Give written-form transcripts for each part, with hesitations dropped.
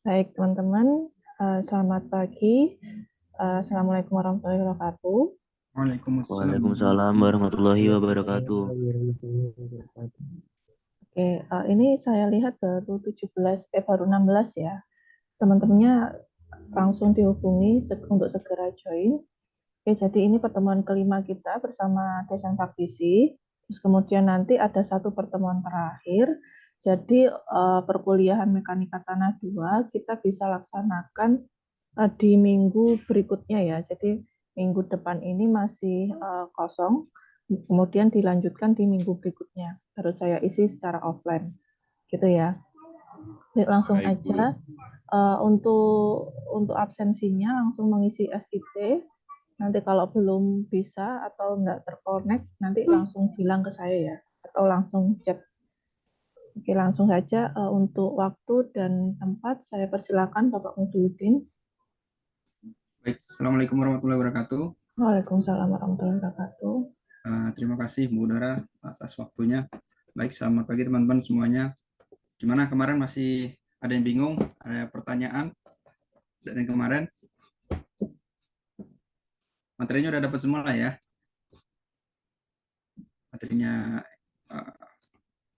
Baik, teman-teman, selamat pagi. Assalamualaikum warahmatullahi wabarakatuh. Waalaikumsalam Waalaikumsalam warahmatullahi wabarakatuh. Oke, ini saya lihat baru 16 ya. Teman-temannya langsung dihubungi untuk segera join. Oke, jadi ini pertemuan kelima kita bersama dosen praktisi. Terus kemudian nanti ada satu pertemuan terakhir. Jadi perkuliahan mekanika tanah 2 kita bisa laksanakan di minggu berikutnya ya. Jadi minggu depan ini masih kosong, kemudian dilanjutkan di minggu berikutnya. Baru saya isi secara offline, gitu ya. Jadi langsung Baik, aja Bu. untuk absensinya langsung mengisi SIP. Nanti kalau belum bisa atau nggak terkonek, nanti langsung bilang ke saya ya, atau langsung chat. Oke, langsung saja untuk waktu dan tempat saya persilakan Bapak Mudyudin. Baik, Assalamualaikum warahmatullahi wabarakatuh. Waalaikumsalam warahmatullahi wabarakatuh. Terima kasih Bu Dara atas waktunya. Baik, selamat pagi teman-teman semuanya. Gimana kemarin, masih ada yang bingung? Ada pertanyaan dari kemarin? Materinya udah dapat semua lah ya? Materinya, uh,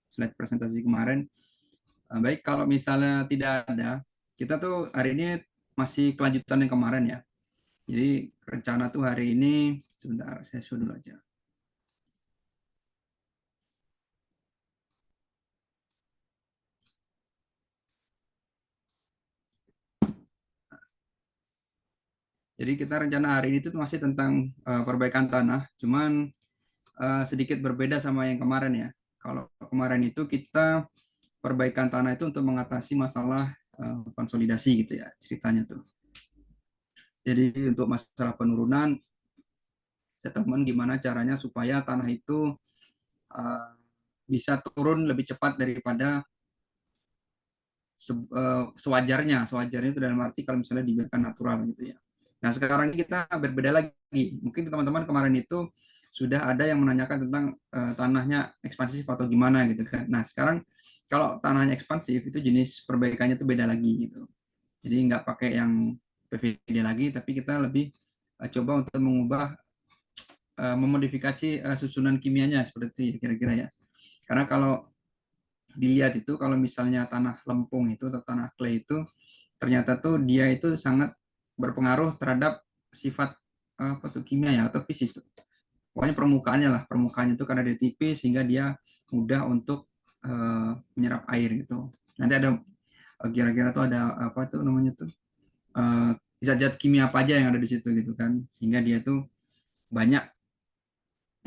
slide presentasi kemarin. Baik, kalau misalnya tidak ada, kita tuh hari ini masih kelanjutan yang kemarin ya. Jadi rencana tuh hari ini, sebentar saya show dulu aja. Jadi kita rencana hari ini tuh masih tentang perbaikan tanah, cuman sedikit berbeda sama yang kemarin ya. Kalau kemarin itu kita perbaikan tanah itu untuk mengatasi masalah konsolidasi gitu ya ceritanya tuh. Jadi untuk masalah penurunan, settlement gimana caranya supaya tanah itu uh, bisa turun lebih cepat daripada sewajarnya. Sewajarnya itu dalam arti kalau misalnya dibiarkan natural gitu ya. Nah sekarang ini kita berbeda lagi. Mungkin teman-teman kemarin itu sudah ada yang menanyakan tentang tanahnya ekspansif atau gimana gitu kan. Nah sekarang kalau tanahnya ekspansif itu jenis perbaikannya itu beda lagi gitu. Jadi nggak pakai yang PVD lagi, tapi kita lebih coba untuk mengubah, memodifikasi susunan kimianya seperti kira-kira ya. Karena kalau dilihat itu kalau misalnya tanah lempung itu atau tanah clay itu ternyata tuh dia itu sangat berpengaruh terhadap sifat apa tuh kimia ya atau fisis tuh. Pokoknya permukaannya lah, permukaannya itu karena dia tipis sehingga dia mudah untuk menyerap air gitu. Nanti ada kira-kira tuh ada apa tuh namanya tuh, uh, zat-zat kimia apa aja yang ada di situ gitu kan, sehingga dia tuh banyak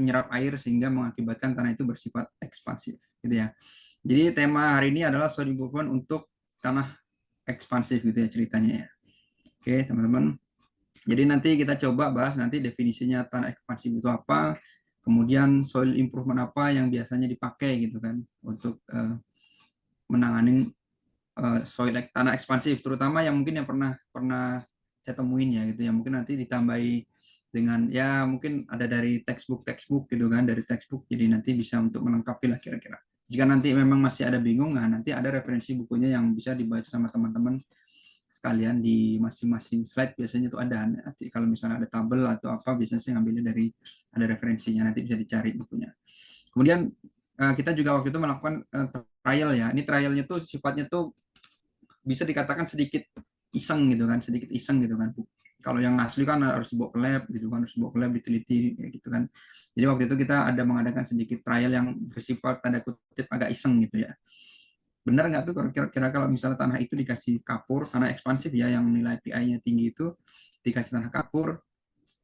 menyerap air sehingga mengakibatkan tanah itu bersifat ekspansif gitu ya. Jadi tema hari ini adalah soil improvement untuk tanah ekspansif gitu ya ceritanya ya. Oke teman-teman. Jadi nanti kita coba bahas nanti definisinya tanah ekspansif itu apa, kemudian soil improvement apa yang biasanya dipakai gitu kan untuk menangani soil tanah ekspansif, terutama yang mungkin yang pernah pernah saya temuin ya gitu ya. Mungkin nanti ditambahi dengan ya mungkin ada dari textbook gitu kan, dari textbook, jadi nanti bisa untuk melengkapi lah kira-kira. Jika nanti memang masih ada bingung, nah nanti ada referensi bukunya yang bisa dibaca sama teman-teman sekalian di masing-masing slide, biasanya itu ada. Nanti kalau misalnya ada tabel atau apa, biasanya saya ngambilnya dari ada referensinya, nanti bisa dicari bukunya. Kemudian kita juga waktu itu melakukan trial ya. Ini trialnya tuh sifatnya tuh bisa dikatakan sedikit iseng gitu kan, sedikit iseng gitu kan. Kalau yang asli kan harus dibawa ke lab gitu kan, harus dibawa ke lab diteliti gitu kan. Jadi waktu itu kita ada mengadakan sedikit trial yang bersifat tanda kutip agak iseng gitu ya. Benar nggak tuh kira-kira kalau misalnya tanah itu dikasih kapur, tanah ekspansif ya yang nilai PI-nya tinggi itu dikasih tanah kapur,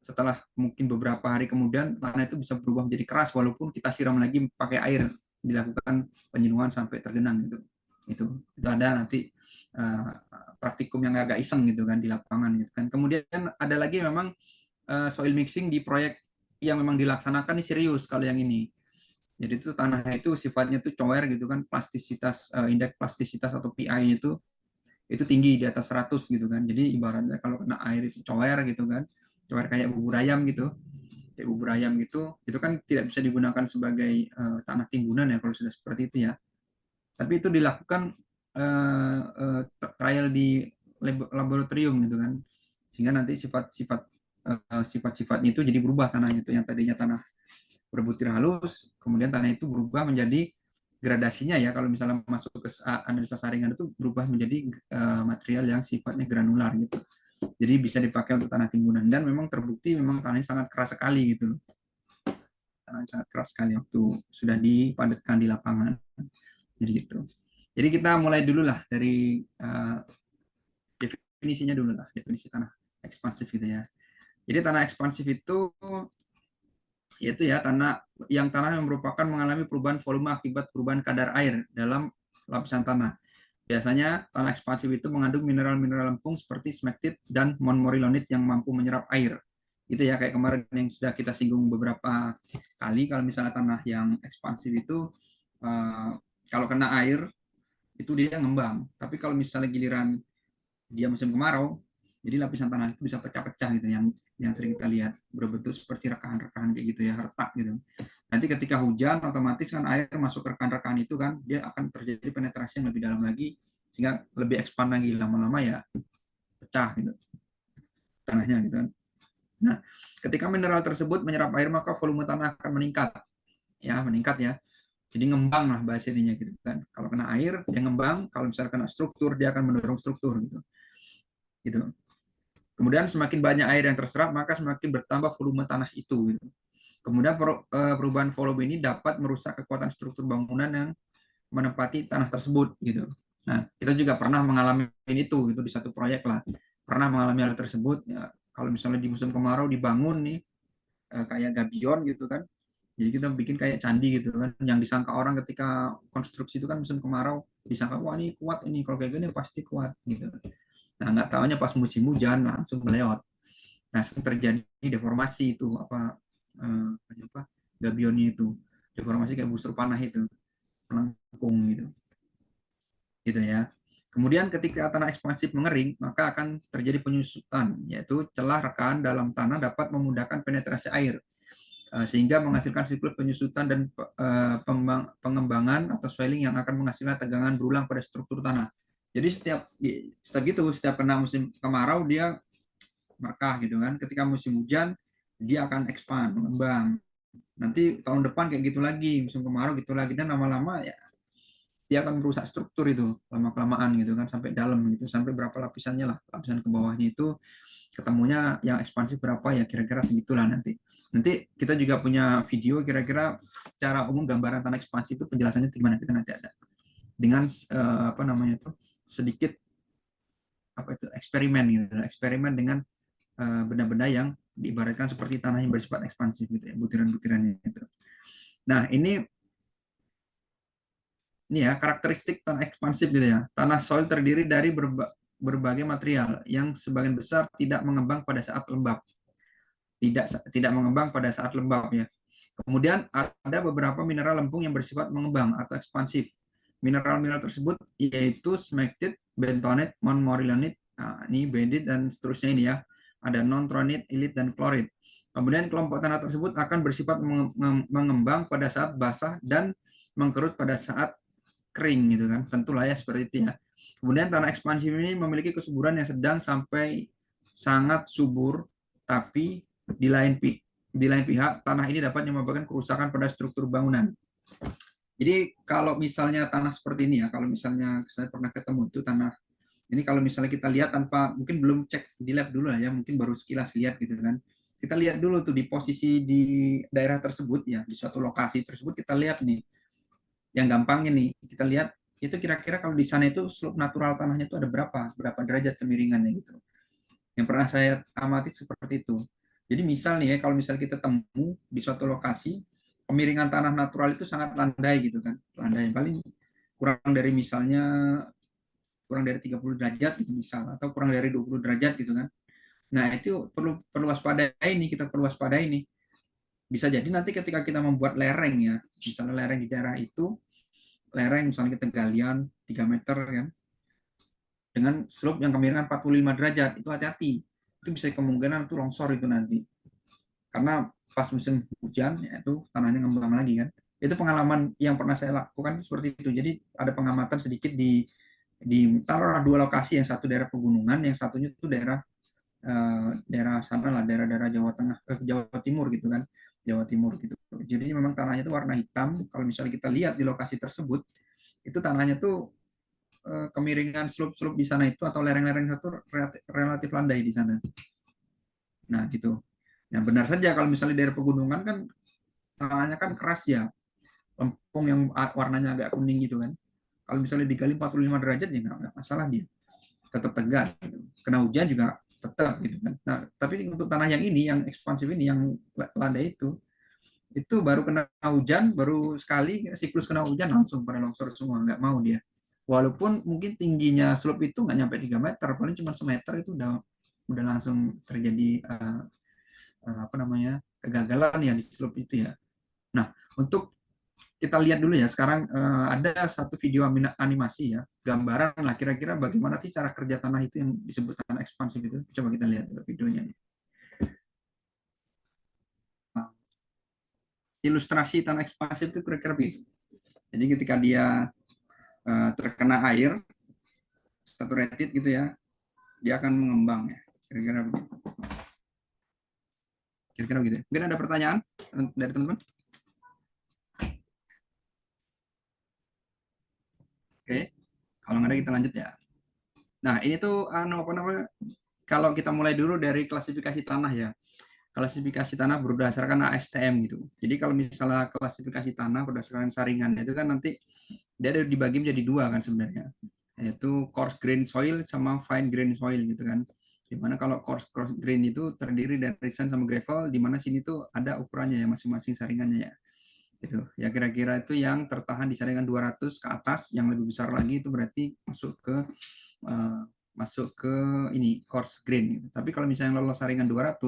setelah mungkin beberapa hari kemudian tanah itu bisa berubah menjadi keras walaupun kita siram lagi pakai air, dilakukan penyenuhan sampai tergenang gitu. Itu ada nanti uh, praktikum yang agak iseng gitu kan di lapangan gitu kan. Kemudian ada lagi memang soil mixing di proyek yang memang dilaksanakan ini serius kalau yang ini. Jadi itu tanahnya itu sifatnya tuh cower gitu kan, plastisitas, indeks plastisitas atau PI itu tinggi di atas 100 gitu kan. Jadi ibaratnya kalau kena air itu cower gitu kan, cower kayak bubur ayam gitu, kayak bubur ayam gitu, itu kan tidak bisa digunakan sebagai tanah timbunan ya kalau sudah seperti itu ya. Tapi itu dilakukan trial di laboratorium gitu kan, sehingga nanti sifat-sifatnya itu jadi berubah tanahnya itu, yang tadinya tanah berbutir halus, kemudian tanah itu berubah menjadi gradasinya ya, kalau misalnya masuk ke analisa saringan itu berubah menjadi material yang sifatnya granular gitu. Jadi bisa dipakai untuk tanah timbunan, dan memang terbukti memang tanahnya sangat keras sekali gitu loh. Tanahnya sangat keras sekali waktu sudah dipadatkan di lapangan. Jadi gitu. Jadi kita mulai dulu lah dari definisinya dulu lah, definisi tanah ekspansif gitu ya. Jadi tanah ekspansif itu yaitu ya tanah yang merupakan mengalami perubahan volume akibat perubahan kadar air dalam lapisan tanah. Biasanya tanah ekspansif itu mengandung mineral-mineral lempung seperti smektit dan montmorillonit yang mampu menyerap air. Itu ya, kayak kemarin yang sudah kita singgung beberapa kali, kalau misalnya tanah yang ekspansif itu kalau kena air itu dia ngembang. Tapi kalau misalnya giliran dia musim kemarau, jadi lapisan tanah itu bisa pecah-pecah gitu, yang sering kita lihat berbentuk seperti rekahan-rekahan kayak gitu ya, retak gitu. Nanti ketika hujan otomatis kan air masuk ke rekan-rekan itu kan, dia akan terjadi penetrasi yang lebih dalam lagi, sehingga lebih expand lagi, lama-lama ya pecah gitu tanahnya gitu kan. Nah, ketika mineral tersebut menyerap air maka volume tanah akan meningkat ya. Jadi ngembang lah bahasa ininya gitu kan. Kalau kena air dia ngembang, kalau misalnya kena struktur dia akan mendorong struktur gitu. Gitu. Kemudian semakin banyak air yang terserap maka semakin bertambah volume tanah itu gitu. Kemudian perubahan volume ini dapat merusak kekuatan struktur bangunan yang menempati tanah tersebut gitu. Nah, kita juga pernah mengalami itu di satu proyek lah. Pernah mengalami hal tersebut ya, kalau misalnya di musim kemarau dibangun nih kayak gabion gitu kan. Jadi kita bikin kayak candi gitu kan. Yang disangka orang ketika konstruksi itu kan musim kemarau disangka wah ini kuat, ini kalau kayak gini pasti kuat gitu. Nah, nggak tahunya pas musim hujan langsung melewat. Nah, terjadi deformasi itu apa gabionnya itu. Deformasi kayak busur panah itu, melengkung gitu ya. Kemudian ketika tanah ekspansif mengering, maka akan terjadi penyusutan, yaitu celah rekaan dalam tanah dapat memudahkan penetrasi air, sehingga menghasilkan siklus penyusutan dan pengembangan atau swelling yang akan menghasilkan tegangan berulang pada struktur tanah. Jadi setiap kena musim kemarau dia merekah gitu kan. Ketika musim hujan dia akan expand, mengembang. Nanti tahun depan kayak gitu lagi, musim kemarau gitu lagi, dan lama-lama ya dia akan merusak struktur itu lama kelamaan gitu kan, sampai dalam gitu, sampai berapa lapisannya lah, lapisan ke bawahnya itu ketemunya yang ekspansif berapa ya, kira-kira segitulah. Nanti kita juga punya video kira-kira secara umum gambaran tanah ekspansif itu penjelasannya gimana, kita nanti ada dengan apa namanya itu sedikit apa itu eksperimen dengan benda-benda yang diibaratkan seperti tanah yang bersifat ekspansif gitu ya, butiran-butirannya itu. Nah, ini ya karakteristik tanah ekspansif gitu ya. Tanah soil terdiri dari berbagai material yang sebagian besar tidak mengembang pada saat lembab. Tidak mengembang pada saat lembab ya. Kemudian ada beberapa mineral lempung yang bersifat mengembang atau ekspansif. Mineral-mineral tersebut yaitu smektit, bentonit, montmorillonit, nah, ini bendit dan seterusnya ini ya. Ada nontronit, ilit dan klorit. Kemudian kelompok tanah tersebut akan bersifat mengembang pada saat basah dan mengkerut pada saat kering gitu kan, tentulah ya seperti itu ya. Kemudian tanah ekspansif ini memiliki kesuburan yang sedang sampai sangat subur, tapi di lain pihak tanah ini dapat menyebabkan kerusakan pada struktur bangunan. Jadi kalau misalnya tanah seperti ini ya, kalau misalnya saya pernah ketemu itu tanah ini, kalau misalnya kita lihat tanpa, mungkin belum cek di lab dulu lah ya, mungkin baru sekilas lihat gitu kan. Kita lihat dulu tuh di posisi di daerah tersebut ya, di suatu lokasi tersebut kita lihat nih, yang gampang ini kita lihat itu kira-kira kalau di sana itu slope natural tanahnya itu ada berapa derajat kemiringannya gitu. Yang pernah saya amati seperti itu. Jadi misal nih ya, kalau misal kita temu di suatu lokasi kemiringan tanah natural itu sangat landai gitu kan, landai paling kurang dari misalnya kurang dari 30 derajat gitu misal, atau kurang dari 20 derajat gitu kan. Nah, itu perlu waspadai ini, kita perlu waspadai ini. Bisa jadi nanti ketika kita membuat lereng ya, misalnya lereng di daerah itu, lereng misalnya kita galian 3 meter kan, dengan slope yang kemiringan 45 derajat, itu hati-hati. Itu bisa kemungkinan itu longsor itu nanti. Karena pas musim hujan, ya itu tanahnya ngembang lagi kan. Itu pengalaman yang pernah saya lakukan seperti itu. Jadi ada pengamatan sedikit di taruhlah dua lokasi, yang satu daerah pegunungan, yang satunya itu daerah sana lah, daerah-daerah Jawa Tengah, Jawa Timur gitu kan, Jawa Timur gitu. Jadi memang tanahnya itu warna hitam. Kalau misalnya kita lihat di lokasi tersebut, itu tanahnya tuh kemiringan slope-slope di sana itu atau lereng-lereng satu relatif landai di sana. Nah gitu. Nah benar saja kalau misalnya daerah pegunungan kan tanahnya kan keras ya, lempung yang warnanya agak kuning gitu kan. Kalau misalnya digali 45 derajat ya nggak masalah, dia tetap tegak gitu. Kena hujan juga tetap gitu kan. Nah, tapi untuk tanah yang ini, yang ekspansif ini, yang landai itu baru kena hujan, baru sekali siklus kena hujan langsung pada longsor semua, nggak mau dia. Walaupun mungkin tingginya slope itu nggak nyampe 3 meter, paling cuma semeter, itu udah langsung terjadi apa namanya, kegagalan ya di slope itu ya. Nah, untuk kita lihat dulu ya sekarang, ada satu video animasi ya, gambaran lah kira-kira bagaimana sih cara kerja tanah itu yang disebut tanah ekspansif itu. Coba kita lihat videonya. Nah, ilustrasi tanah ekspansif itu kira-kira begitu. Jadi ketika dia terkena air saturated gitu ya, dia akan mengembang ya, kira-kira begitu. Kira-kira begitu. Mungkin ada pertanyaan dari teman-teman? Oke, kalau nggak ada kita lanjut ya. Nah, ini tuh apa namanya? Kalau kita mulai dulu dari klasifikasi tanah ya. Klasifikasi tanah berdasarkan ASTM gitu. Jadi kalau misalnya klasifikasi tanah berdasarkan saringan itu kan nanti dia ada dibagi menjadi dua kan sebenarnya, yaitu coarse grain soil sama fine grain soil gitu kan. Dimana kalau coarse grain itu terdiri dari sand sama gravel, dimana sini tuh ada ukurannya ya masing-masing saringannya ya. Gitu. Ya kira-kira itu yang tertahan di saringan 200 ke atas, yang lebih besar lagi itu berarti uh, masuk ke ini coarse grain gitu. Tapi kalau misalnya lolos saringan 200,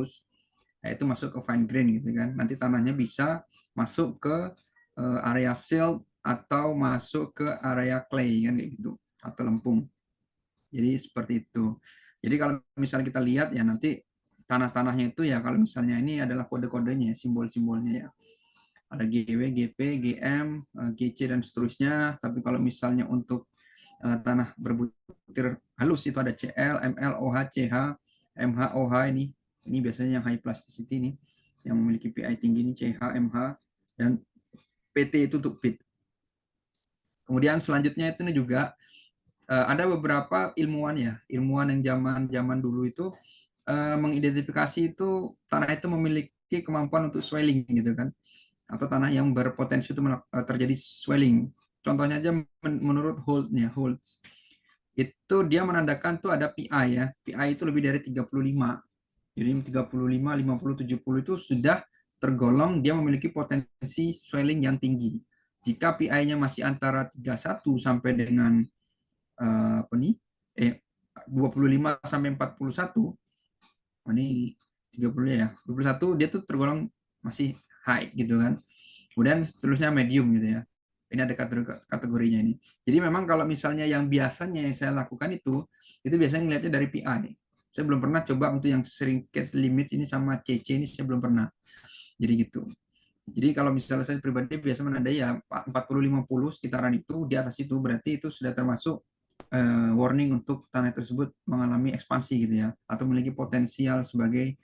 ya itu masuk ke fine grain gitu kan. Nanti tanahnya bisa masuk ke area silt atau masuk ke area clay kan kayak gitu, atau lempung. Jadi seperti itu. Jadi kalau misalnya kita lihat ya nanti tanah-tanahnya itu ya, kalau misalnya ini adalah kode-kodenya, simbol-simbolnya ya. Ada GW, GP, GM, GC dan seterusnya. Tapi kalau misalnya untuk tanah berbutir halus itu ada CL, ML, OH, CH, MH, OH ini. Ini biasanya yang high plasticity ini, yang memiliki PI tinggi ini CH, MH, dan PT itu untuk pit. Kemudian selanjutnya itu juga ada beberapa ilmuwan ya, ilmuwan yang zaman dulu itu mengidentifikasi itu tanah itu memiliki kemampuan untuk swelling gitu kan, atau tanah yang berpotensi itu terjadi swelling. Contohnya aja menurut Holtz itu dia menandakan tuh ada PI ya. PI itu lebih dari 35. Jadi 35, 50, 70 itu sudah tergolong dia memiliki potensi swelling yang tinggi. Jika PI-nya masih antara 31 sampai dengan apa nih? 25 sampai 41. Oh, ini 30 ya. 21 dia tuh tergolong masih high gitu kan. Kemudian seterusnya medium gitu ya. Ini ada kategorinya ini. Jadi memang kalau misalnya yang biasanya yang saya lakukan itu biasanya ngelihatnya dari PI. Saya belum pernah coba untuk yang shrinkage limit ini sama CC ini, saya belum pernah. Jadi gitu. Jadi kalau misalnya saya pribadi biasa menandai ya 40-50 sekitaran itu, di atas itu berarti itu sudah termasuk warning untuk tanah tersebut mengalami ekspansi gitu ya, atau memiliki potensial sebagai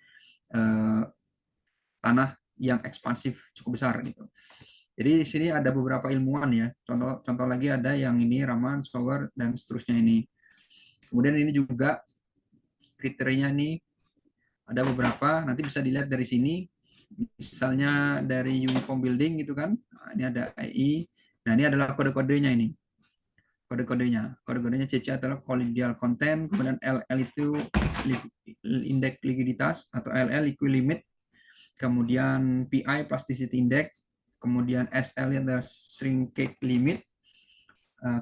tanah yang ekspansif cukup besar gitu. Jadi di sini ada beberapa ilmuwan ya. Contoh lagi ada yang ini Raman, Sauer dan seterusnya ini. Kemudian ini juga kriterianya nih ada beberapa, nanti bisa dilihat dari sini. Misalnya dari uniform building gitu kan. Nah, ini ada AI. Nah, ini adalah kode-kodenya ini. Kode-kodenya CC adalah colloidal content, kemudian LL itu indeks liquiditas atau LL liquid limit, kemudian PI plasticity index, kemudian SL adalah shrinkage limit,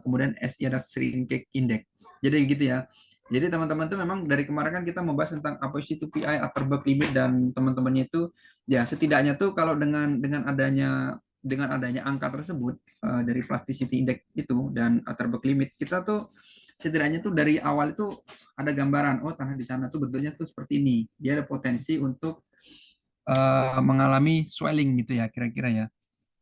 kemudian SI adalah shrinkage index. Jadi gitu ya. Jadi teman-teman tuh memang dari kemarin kan kita membahas tentang apa itu PI, Atterberg limit, dan teman-temannya itu ya setidaknya tuh kalau dengan adanya angka tersebut dari plasticity index itu dan Atterberg limit, kita tuh setidaknya tuh dari awal itu ada gambaran, oh tanah di sana tuh bentuknya tuh seperti ini, dia ada potensi untuk mengalami swelling gitu ya kira-kira ya.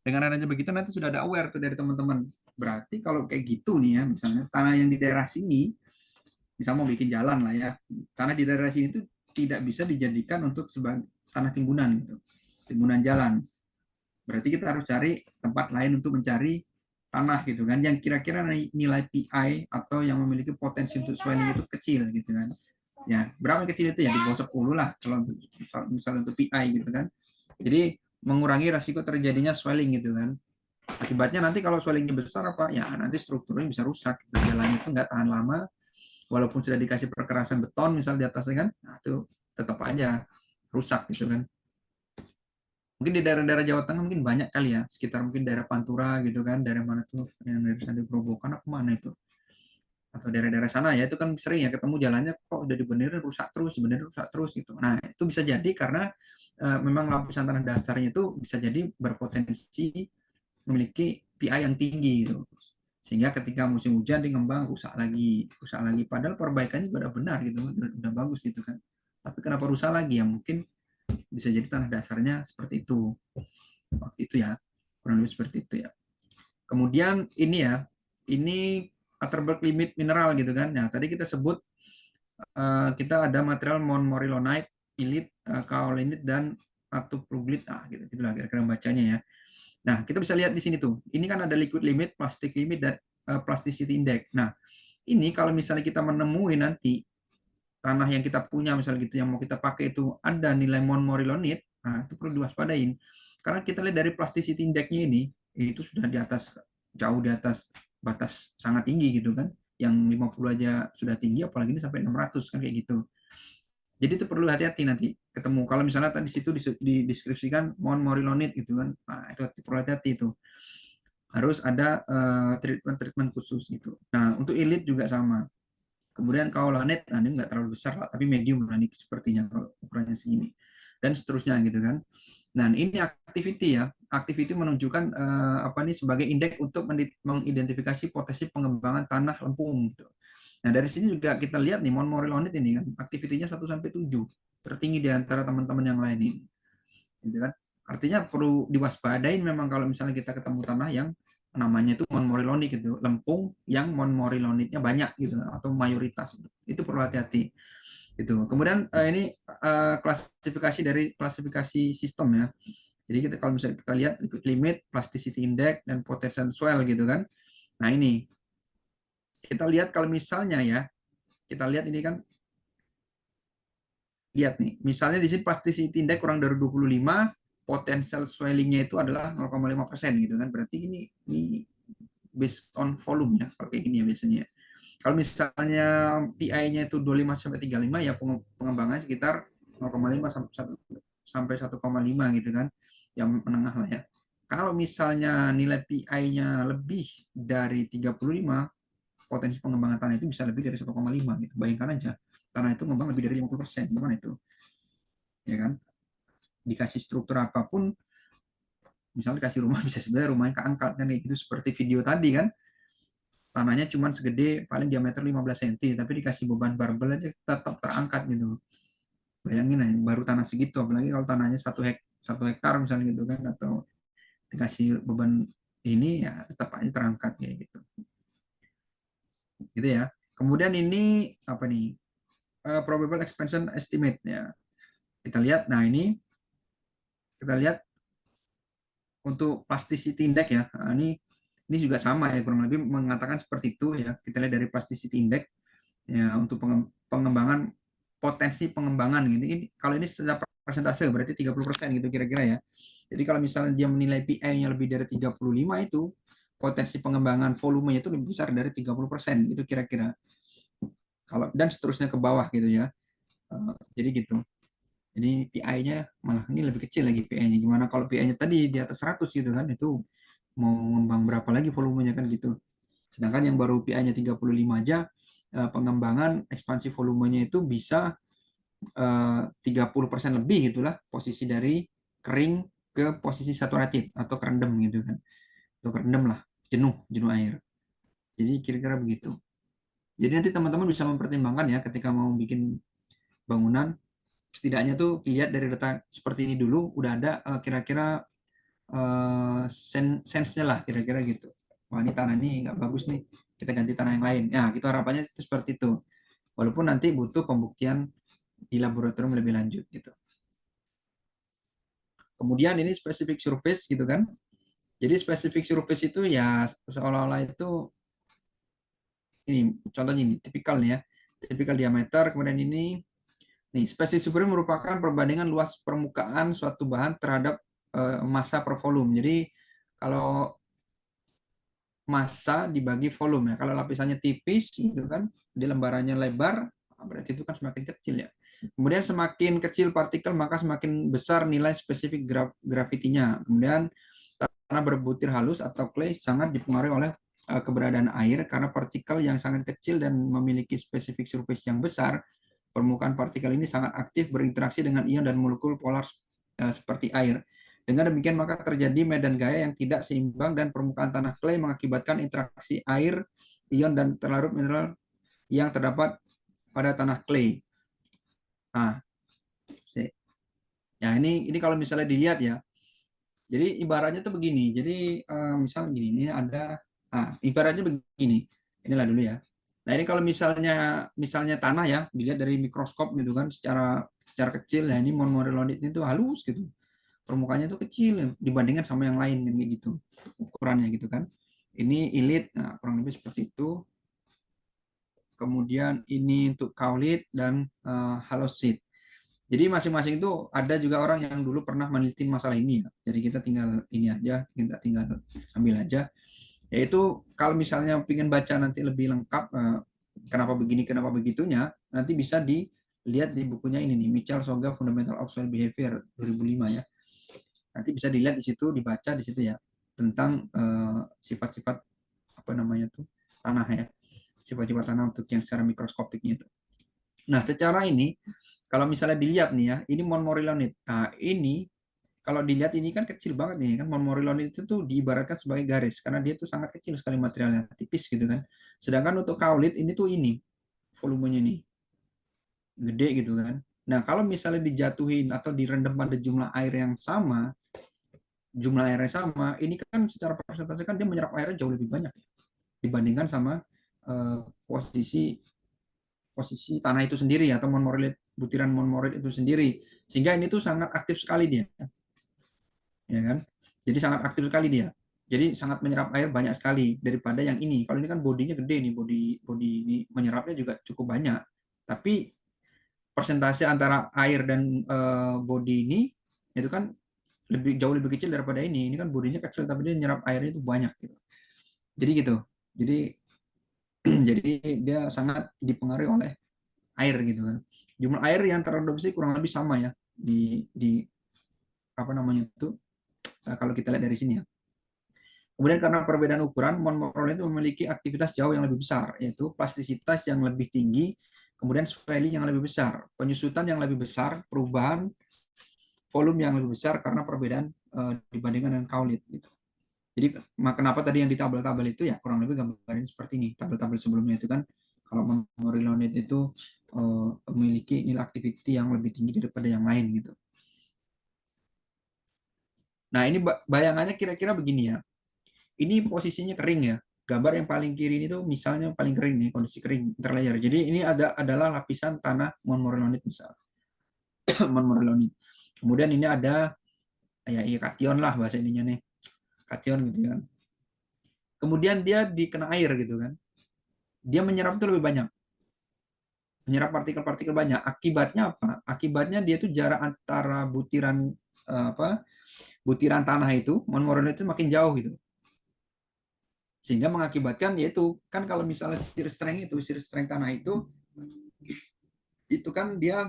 Dengan adanya begitu nanti sudah ada aware tuh dari teman-teman. Berarti kalau kayak gitu nih ya, misalnya tanah yang di daerah sini, misal mau bikin jalan lah ya, tanah di daerah sini itu tidak bisa dijadikan untuk sebagai tanah timbunan gitu, timbunan jalan. Berarti kita harus cari tempat lain untuk mencari tanah gitu kan, yang kira-kira nilai PI atau yang memiliki potensi untuk swelling itu kecil gitu kan. Ya, berapa kecil itu ya, di bawah 10 lah kalau misalnya untuk PI gitu kan. Jadi mengurangi rasiko terjadinya swelling gitu kan. Akibatnya nanti kalau swellingnya besar apa ya, nanti strukturnya bisa rusak, jalannya itu nggak tahan lama, walaupun sudah dikasih perkerasan beton misal di atasnya kan, nah itu tetap aja rusak gitu kan. Mungkin di daerah-daerah Jawa Tengah mungkin banyak kali ya, sekitar mungkin daerah Pantura gitu kan, daerah mana tuh yang dari Sandi Grobogan apa mana itu, atau daerah-daerah sana ya, itu kan sering ya ketemu jalannya kok udah dibenerin rusak terus gitu. Nah itu bisa jadi karena memang lapisan tanah dasarnya itu bisa jadi berpotensi memiliki PI yang tinggi gitu, sehingga ketika musim hujan di ngembang rusak lagi padahal perbaikannya udah benar gitu, udah bagus gitu kan, tapi kenapa rusak lagi ya, mungkin bisa jadi tanah dasarnya seperti itu waktu itu ya, kurang lebih seperti itu ya. Kemudian ini ya, ini Atterberg limit mineral gitu kan. Nah tadi kita sebut kita ada material montmorillonite, ilit, kaolinit, dan atupluglit, gitu gitulah kira-kira bacanya ya. Nah kita bisa lihat di sini tuh, ini kan ada liquid limit, plastic limit, dan plasticity index. Nah ini kalau misalnya kita menemui nanti tanah yang kita punya misalnya gitu yang mau kita pakai itu ada nilai montmorillonite, nah itu perlu diwaspadain karena kita lihat dari plasticity index-nya ini itu sudah di atas, jauh di atas batas sangat tinggi gitu kan, yang 50 aja sudah tinggi apalagi ini sampai 600 kan kayak gitu. Jadi itu perlu hati-hati nanti ketemu kalau misalnya tadi di situ dideskripsikan montmorillonite gitu kan, nah itu perlu hati-hati itu, harus ada treatment khusus gitu. Nah untuk ilit juga sama. Kemudian kaolanet, nah ini nggak terlalu besar lah, tapi medium lah ini sepertinya kalau ukurannya segini. Dan seterusnya gitu kan. Nah ini activity ya, activity menunjukkan apa nih sebagai indeks untuk mengidentifikasi potensi pengembangan tanah lempung gitu. Nah dari sini juga kita lihat nih montmorillonite ini kan, aktivitinya 1 sampai 7, tertinggi di antara teman-teman yang lain ini. Gitu kan. Artinya perlu diwaspadain memang kalau misalnya kita ketemu tanah yang namanya itu montmorillonite gitu, lempung yang montmorillonite-nya banyak gitu atau mayoritas, itu perlu hati-hati gitu. Kemudian ini klasifikasi dari klasifikasi sistem ya. Jadi kita kalau misalnya kita lihat liquid limit, plasticity index, dan potential swell gitu kan. Nah ini kita lihat kalau misalnya ya, kita lihat ini kan, lihat nih, misalnya di sini plasticity index kurang dari 25, potential swelling-nya itu adalah 0,5% gitu kan. Berarti ini based on volume ya, kalau kayak gini ya biasanya. Kalau misalnya PI-nya itu 25 sampai 35 ya pengembangannya sekitar 0,5 sampai 1,5 gitu kan. Yang menengah lah ya. Kalau misalnya nilai PI-nya lebih dari 35, potensi pengembangan tanah itu bisa lebih dari 1,5 gitu. Bayangkan aja, tanah itu ngembang lebih dari 50%, gimana itu? Ya kan? Dikasih struktur apapun, misalnya dikasih rumah bisa sebenarnya rumahnya keangkat kan kayak gitu, seperti video tadi kan, tanahnya cuma segede paling diameter 15 cm tapi dikasih beban barbel aja tetap terangkat gitu. Bayangin aja baru tanah segitu, apalagi kalau tanahnya 1 hektar misalnya gitu kan, atau dikasih beban ini ya tetap aja terangkat kayak gitu. Gitu ya. Kemudian ini apa nih? Probable expansion estimate ya. Kita lihat, nah ini kita lihat untuk plasticity index ya. Nah, ini juga sama ya, kurang lebih mengatakan seperti itu ya. Kita lihat dari plasticity index ya untuk pengembangan, potensi pengembangan gitu. Ini kalau ini secara persentase berarti 30% gitu kira-kira ya. Jadi kalau misalnya dia menilai PI-nya lebih dari 35 itu potensi pengembangan volumenya itu lebih besar dari 30% itu kira-kira. Kalau dan seterusnya ke bawah gitu ya. Jadi gitu. Jadi PI-nya malah ini lebih kecil lagi PI-nya. Gimana kalau PI-nya tadi di atas 100 gitu kan, itu mau ngembang berapa lagi volumenya kan gitu. Sedangkan yang baru PI-nya 35 aja, pengembangan ekspansi volumenya itu bisa 30% lebih gitulah, posisi dari kering ke posisi saturated atau kerendam gitu kan. Atau kerendam lah, jenuh air. Jadi kira-kira begitu. Jadi nanti teman-teman bisa mempertimbangkan ya ketika mau bikin bangunan, setidaknya tuh lihat dari data seperti ini dulu, udah ada kira-kira sense-nya lah kira-kira gitu. wah ini tanah ini nggak bagus nih, kita ganti tanah yang lain. Ya, gitu harapannya itu seperti itu. Walaupun nanti butuh pembuktian di laboratorium lebih lanjut gitu. Kemudian ini specific surface gitu kan. Jadi specific surface itu ya seolah-olah itu ini contohnya ini tipikal nih ya. Tipikal diameter, kemudian ini nih specific surface merupakan perbandingan luas permukaan suatu bahan terhadap massa per volume. Jadi kalau massa dibagi volume ya. Kalau lapisannya tipis gitu kan, di lembarannya lebar, berarti itu kan semakin kecil ya. Kemudian semakin kecil partikel maka semakin besar nilai spesifik gravitinya. Kemudian tanah berbutir halus atau clay sangat dipengaruhi oleh keberadaan air karena partikel yang sangat kecil dan memiliki spesifik surface yang besar. Permukaan partikel ini sangat aktif berinteraksi dengan ion dan molekul polar seperti air. Dengan demikian maka terjadi medan gaya yang tidak seimbang dan permukaan tanah clay mengakibatkan interaksi air, ion, dan terlarut mineral yang terdapat pada tanah clay. Nah, ya ini kalau misalnya dilihat ya, jadi ibaratnya tuh begini. Jadi misal gini, ini ada, ibaratnya begini. Inilah dulu ya. Nah ini kalau misalnya tanah ya, dilihat dari mikroskop gitu kan, secara kecil ya ini monomorillonit itu halus gitu. Permukaannya itu kecil dibandingkan sama yang lain gitu ukurannya gitu kan. Ini ilit, nah, kurang lebih seperti itu. Kemudian ini untuk kaulit dan halosit. Jadi masing-masing itu ada juga orang yang dulu pernah meneliti masalah ini ya. Jadi kita tinggal ini aja, kita tinggal ambil aja. Yaitu kalau misalnya ingin baca nanti lebih lengkap kenapa begini, kenapa begitunya, nanti bisa dilihat di bukunya ini nih, Mitchell Soga Fundamental of Soil Behavior 2005 ya. Nanti bisa dilihat di situ, dibaca di situ ya tentang sifat-sifat apa namanya tuh tanah ya, sifat-sifat tanah untuk yang secara mikroskopiknya itu. Nah, secara ini kalau misalnya dilihat nih ya, ini monomorillonit. Nah, ini kalau dilihat ini kan kecil banget nih kan, monomorillonit itu tuh diibaratkan sebagai garis karena dia tuh sangat kecil sekali materialnya, tipis gitu kan. Sedangkan untuk kaulit ini tuh ini volumenya nih gede gitu kan. Nah, kalau misalnya dijatuhin atau direndam pada jumlah air yang sama, ini kan secara persentase kan dia menyerap airnya jauh lebih banyak ya, dibandingkan sama posisi posisi tanah itu sendiri atau monomorit, butiran monomorit itu sendiri, sehingga ini tuh sangat aktif sekali dia, ya kan? Jadi sangat aktif sekali dia. Jadi sangat menyerap air banyak sekali daripada yang ini. Kalau ini kan bodinya gede nih, bodi ini menyerapnya juga cukup banyak. Tapi persentase antara air dan bodi ini itu kan jauh lebih kecil daripada ini. Ini kan bodinya kecil tapi dia menyerap airnya itu banyak gitu. Jadi gitu. Jadi jadi dia sangat dipengaruhi oleh air gitu kan. Jumlah air yang teradopsi kurang lebih sama ya di apa namanya itu kalau kita lihat dari sini ya. Kemudian karena perbedaan ukuran, monomorilonit itu memiliki aktivitas jauh yang lebih besar, yaitu plastisitas yang lebih tinggi, kemudian swelling yang lebih besar, penyusutan yang lebih besar, perubahan volume yang lebih besar karena perbedaan dibandingkan dengan kaulit. Gitu. Jadi kenapa tadi yang di tabel-tabel itu ya kurang lebih gambarin seperti ini. Tabel-tabel sebelumnya itu kan kalau monomorilonit itu memiliki nilai aktiviti yang lebih tinggi daripada yang lain gitu. Nah ini bayangannya kira-kira begini ya. Ini posisinya kering ya. Gambar yang paling kiri ini tuh misalnya paling kering nih, kondisi kering terlayar. Jadi ini adalah lapisan tanah monomorilonit misal. Monomorilonit. Kemudian ini ada ya kation lah bahasa ininya nih. Kation gitu kan. Kemudian dia dikena air gitu kan. Dia menyerap itu lebih banyak. Menyerap partikel-partikel banyak. Akibatnya apa? Akibatnya dia tuh jarak antara butiran tanah itu monomorilonit itu makin jauh gitu. Sehingga mengakibatkan yaitu kan kalau misalnya shear strength tanah itu kan dia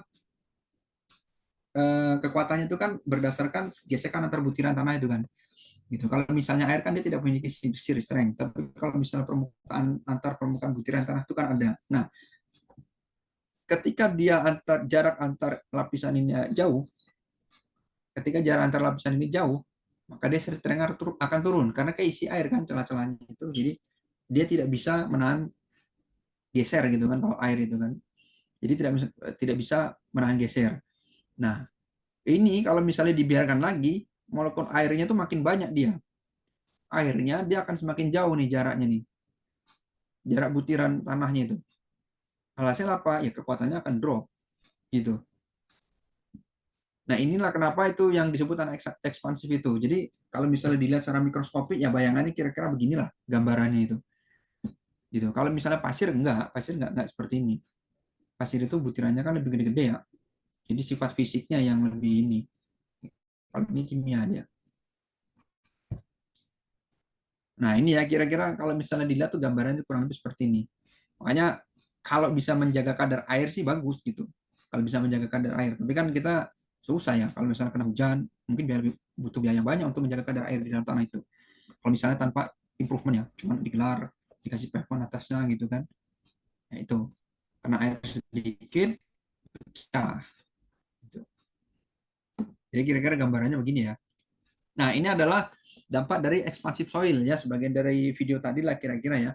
kekuatannya itu kan berdasarkan gesekan antar butiran tanah itu kan gitu. Kalau misalnya air kan dia tidak memiliki shear strength, tapi kalau misalnya permukaan butiran tanah itu kan ada. Nah, ketika jarak antar lapisan ini jauh, maka dia shear strength akan turun karena keisi air kan celah-celahnya itu. Jadi dia tidak bisa menahan geser gitu kan kalau air itu kan. Jadi tidak bisa menahan geser. Nah, ini kalau misalnya dibiarkan lagi, molekul airnya tuh makin banyak dia. airnya, dia akan semakin jauh nih jaraknya nih. Jarak butiran tanahnya itu. Alhasil apa? Ya kekuatannya akan drop gitu. Nah, inilah kenapa itu yang disebut tanah ekspansif itu. Jadi, kalau misalnya dilihat secara mikroskopik, ya bayangannya kira-kira beginilah gambarannya itu. Gitu. Kalau misalnya pasir enggak seperti ini. Pasir itu butirannya kan lebih gede-gede ya. Jadi sifat fisiknya yang lebih ini. Kalau ini kimia dia. Nah, ini ya kira-kira kalau misalnya dilihat tuh gambarannya kurang lebih seperti ini. Makanya kalau bisa menjaga kadar air sih bagus gitu. Kalau bisa menjaga kadar air. Tapi kan kita susah ya. Kalau misalnya kena hujan, mungkin butuh biaya banyak untuk menjaga kadar air di dalam tanah itu. Kalau misalnya tanpa improvement ya, cuma digelar, dikasih pavement atasnya gitu kan. Ya itu. Kena air sedikit, pecah. Gitu. Jadi kira-kira gambarannya begini ya. Nah, ini adalah dampak dari expansive soil ya, sebagian dari video tadi lah kira-kira ya.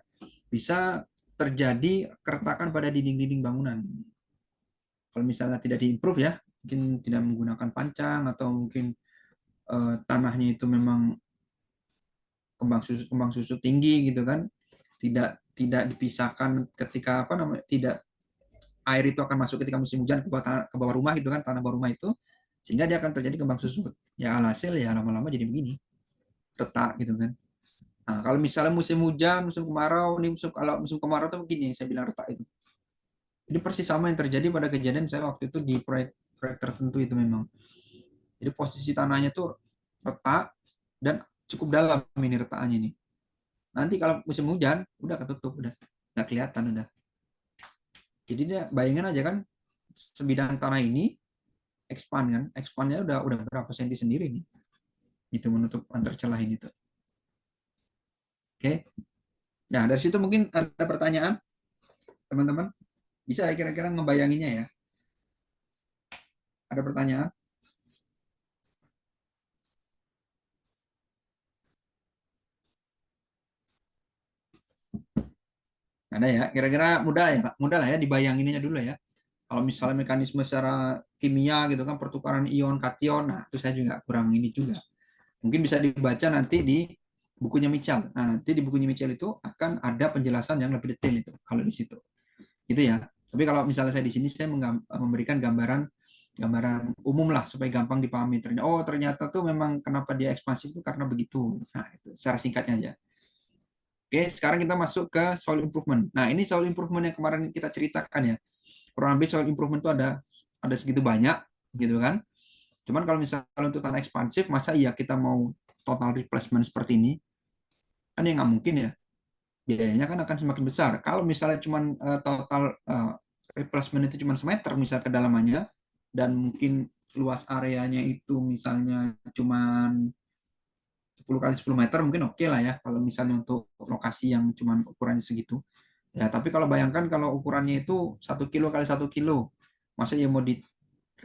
Bisa terjadi keretakan pada dinding-dinding bangunan. Kalau misalnya tidak diimprove ya, mungkin tidak menggunakan pancang atau mungkin tanahnya itu memang kembang susu tinggi gitu kan, tidak dipisahkan ketika apa namanya, tidak, air itu akan masuk ketika musim hujan ke bawah rumah gitu kan, tanah bawah rumah itu, sehingga dia akan terjadi kembang susut. Ya alhasil ya lama-lama jadi begini, retak gitu kan. Nah, kalau misalnya musim hujan, musim kemarau, ini kalau musim kemarau tuh begini, saya bilang retak itu. Ini persis sama yang terjadi pada kejadian saya waktu itu di proyek tertentu itu memang. Jadi posisi tanahnya tuh retak dan cukup dalam ini retakannya ini. Nanti kalau musim hujan udah ketutup, udah nggak kelihatan udah. Jadi dia bayangin aja kan, sebidang tanah ini expand kan, expandnya udah berapa senti sendiri nih. Itu menutup antar celah ini tuh. Oke. Nah, dari situ mungkin ada pertanyaan teman-teman. Bisa kira-kira ngebayanginnya ya? Ada pertanyaan? Ada ya? Kira-kira mudah lah ya dibayanginnya dulu ya. Kalau misalnya mekanisme secara kimia gitu kan, pertukaran ion kation, nah itu saya juga kurang ini juga. Mungkin bisa dibaca nanti di bukunya Mitchell. Nah, nanti di bukunya Mitchell itu akan ada penjelasan yang lebih detail itu kalau di situ. Gitu ya. Tapi kalau misalnya saya di sini saya memberikan gambaran umum lah supaya gampang dipahami. Ternyata tuh memang kenapa dia ekspansif itu karena begitu. Nah, itu secara singkatnya aja. Oke, sekarang kita masuk ke soil improvement. Nah, ini soil improvement yang kemarin kita ceritakan ya. Kurang lebih soil improvement itu ada segitu banyak gitu kan. Cuman kalau misalnya untuk tanah ekspansif, masa iya kita mau total replacement seperti ini? Kan ya nggak mungkin ya. Biayanya kan akan semakin besar. Kalau misalnya cuman total replacement itu cuma semeter misal kedalamannya, dan mungkin luas areanya itu misalnya cuman 10 kali 10 meter mungkin oke lah ya, kalau misalnya untuk lokasi yang cuman ukurannya segitu. Ya, tapi kalau bayangkan kalau ukurannya itu 1 kilo kali 1 kilo, masa ya mau di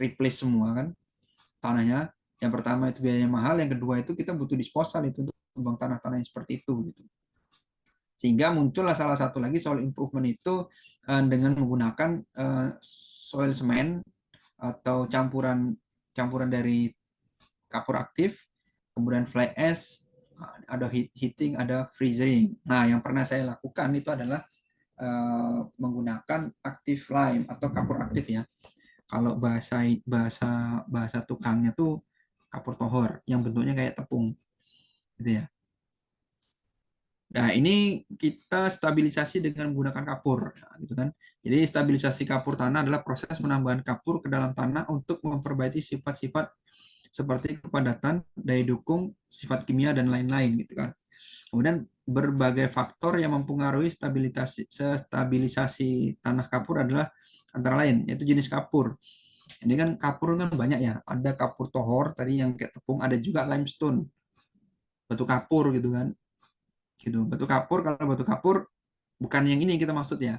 replace semua kan tanahnya. Yang pertama itu biayanya mahal, yang kedua itu kita butuh disposal itu untuk kembang tanah-tanah yang seperti itu gitu. Sehingga muncullah salah satu lagi soil improvement itu dengan menggunakan soil semen atau campuran campuran dari kapur aktif, kemudian fly ash, ada heating, ada freezing. Nah, yang pernah saya lakukan itu adalah menggunakan active lime atau kapur aktif ya. Kalau bahasa bahasa bahasa tukangnya tuh kapur tohor yang bentuknya kayak tepung gitu ya. Nah, ini kita stabilisasi dengan menggunakan kapur, nah, gitu kan. Jadi stabilisasi kapur tanah adalah proses penambahan kapur ke dalam tanah untuk memperbaiki sifat-sifat seperti kepadatan, daya dukung, sifat kimia dan lain-lain gitu kan. Kemudian berbagai faktor yang mempengaruhi stabilisasi tanah kapur adalah antara lain yaitu jenis kapur. Ini kan kapur kan banyak ya. Ada kapur tohor tadi yang kayak tepung, ada juga limestone, batu kapur gitu kan. Gitu. Batu kapur, kalau batu kapur bukan yang ini yang kita maksud ya.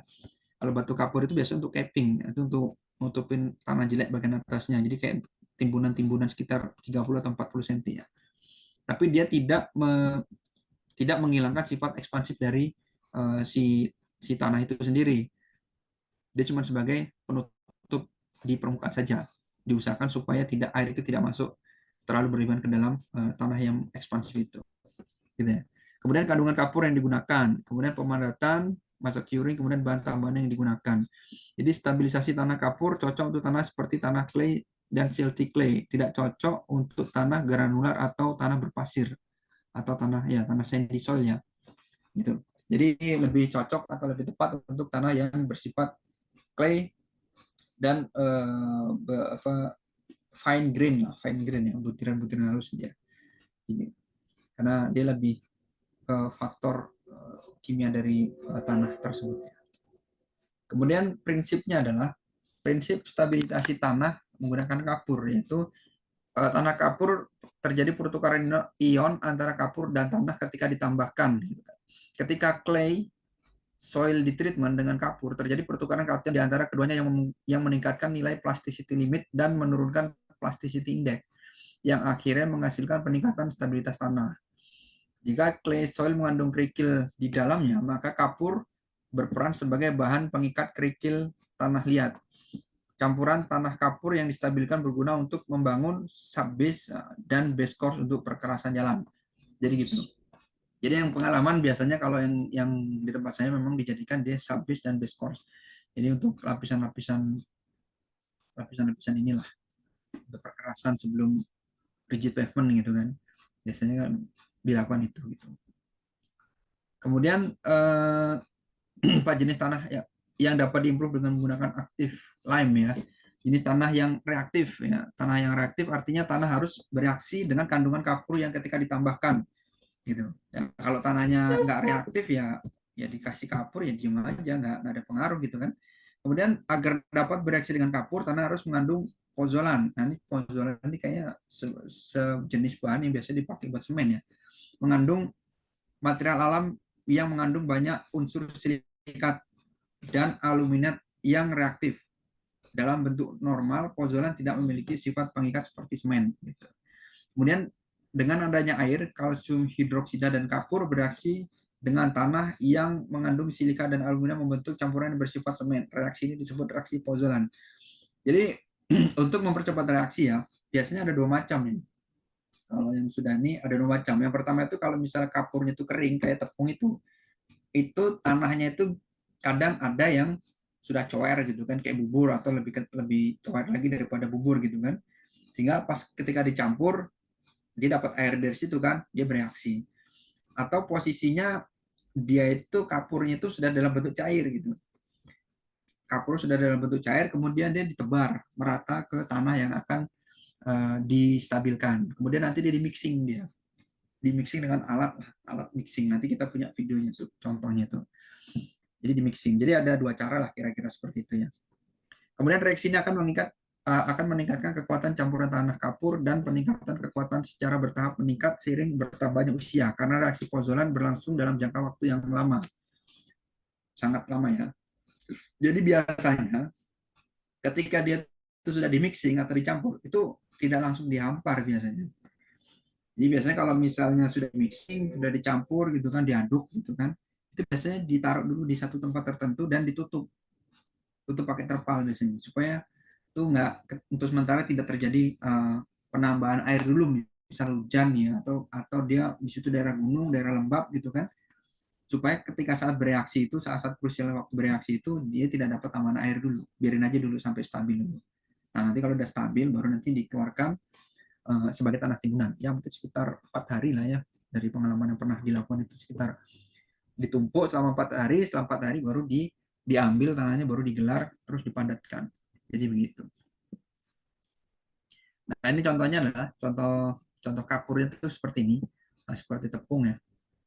Kalau batu kapur itu biasanya untuk capping, itu untuk nutupin tanah jelek bagian atasnya. Jadi kayak timbunan-timbunan sekitar 30 atau 40 cm ya. Tapi dia tidak menghilangkan sifat ekspansif dari si tanah itu sendiri. Dia cuma sebagai penutup di permukaan saja. Diusahakan supaya air itu tidak masuk terlalu berlebihan ke dalam tanah yang ekspansif itu. Gitu ya. Kemudian kandungan kapur yang digunakan, kemudian pemadatan, masa curing, kemudian bahan tambahan yang digunakan. Jadi stabilisasi tanah kapur cocok untuk tanah seperti tanah clay dan silty clay, tidak cocok untuk tanah granular atau tanah berpasir atau tanah sandy soil ya. Gitu. Jadi lebih cocok atau lebih tepat untuk tanah yang bersifat clay dan fine grain ya, butiran-butiran halus ya. Karena dia lebih ke faktor kimia dari tanah tersebut. Kemudian prinsipnya adalah prinsip stabilisasi tanah menggunakan kapur, yaitu tanah kapur terjadi pertukaran ion antara kapur dan tanah ketika ditambahkan. Ketika clay soil di treatment dengan kapur, terjadi pertukaran kation di antara keduanya yang meningkatkan nilai plasticity limit dan menurunkan plasticity index, yang akhirnya menghasilkan peningkatan stabilitas tanah. Jika clay soil mengandung kerikil di dalamnya, maka kapur berperan sebagai bahan pengikat kerikil tanah liat. Campuran tanah kapur yang distabilkan berguna untuk membangun subbase dan base course untuk perkerasan jalan. Jadi gitu. Jadi yang pengalaman biasanya kalau yang di tempat saya memang dijadikan dia subbase dan base course. Jadi untuk lapisan-lapisan inilah untuk perkerasan sebelum rigid pavement gitu kan. Biasanya kan dilakukan itu gitu. Kemudian 4 jenis tanah yang dapat diimprove dengan menggunakan active lime ya. Jenis tanah yang reaktif ya. Tanah yang reaktif artinya tanah harus bereaksi dengan kandungan kapur yang ketika ditambahkan gitu. Ya, kalau tanahnya nggak reaktif ya dikasih kapur ya diem aja, nggak ada pengaruh gitu kan. Kemudian agar dapat bereaksi dengan kapur, tanah harus mengandung pozolan. Nah ini pozolan ini kayaknya sejenis bahan yang biasa dipakai buat semen ya. Mengandung material alam yang mengandung banyak unsur silikat dan aluminat yang reaktif. Dalam bentuk normal, pozolan tidak memiliki sifat pengikat seperti semen. Gitu. Kemudian dengan adanya air, kalsium hidroksida dan kapur bereaksi dengan tanah yang mengandung silika dan aluminium membentuk campuran yang bersifat semen. Reaksi ini disebut reaksi pozolan. Jadi untuk mempercepat reaksi ya, biasanya ada 2 macam ini. Kalau yang sudah ini ada 2 macam. Yang pertama itu kalau misalnya kapurnya itu kering kayak tepung itu tanahnya itu kadang ada yang sudah coer gitu kan kayak bubur atau lebih coer lagi daripada bubur gitu kan, sehingga pas ketika dicampur dia dapat air dari situ kan, dia bereaksi. Atau posisinya dia itu kapurnya itu sudah dalam bentuk cair gitu, kapur sudah dalam bentuk cair kemudian dia ditebar merata ke tanah yang akan distabilkan, kemudian nanti dia di mixing dengan alat mixing, nanti kita punya videonya tuh contohnya tuh. Jadi di mixing. Jadi ada 2 cara lah kira-kira seperti itu ya. Kemudian reaksi ini akan meningkatkan kekuatan campuran tanah kapur dan peningkatan kekuatan secara bertahap meningkat seiring bertambahnya usia karena reaksi pozolan berlangsung dalam jangka waktu yang lama. Sangat lama ya. Jadi biasanya ketika dia itu sudah di mixing atau dicampur itu tidak langsung dihampar biasanya. Jadi biasanya kalau misalnya sudah mixing, sudah dicampur gitu kan, diaduk gitu kan, itu biasanya ditaruh dulu di satu tempat tertentu dan tutup pakai terpal biasanya supaya itu nggak untuk sementara tidak terjadi penambahan air dulu misal hujan ya atau dia di situ daerah gunung, daerah lembab gitu kan, supaya ketika saat bereaksi itu saat krusial waktu bereaksi itu dia tidak dapat tambahan air dulu, biarin aja dulu sampai stabil dulu. Nah nanti kalau udah stabil baru nanti dikeluarkan sebagai tanah timbunan ya, mungkin sekitar 4 hari lah ya, dari pengalaman yang pernah dilakukan itu sekitar ditumpuk selama 4 hari, setelah 4 hari baru diambil tanahnya, baru digelar terus dipadatkan. Jadi begitu. Nah ini contohnya adalah contoh kapur itu seperti ini, nah, seperti tepung ya,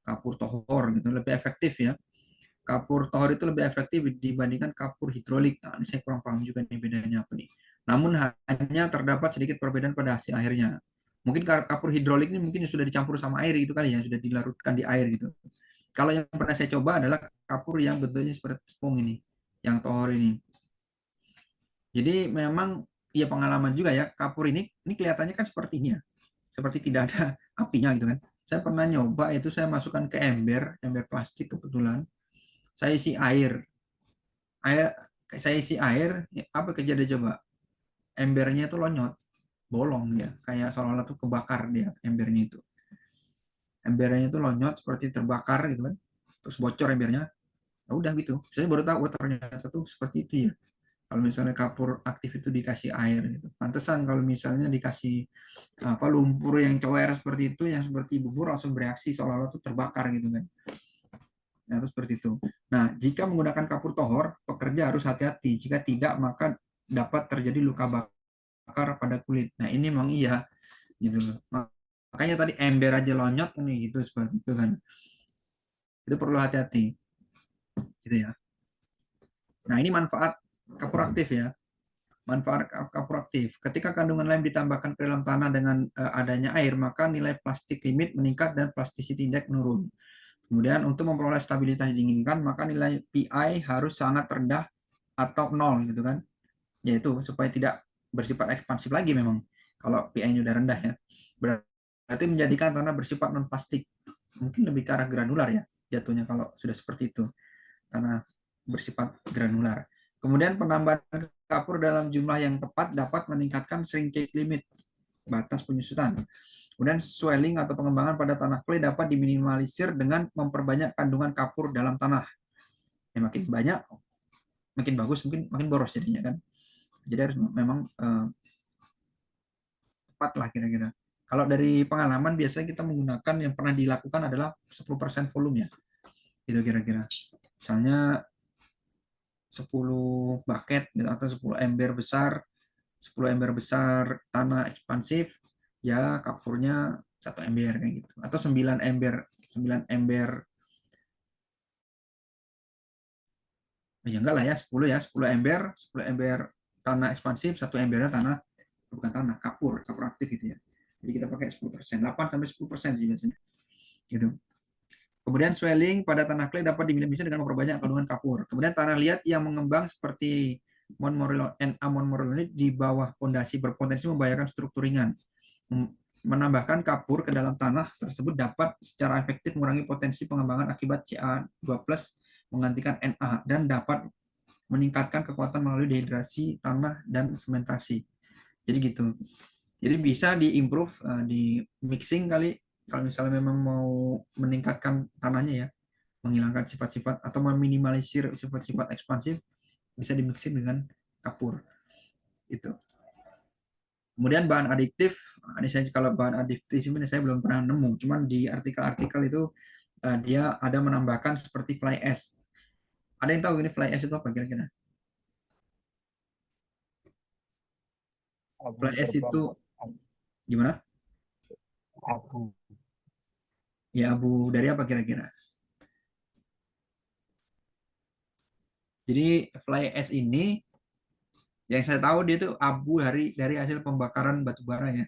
kapur tohor gitu lebih efektif ya. Kapur tohor itu lebih efektif dibandingkan kapur hidrolik. Nah, ini saya kurang paham juga nih bedanya apa nih. Namun hanya terdapat sedikit perbedaan pada hasil akhirnya. Mungkin kapur hidrolik ini mungkin sudah dicampur sama air gitu kali ya, sudah dilarutkan di air gitu. Kalau yang pernah saya coba adalah kapur yang bentuknya seperti tepung ini, yang tohor ini. Jadi memang ya pengalaman juga ya, kapur ini kelihatannya kan seperti ini ya, seperti tidak ada apinya gitu kan. Saya pernah nyoba itu, saya masukkan ke ember plastik kebetulan, saya isi air, apa kejadian coba? Embernya itu lonyot, bolong ya, kayak seolah-olah tuh kebakar dia embernya itu. embernya itu lonyot seperti terbakar gitu kan, terus bocor embernya, ya udah gitu. Saya baru tahu, oh, ternyata tuh seperti itu ya. Kalau misalnya kapur aktif itu dikasih air gitu. Pantesan kalau misalnya dikasih lumpur yang cower seperti itu, yang seperti bubur langsung bereaksi seolah-olah itu terbakar gitu kan. Nah, itu seperti itu. Nah, jika menggunakan kapur tohor, pekerja harus hati-hati. Jika tidak, maka dapat terjadi luka bakar pada kulit. Nah, ini memang iya gitu loh. Makanya tadi ember aja lonyot kan gitu seperti itu kan. Itu perlu hati-hati gitu ya. Nah, ini manfaat kapur aktif ya. Manfaat kapur aktif. Ketika kandungan lem ditambahkan ke dalam tanah dengan adanya air, maka nilai plastik limit meningkat dan plasticity index menurun. Kemudian untuk memperoleh stabilitas yang diinginkan, maka nilai PI harus sangat rendah atau nol gitu kan. Yaitu supaya tidak bersifat ekspansif lagi memang. Kalau PI-nya udah rendah ya. Berarti menjadikan tanah bersifat non plastik. Mungkin lebih ke arah granular ya jatuhnya kalau sudah seperti itu. Tanah bersifat granular. Kemudian penambahan kapur dalam jumlah yang tepat dapat meningkatkan shrinkage limit, batas penyusutan. Kemudian swelling atau pengembangan pada tanah clay dapat diminimalisir dengan memperbanyak kandungan kapur dalam tanah. Yang makin banyak, makin bagus, mungkin makin boros jadinya kan. Jadi harus memang tepat lah kira-kira. Kalau dari pengalaman biasanya kita menggunakan yang pernah dilakukan adalah 10% volume ya. Itu kira-kira. Misalnya 10 bucket gitu, atau 10 ember besar, 10 ember besar tanah ekspansif, ya kapurnya 1 ember kayak gitu. Atau 9 ember, 9 ember, ya enggak lah ya, 10 ya, 10 ember, 10 ember tanah ekspansif, 1 embernya tanah, bukan tanah, kapur, kapur aktif gitu ya. Jadi kita pakai 10%, 8 sampai 10% sih biasanya. Gitu. Kemudian swelling pada tanah clay dapat diminimalisir dengan memperbanyak kandungan kapur. Kemudian tanah liat yang mengembang seperti Montmorillonite di bawah pondasi berpotensi membahayakan struktur ringan. Menambahkan kapur ke dalam tanah tersebut dapat secara efektif mengurangi potensi pengembangan akibat Ca2+ menggantikan Na dan dapat meningkatkan kekuatan melalui dehidrasi tanah dan sementasi. Jadi gitu. Jadi bisa diimprove, di mixing kali kalau misalnya memang mau meningkatkan tanahnya ya, menghilangkan sifat-sifat atau meminimalisir sifat-sifat ekspansif, bisa dimixing dengan kapur. Itu. Kemudian bahan adiktif, ini saya kalau bahan adiktif ini saya belum pernah nemu, cuman di artikel-artikel itu dia ada menambahkan seperti fly ash. Ada yang tahu ini fly ash itu apa kira-kira? Abu Fly ash terbang, itu gimana? abu. Ya abu dari apa kira-kira? Jadi fly ash ini yang saya tahu dia itu abu dari hasil pembakaran batu bara ya.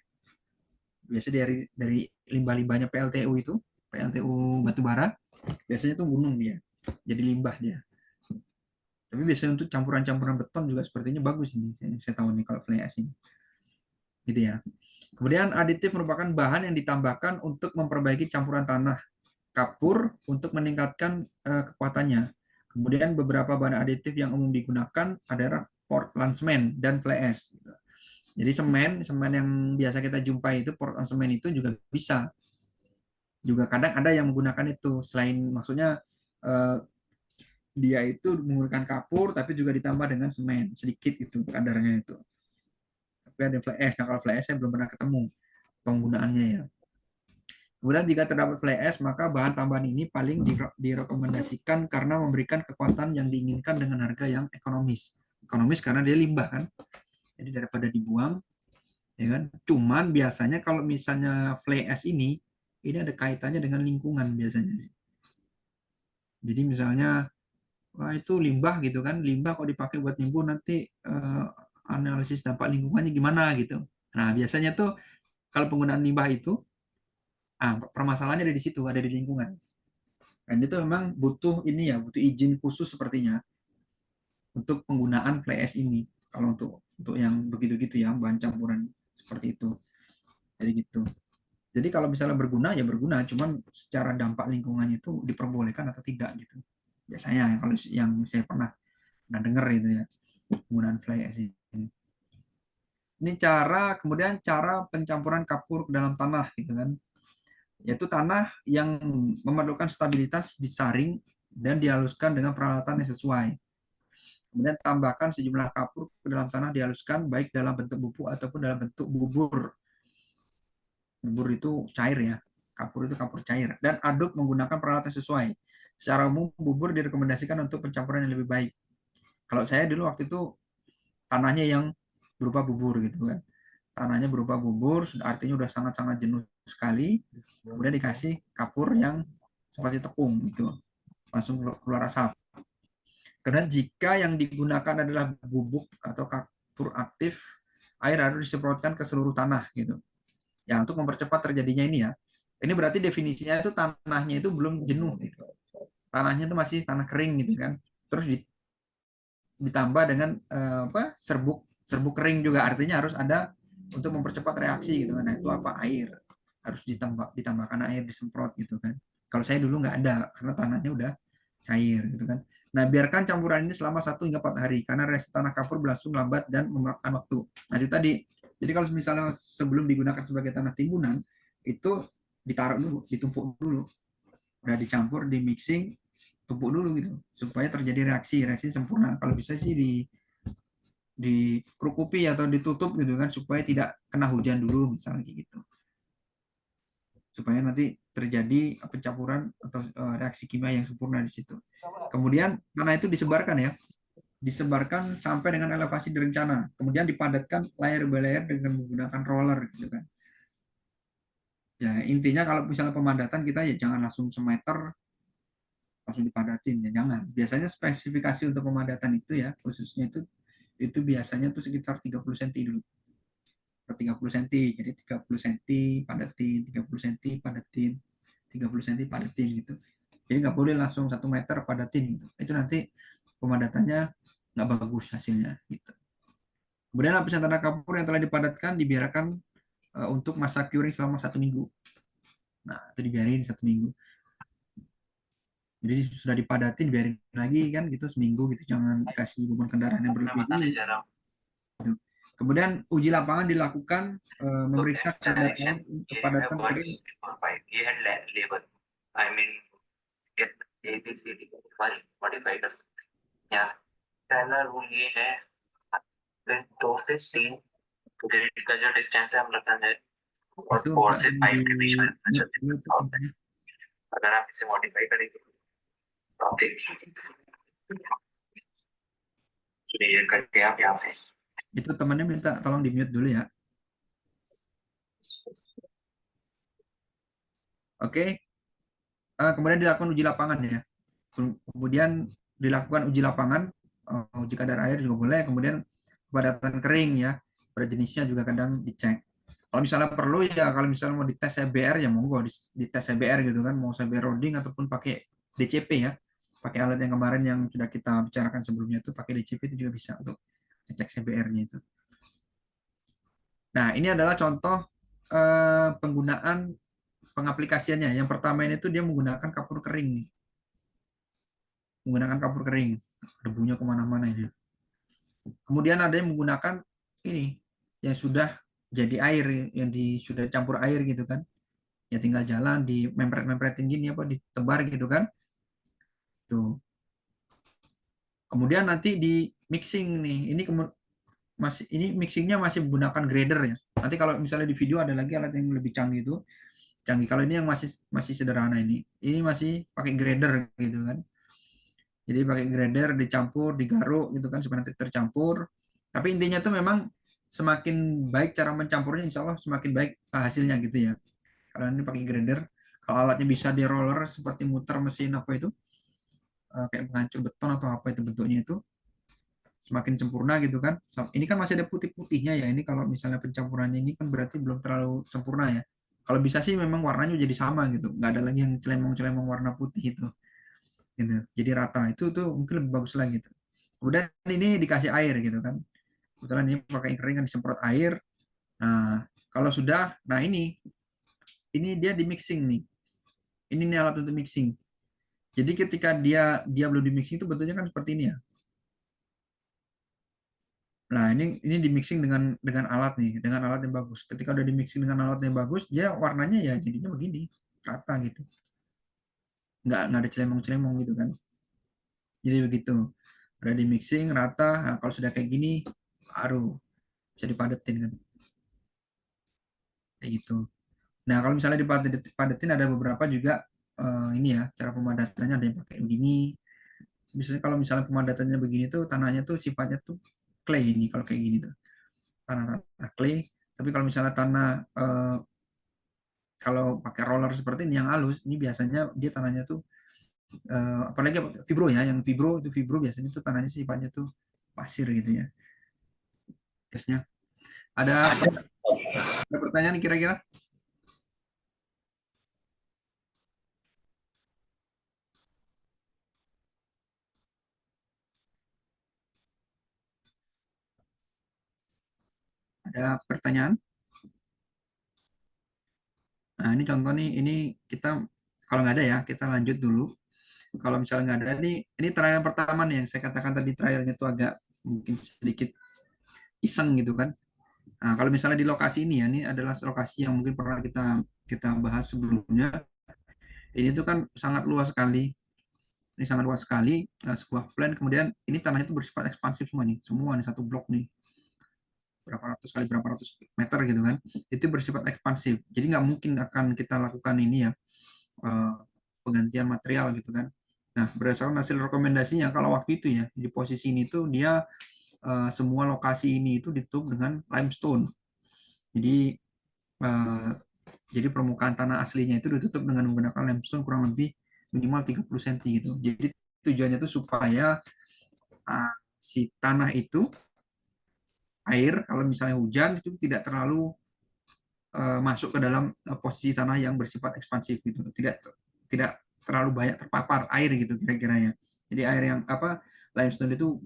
Biasanya dari limbah-limbahnya PLTU itu, PLTU batu bara, biasanya itu gunung dia. Jadi limbah dia. Tapi biasanya untuk campuran-campuran beton juga sepertinya bagus ini. Saya tahu nih kalau fly ash ini. Gitu ya. Kemudian aditif merupakan bahan yang ditambahkan untuk memperbaiki campuran tanah, kapur untuk meningkatkan kekuatannya. Kemudian beberapa bahan aditif yang umum digunakan adalah Portland cement dan fly ash. Jadi semen yang biasa kita jumpai itu Portland cement itu juga bisa. Juga kadang ada yang menggunakan itu selain maksudnya dia itu menggunakan kapur tapi juga ditambah dengan semen sedikit itu kadarnya itu. Tapi ada fly ash. Nah, kalau fly ash saya belum pernah ketemu penggunaannya ya. Kemudian jika terdapat fly ash, maka bahan tambahan ini paling direkomendasikan karena memberikan kekuatan yang diinginkan dengan harga yang ekonomis. Ekonomis karena dia limbah kan. Jadi daripada dibuang, ya kan. Cuman biasanya kalau misalnya fly ash ini ada kaitannya dengan lingkungan biasanya. Jadi misalnya, wah itu limbah gitu kan, limbah kalau dipakai buat nimbun nanti analisis dampak lingkungannya gimana gitu. Nah biasanya tuh kalau penggunaan limbah itu, permasalahannya ada di situ, ada di lingkungan. Dan itu memang butuh ini ya, butuh izin khusus sepertinya untuk penggunaan fly ash ini. Kalau untuk yang begitu-gitu ya, bahan campuran seperti itu. Jadi gitu. Jadi kalau misalnya berguna ya berguna, cuman secara dampak lingkungannya itu diperbolehkan atau tidak gitu. Biasanya kalau yang saya pernah dengar itu ya, penggunaan fly ash ini. Ini kemudian cara pencampuran kapur ke dalam tanah gitu kan. yaitu tanah yang memerlukan stabilitas disaring dan dihaluskan dengan peralatan yang sesuai. Kemudian tambahkan sejumlah kapur ke dalam tanah dihaluskan baik dalam bentuk bubuk ataupun dalam bentuk bubur. Bubur itu cair ya, kapur itu kapur cair. Dan aduk menggunakan peralatan sesuai. Secara umum bubur direkomendasikan untuk pencampuran yang lebih baik. Kalau saya dulu waktu itu tanahnya yang berupa bubur gitu kan. Tanahnya berupa bubur, artinya udah sangat-sangat jenuh sekali. Kemudian dikasih kapur yang seperti tepung gitu, langsung keluar asap. Karena jika yang digunakan adalah bubuk atau kapur aktif, air harus disemprotkan ke seluruh tanah gitu. Ya untuk mempercepat terjadinya ini ya. Ini berarti definisinya itu tanahnya itu belum jenuh gitu. Tanahnya itu masih tanah kering gitu kan. Terus ditambah dengan serbuk serbuk kering juga, artinya harus ada untuk mempercepat reaksi gitu kan. Nah, itu apa? Air. Harus ditambahkan air, disemprot gitu kan. Kalau saya dulu nggak ada karena tanahnya udah cair gitu kan. Nah, biarkan campuran ini selama 1 hingga 4 hari karena reaksi tanah kapur berlangsung lambat dan memakan waktu. Nah, itu tadi. Jadi kalau misalnya sebelum digunakan sebagai tanah timbunan, itu ditaruh dulu, ditumpuk dulu. Udah dicampur, di mixing, tumpuk dulu gitu supaya terjadi reaksi sempurna. Kalau bisa sih dikerukupi atau ditutup gitu kan supaya tidak kena hujan dulu misalnya gitu. Supaya nanti terjadi pencampuran atau reaksi kimia yang sempurna di situ. Kemudian tanah itu disebarkan ya. Disebarkan sampai dengan elevasi direncana. Kemudian dipadatkan layer by layer dengan menggunakan roller gitu kan. Ya, intinya kalau misalnya pemadatan kita ya jangan langsung semeter langsung dipadatin ya jangan. Biasanya spesifikasi untuk pemadatan itu ya khususnya itu biasanya tuh sekitar 30 cm dulu. 30 cm, jadi 30 cm padatin, 30 cm padatin, 30 cm padatin gitu. Jadi nggak boleh langsung 1 meter padatin gitu. Itu nanti pemadatannya nggak bagus hasilnya gitu. Kemudian lapisan tanah kapur yang telah dipadatkan dibiarkan untuk masa curing selama 1 minggu. Nah, itu dibiarin 1 minggu. Jadi sudah dipadatin, biarin lagi kan gitu seminggu gitu. Jangan kasih beban kendaraan yang berlebih dulu. Kemudian uji lapangan dilakukan memeriksa kadar air kepadatan kering. पहला रूल ये है फिर 2 से 3 ग्रिड का जो डिस्टेंस है हम रखना है और Itu 4 Pak से 5 के बीच में di dulu tuh temennya. अगर आप इसे मॉडिफाई करेंगे तो आप देखिए ये करके आप यहाँ से Itu temannya minta tolong di mute dulu ya. Oke. Kemudian dilakukan uji lapangan ya. Kemudian dilakukan uji lapangan, uji kadar air juga boleh. Kemudian kepadatan kering ya. Pada jenisnya juga kadang dicek. Kalau misalnya perlu ya, kalau misalnya mau dites CBR ya monggo dites CBR gitu kan, mau CBR roading ataupun pakai DCP ya. Pakai alat yang kemarin yang sudah kita bicarakan sebelumnya itu pakai DCP itu juga bisa untuk cek CBR-nya itu. Nah, ini adalah contoh penggunaan pengaplikasiannya. Yang pertama ini tuh dia menggunakan kapur kering. Menggunakan kapur kering. Debunya kemana-mana ini. Kemudian ada yang menggunakan ini yang sudah jadi air, yang sudah campur air gitu kan. Ya tinggal jalan di mempret-mempretin gini apa ditebar gitu kan. Tuh. Kemudian nanti di mixing nih. Ini mixingnya masih menggunakan grader ya. Nanti kalau misalnya di video ada lagi alat yang lebih canggih itu. Canggih. Kalau ini yang masih sederhana ini. Ini masih pakai grader gitu kan. Jadi pakai grader dicampur, digaruk gitu kan supaya nanti tercampur. Tapi intinya tuh memang semakin baik cara mencampurnya, insya Allah semakin baik hasilnya gitu ya. Kalau ini pakai grader, kalau alatnya bisa di roller seperti muter mesin apa itu, kayak penghancur beton atau apa itu bentuknya itu, semakin sempurna gitu kan. Ini kan masih ada putih-putihnya ya. Ini kalau misalnya pencampurannya ini kan berarti belum terlalu sempurna ya. Kalau bisa sih memang warnanya jadi sama gitu, nggak ada lagi yang celemong-celemong warna putih itu. Gitu. Jadi rata itu tuh mungkin lebih bagus lagi gitu. Kemudian ini dikasih air gitu kan. Kebetulan ini pakai kering kan disemprot air. Nah, kalau sudah, nah ini dia di mixing nih. Ini nih alat untuk mixing. Jadi ketika dia belum di mixing itu bentuknya kan seperti ini ya. Nah, ini di mixing dengan alat nih, dengan alat yang bagus. Ketika udah di mixing dengan alat yang bagus, dia warnanya ya jadinya begini. rata gitu, nggak ada celemong-celemong gitu kan. Jadi begitu, udah di mixing rata. Nah, kalau sudah kayak gini baru bisa dipadetin kan, kayak gitu. Nah, kalau misalnya dipadetin ada beberapa juga ini ya, cara pemadatannya ada yang pakai begini. Biasanya kalau misalnya pemadatannya begini tuh tanahnya tuh sifatnya tuh clay ini, kalau kayak gini tuh tanah clay. Tapi kalau misalnya tanah kalau pakai roller seperti ini yang halus, ini biasanya dia tanahnya tuh apalagi fibro ya, yang fibro biasanya tuh tanahnya sifatnya tuh pasir gitu ya. Biasanya ada pertanyaan kira-kira? Ada pertanyaan? Nah, ini contoh nih, ini kita kalau nggak ada ya, kita lanjut dulu. Kalau misalnya nggak ada nih, ini trial yang pertama nih yang saya katakan tadi, trialnya itu agak mungkin sedikit iseng gitu kan. Nah, kalau misalnya di lokasi ini ya, ini adalah lokasi yang mungkin pernah kita kita bahas sebelumnya. Ini tuh kan sangat luas sekali. Ini sangat luas sekali, sebuah plan. Kemudian ini tanah itu bersifat ekspansif semua nih satu blok nih, berapa ratus kali berapa ratus meter gitu kan. Itu bersifat ekspansif. Jadi nggak mungkin akan kita lakukan ini ya, penggantian material gitu kan. Nah, berdasarkan hasil rekomendasinya kalau waktu itu ya di posisi ini tuh dia semua lokasi ini itu ditutup dengan limestone. Jadi eh, jadi permukaan tanah aslinya itu ditutup dengan menggunakan limestone kurang lebih minimal 30 cm gitu. Jadi tujuannya itu supaya si tanah itu, air kalau misalnya hujan itu tidak terlalu masuk ke dalam posisi tanah yang bersifat ekspansif gitu. Tidak terlalu banyak terpapar air gitu kira-kiranya. Jadi air yang limestone itu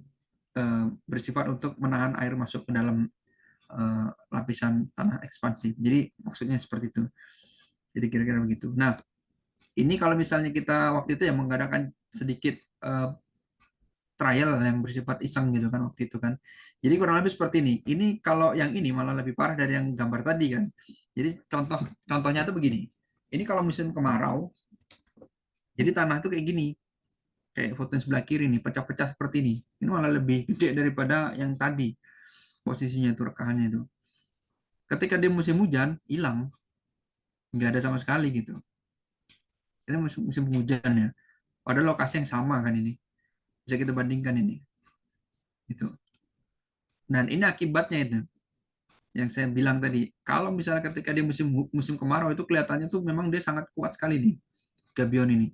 bersifat untuk menahan air masuk ke dalam lapisan tanah ekspansif. Jadi maksudnya seperti itu. Jadi kira-kira begitu. Nah, ini kalau misalnya kita waktu itu ya mengadakan sedikit trial yang bersifat iseng gitu kan waktu itu kan. Jadi kurang lebih seperti ini. Ini kalau yang ini malah lebih parah dari yang gambar tadi kan. Jadi contohnya tuh begini. Ini kalau musim kemarau, jadi tanah tuh kayak gini. Kayak foto yang sebelah kiri nih, pecah-pecah seperti ini. Ini malah lebih gede daripada yang tadi. Posisinya itu rekahannya itu. Ketika dia musim hujan, hilang. Nggak ada sama sekali gitu. Ini musim hujan ya. Padahal lokasi yang sama kan ini. Bisa kita bandingkan ini. Itu. Dan ini akibatnya itu yang saya bilang tadi. Kalau misalnya ketika dia musim kemarau itu kelihatannya tuh memang dia sangat kuat sekali nih gabion ini.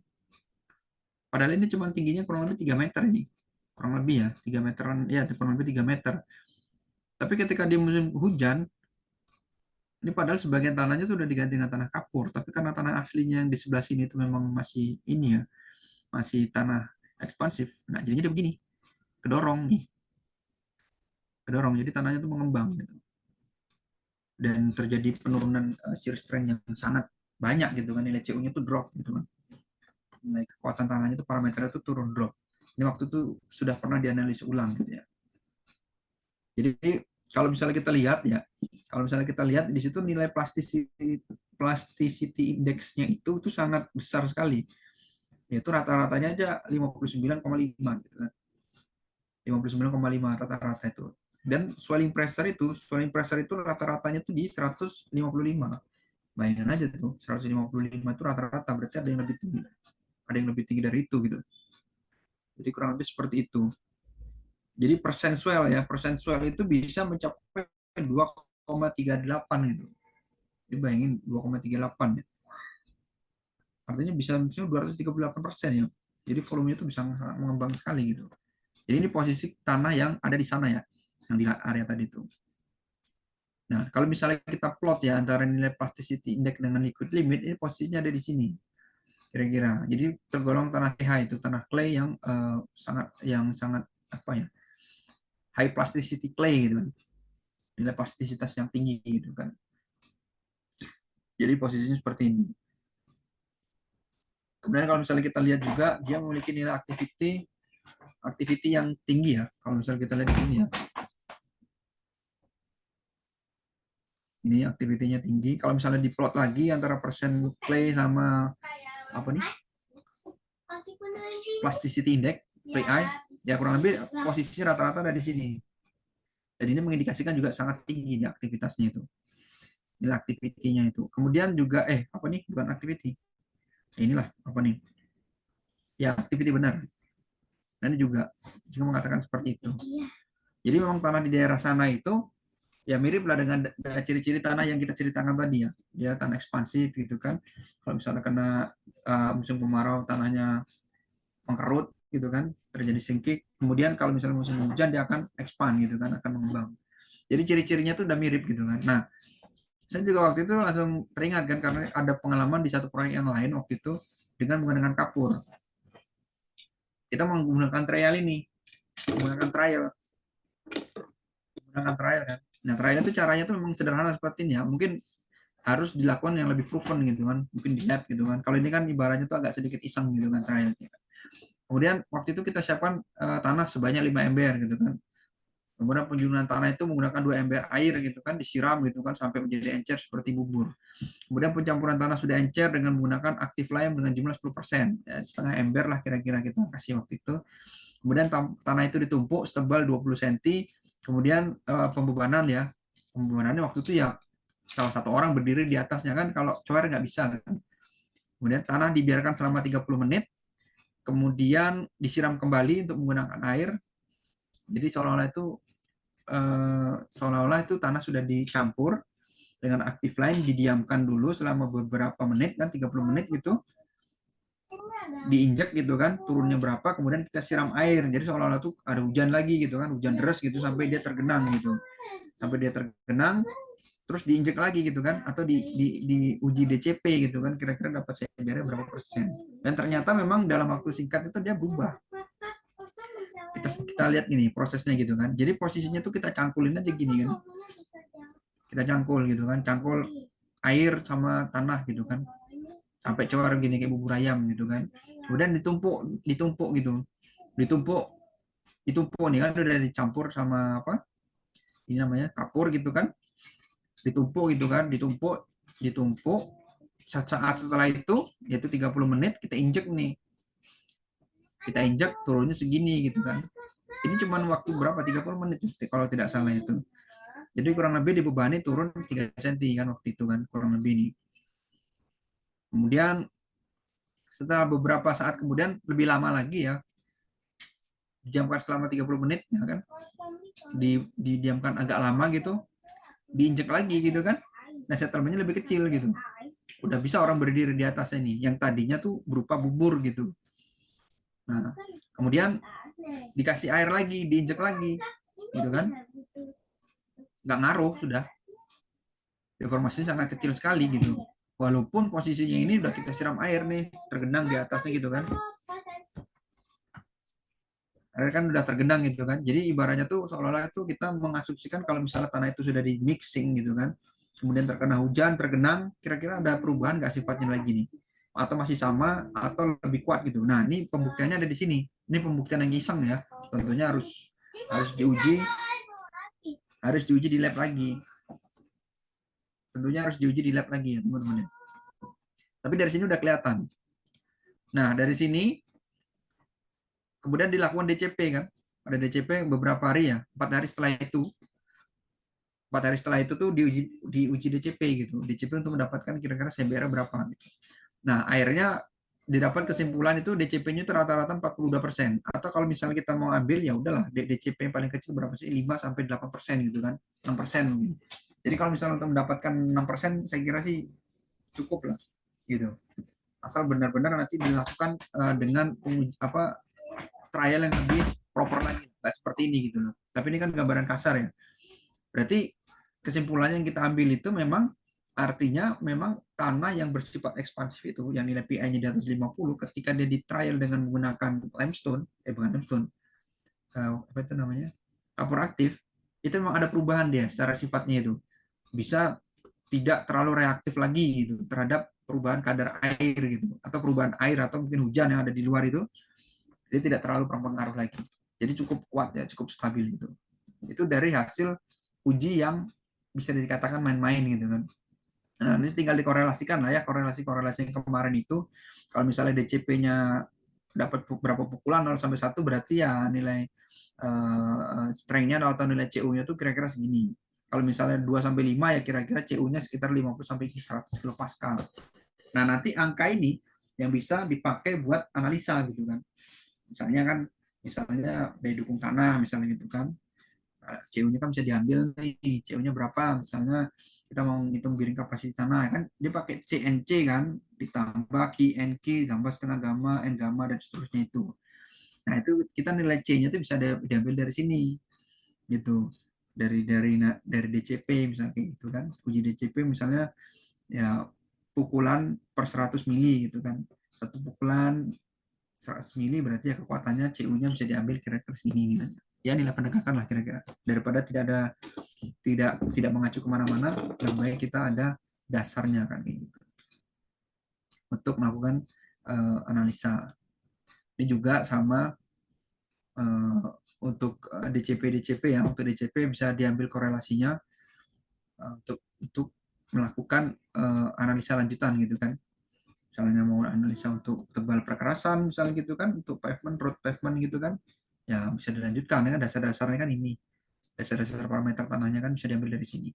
Padahal ini cuma tingginya kurang lebih 3 meter ini. Kurang lebih ya, 3 meteran, ya kurang lebih 3 meter. Tapi ketika dia musim hujan, ini padahal sebagian tanahnya sudah diganti dengan tanah kapur, tapi karena tanah aslinya yang di sebelah sini itu memang masih ini ya, masih tanah ekspansif. Nah, jadinya dia begini, kedorong nih. Kedorong, jadi tanahnya itu mengembang gitu. Dan terjadi penurunan shear strength yang sangat banyak gitu kan, nilai CU-nya itu drop gitu kan. Nilai kekuatan tanahnya itu parameternya itu turun drop. Ini waktu itu sudah pernah dianalisis ulang gitu ya. Jadi kalau misalnya kita lihat ya, kalau misalnya kita lihat di situ nilai plasticity index-nya itu sangat besar sekali. Yaitu rata-ratanya aja 59,5 gitu kan. 59,5 rata-rata itu. Dan swelling pressure itu rata-ratanya tuh di 155. Bayangin aja tuh, 155 itu rata-rata, berarti ada yang lebih tinggi. Ada yang lebih tinggi dari itu gitu. Jadi kurang lebih seperti itu. Jadi persen swell itu bisa mencapai 2,38 gitu. Jadi bayangin 2,38 ya. Artinya bisa 238% ya. Jadi volumenya itu bisa mengembang sekali gitu. Jadi ini posisi tanah yang ada di sana ya, yang di area tadi itu. Nah, kalau misalnya kita plot ya antara nilai plasticity index dengan liquid limit, ini posisinya ada di sini. Kira-kira. Jadi tergolong tanah pH itu tanah clay yang sangat apa ya? High plasticity clay gitu kan. Nilai plastisitas yang tinggi gitu kan. Jadi posisinya seperti ini. Kemudian kalau misalnya kita lihat juga dia memiliki nilai activity yang tinggi ya. Kalau misalnya kita lihat di sini ya. Ini aktivitinya tinggi. Kalau misalnya diplot lagi antara persen clay sama apa nih? Plasticity index, PI, ya kurang lebih posisi rata-rata ada di sini. Dan ini mengindikasikan juga sangat tinggi di aktivitasnya itu. Ini aktivitinya itu. Kemudian juga apa nih? Bukan activity. Inilah apa nih? Ya, activity benar. Nah, ini juga mengatakan seperti itu. Jadi memang tanah di daerah sana itu ya mirip lah dengan ciri-ciri tanah yang kita ceritakan tadi ya. Dia tanah ekspansif gitu kan. Kalau misalnya kena musim kemarau tanahnya mengkerut gitu kan, terjadi singkik. Kemudian kalau misalnya musim hujan dia akan expand gitu kan, akan mengembang. Jadi ciri-cirinya tuh udah mirip gitu kan. Nah, saya juga waktu itu langsung teringat kan karena ada pengalaman di satu proyek yang lain waktu itu dengan menggunakan kapur. Kita menggunakan trial ini, menggunakan trial kan. Nah, trial itu caranya tuh memang sederhana seperti ini ya. Mungkin harus dilakukan yang lebih proven gitu kan, mungkin di lab gitu kan. Kalau ini kan ibaratnya tuh agak sedikit iseng gitu kan trialnya. Kemudian waktu itu kita siapkan tanah sebanyak 5 ember gitu kan. Kemudian penjurunan tanah itu menggunakan 2 ember air gitu kan, disiram gitu kan sampai menjadi encer seperti bubur. Kemudian pencampuran tanah sudah encer dengan menggunakan active lime dengan jumlah 10%. Ya, setengah ember lah kira-kira kita kasih waktu itu. Kemudian tanah itu ditumpuk setebal 20 cm. Kemudian pembebanan ya. Pembebanannya waktu itu ya salah satu orang berdiri di atasnya kan, kalau cower nggak bisa kan. Kemudian tanah dibiarkan selama 30 menit. Kemudian disiram kembali untuk menggunakan air. Jadi seolah-olah itu tanah sudah dicampur dengan active lime, didiamkan dulu selama beberapa menit kan, 30 menit gitu, diinjek gitu kan, turunnya berapa, kemudian kita siram air, jadi seolah-olah tuh ada hujan lagi gitu kan, hujan deras gitu sampai dia tergenang gitu, terus diinjek lagi gitu kan, atau di uji DCP gitu kan, kira-kira dapat sejarah berapa persen, dan ternyata memang dalam waktu singkat itu dia berubah. Kita lihat gini prosesnya gitu kan, jadi posisinya tuh kita cangkulin aja gini kan, kita cangkul gitu kan, cangkul air sama tanah gitu kan, sampai cower gini kayak bubur ayam gitu kan. Kemudian ditumpuk gitu, ditumpuk nih kan udah dicampur sama apa ini namanya kapur gitu kan, ditumpuk gitu kan, ditumpuk saat setelah itu yaitu 30 menit kita injek nih, kita injek turunnya segini gitu kan. Ini cuma waktu berapa, 30 menit kalau tidak salah itu. Jadi kurang lebih dibebani turun 3 cm kan waktu itu kan, kurang lebih nih. Kemudian setelah beberapa saat kemudian, lebih lama lagi ya, didiamkan selama 30 menit ya kan, didiamkan agak lama gitu, diinjek lagi gitu kan. Nah, settlementnya lebih kecil gitu. Udah bisa orang berdiri di atasnya nih, yang tadinya tuh berupa bubur gitu. Nah, kemudian dikasih air lagi, diinjek lagi gitu kan. Nggak ngaruh sudah. Deformasinya sangat kecil sekali gitu. Walaupun posisinya ini udah kita siram air nih, tergenang di atasnya gitu kan. Air kan udah tergenang gitu kan. Jadi ibaratnya tuh seolah-olah itu kita mengasumsikan kalau misalnya tanah itu sudah di mixing gitu kan. Kemudian terkena hujan, tergenang, kira-kira ada perubahan nggak sifatnya lagi nih? Atau masih sama atau lebih kuat gitu. Nah, ini pembuktiannya ada di sini. Ini pembuktian yang iseng ya. Tentunya harus diuji di lab lagi. Tentunya harus diuji di lab lagi ya, teman-teman. Tapi dari sini udah kelihatan. Nah, dari sini kemudian dilakukan DCP kan. Ada DCP beberapa hari ya, 4 hari setelah itu. 4 hari setelah itu tuh diuji DCP gitu. DCP untuk mendapatkan kira-kira CBR berapa gitu. Nah, akhirnya didapat kesimpulan itu DCP-nya itu rata-rata 42%. Atau kalau misalnya kita mau ambil ya udahlah, DCP yang paling kecil berapa sih? 5 sampai 8% gitu kan. 6%. Jadi kalau misalnya untuk mendapatkan 6%, saya kira sih cukup lah gitu. Asal benar-benar nanti dilakukan dengan trial yang lebih proper lagi, kayak seperti ini gitu loh. Tapi ini kan gambaran kasar ya. Berarti kesimpulannya yang kita ambil itu memang artinya memang tanah yang bersifat ekspansif itu, yang nilai PI-nya di atas 50, ketika dia di trial dengan menggunakan limestone, bukan limestone, apa itu namanya, kapur aktif, itu memang ada perubahan dia secara sifatnya itu. Bisa tidak terlalu reaktif lagi gitu terhadap perubahan kadar air gitu, atau perubahan air atau mungkin hujan yang ada di luar itu, dia tidak terlalu berpengaruh lagi. Jadi cukup kuat ya, cukup stabil gitu. Itu dari hasil uji yang bisa dikatakan main-main gitu kan. Nah, nanti tinggal dikorelasikan lah ya, korelasi-korelasi yang kemarin itu. Kalau misalnya DCP-nya dapat berapa pukulan 0 sampai 1 berarti ya nilai strength-nya atau nilai CU-nya tuh kira-kira segini. Kalau misalnya 2 sampai 5 ya kira-kira CU-nya sekitar 50 sampai 100 kilopascal. Nah, nanti angka ini yang bisa dipakai buat analisa gitu kan. Misalnya daya dukung tanah misalnya gitu kan. CU-nya kan bisa diambil nih, CU-nya berapa? Misalnya kita mau ngitung bearing capacity tanah kan dia pakai CNC kan, ditambah Q NQ, tambah setengah gamma, N gamma dan seterusnya itu. Nah, itu kita nilai C-nya itu bisa diambil dari sini gitu. Dari DCP misalnya kayak gitu kan. Uji DCP misalnya ya pukulan per 100 mili gitu kan. Satu pukulan 100 mili berarti ya kekuatannya CU-nya bisa diambil kira-kira segini gitu. Ya nilai pendekatan lah kira-kira. Daripada tidak mengacu kemana-mana, lebih baik kita ada dasarnya kan gitu untuk melakukan analisa. Ini juga sama untuk DCP ya. Untuk DCP bisa diambil korelasinya untuk melakukan analisa lanjutan gitu kan. Misalnya mau analisa untuk tebal perkerasan misalnya gitu kan, untuk pavement, road pavement gitu kan, ya bisa dilanjutkan ya. Dasar-dasarnya kan ini, dasar-dasar parameter tanahnya kan bisa diambil dari sini.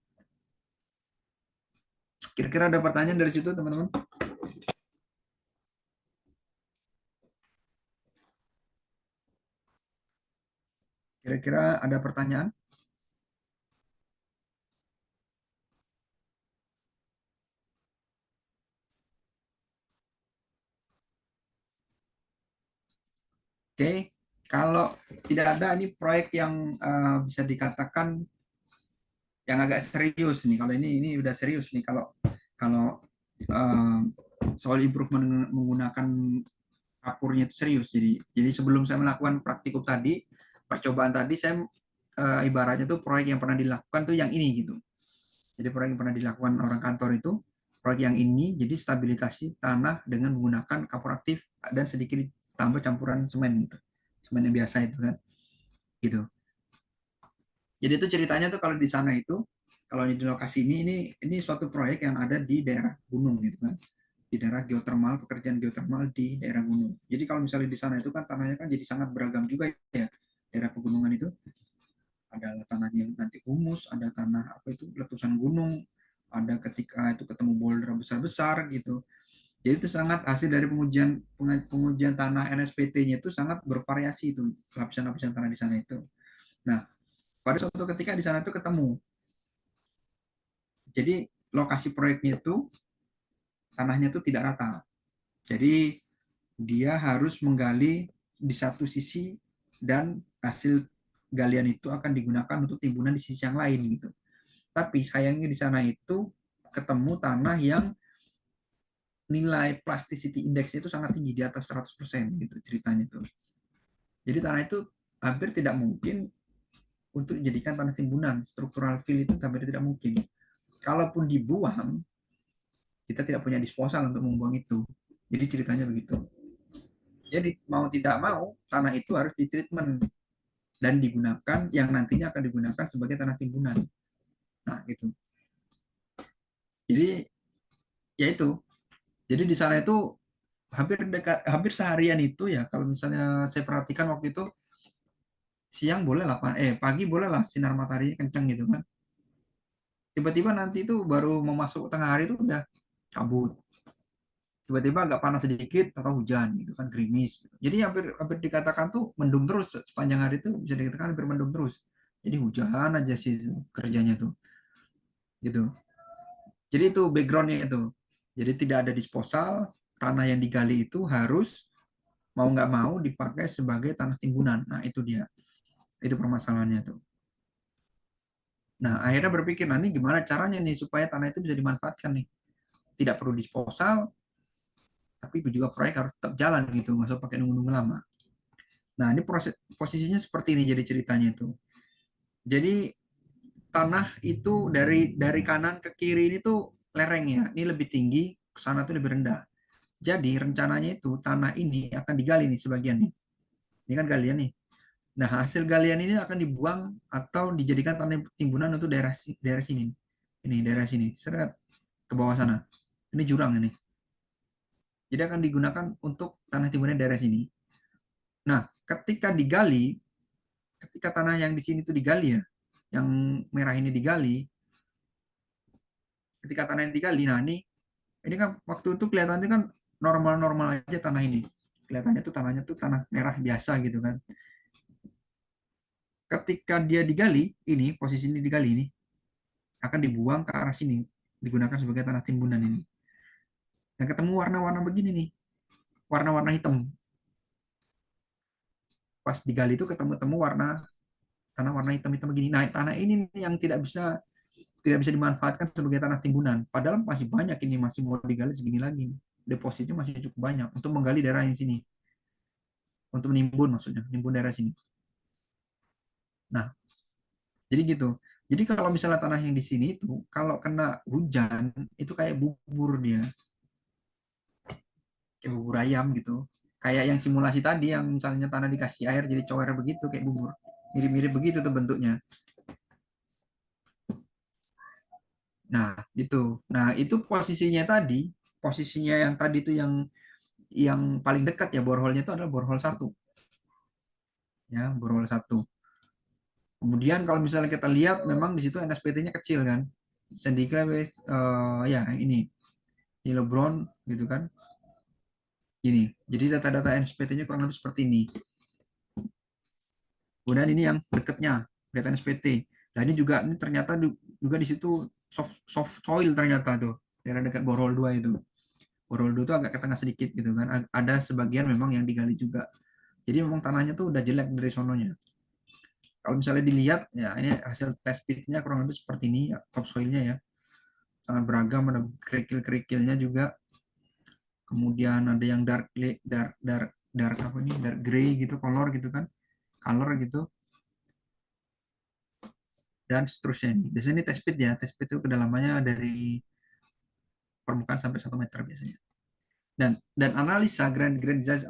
Kira-kira ada pertanyaan dari situ teman-teman? Kira-kira ada pertanyaan? Oke, kalau tidak ada ini proyek yang bisa dikatakan yang agak serius nih. Kalau ini udah serius nih. Kalau soal improvement menggunakan kapurnya itu serius. Jadi sebelum saya melakukan praktikum tadi, percobaan tadi saya ibaratnya tuh proyek yang pernah dilakukan tuh yang ini gitu. Jadi proyek yang pernah dilakukan orang kantor itu proyek yang ini, jadi stabilisasi tanah dengan menggunakan kapur aktif dan sedikit tambah campuran semen gitu. Semen yang biasa itu kan. Gitu. Jadi itu ceritanya tuh kalau di sana itu, kalau di lokasi ini suatu proyek yang ada di daerah gunung gitu kan. Di daerah geotermal, pekerjaan geotermal di daerah gunung. Jadi kalau misalnya di sana itu kan tanahnya kan jadi sangat beragam juga ya. Daerah pegunungan itu ada tanahnya yang nanti humus, ada tanah apa itu letusan gunung, ada ketika itu ketemu boulder besar-besar gitu. Jadi itu sangat hasil dari pengujian tanah NSPT-nya itu sangat bervariasi itu lapisan-lapisan tanah di sana itu. Nah, pada suatu ketika di sana itu ketemu. Jadi lokasi proyeknya itu tanahnya itu tidak rata. Jadi dia harus menggali di satu sisi dan hasil galian itu akan digunakan untuk timbunan di sisi yang lain gitu. Tapi sayangnya di sana itu ketemu tanah yang nilai plasticity index itu sangat tinggi di atas 100% gitu ceritanya itu. Jadi tanah itu hampir tidak mungkin untuk dijadikan tanah timbunan. Struktural fill itu hampir tidak mungkin. Kalaupun dibuang, kita tidak punya disposal untuk membuang itu. Jadi ceritanya begitu. Jadi mau tidak mau tanah itu harus ditreatment dan digunakan yang nantinya akan digunakan sebagai tanah timbunan. Nah, gitu. Jadi ya itu. Jadi di sana itu hampir seharian itu ya kalau misalnya saya perhatikan waktu itu siang boleh lah pagi boleh lah sinar matahari kencang gitu kan. Tiba-tiba nanti itu baru mau masuk tengah hari itu udah kabut. Tiba-tiba agak panas sedikit atau hujan gitu kan gerimis gitu. Jadi hampir dikatakan tuh mendung terus sepanjang hari itu bisa dikatakan hampir mendung terus. Jadi hujan aja sih kerjanya tuh. Gitu. Jadi itu backgroundnya itu. Jadi tidak ada disposal, tanah yang digali itu harus mau nggak mau dipakai sebagai tanah timbunan. Nah itu dia. Itu permasalahannya tuh. Nah akhirnya berpikir, nah ini gimana caranya nih supaya tanah itu bisa dimanfaatkan nih. Tidak perlu disposal, tapi juga proyek harus tetap jalan gitu, nggak usah pakai nunggu-nunggu lama. Nah ini posisinya seperti ini jadi ceritanya itu. Jadi tanah itu dari kanan ke kiri ini tuh lereng ya, ini lebih tinggi, ke sana tuh lebih rendah. Jadi rencananya itu tanah ini akan digali nih sebagian nih. Ini kan galian nih. Nah hasil galian ini akan dibuang atau dijadikan tanah timbunan untuk daerah sini. Ini daerah sini, seret ke bawah sana. Ini jurang ini. Jadi akan digunakan untuk tanah timbunan daerah sini. Nah, ketika digali, ketika tanah yang di sini itu digali ya, yang merah ini digali, ketika tanah yang digali, nah ini kan waktu itu kelihatannya kan normal-normal aja tanah ini. Kelihatannya tuh tanahnya tuh tanah merah biasa gitu kan. Ketika dia digali, ini posisi ini digali ini akan dibuang ke arah sini, digunakan sebagai tanah timbunan ini. Dan ketemu warna-warna begini nih, warna-warna hitam. Pas digali itu ketemu warna tanah warna hitam-hitam begini. Nah, tanah ini yang tidak bisa dimanfaatkan sebagai tanah timbunan. Padahal masih banyak ini, masih mau digali segini lagi. Depositnya masih cukup banyak untuk menggali daerah yang sini. Untuk menimbun maksudnya, menimbun daerah sini. Nah, jadi gitu. Jadi kalau misalnya tanah yang di sini itu kalau kena hujan itu kayak bubur dia, kayak bubur ayam gitu. Kayak yang simulasi tadi yang misalnya tanah dikasih air jadi cower begitu kayak bubur. Mirip-mirip begitu tuh bentuknya. Nah, itu. Nah, itu posisinya yang tadi itu yang paling dekat ya borholnya itu adalah borhol 1. Ya, borhol 1. Kemudian kalau misalnya kita lihat memang di situ NSPT-nya kecil kan. Sendika ya ini yellow brown gitu kan. Ini. Jadi data-data NSPT-nya kurang lebih seperti ini. Kemudian ini yang dekatnya, data NSPT. Nah, ini ternyata juga di situ soft soil ternyata tuh, daerah dekat borhol 2 itu. Borhol 2 itu agak ke tengah sedikit gitu kan. Ada sebagian memang yang digali juga. Jadi memang tanahnya tuh udah jelek dari sononya. Kalau misalnya dilihat ya ini hasil test pitnya kurang lebih seperti ini ya, topsoilnya ya. Sangat beragam, ada kerikil-kerikilnya juga. Kemudian ada yang dark apa ini? Dark gray gitu, color gitu kan. Color gitu dan seterusnya ini. Biasanya ini test pit ya. Test pit itu kedalamannya dari permukaan sampai 1 meter biasanya. Dan analisa grand size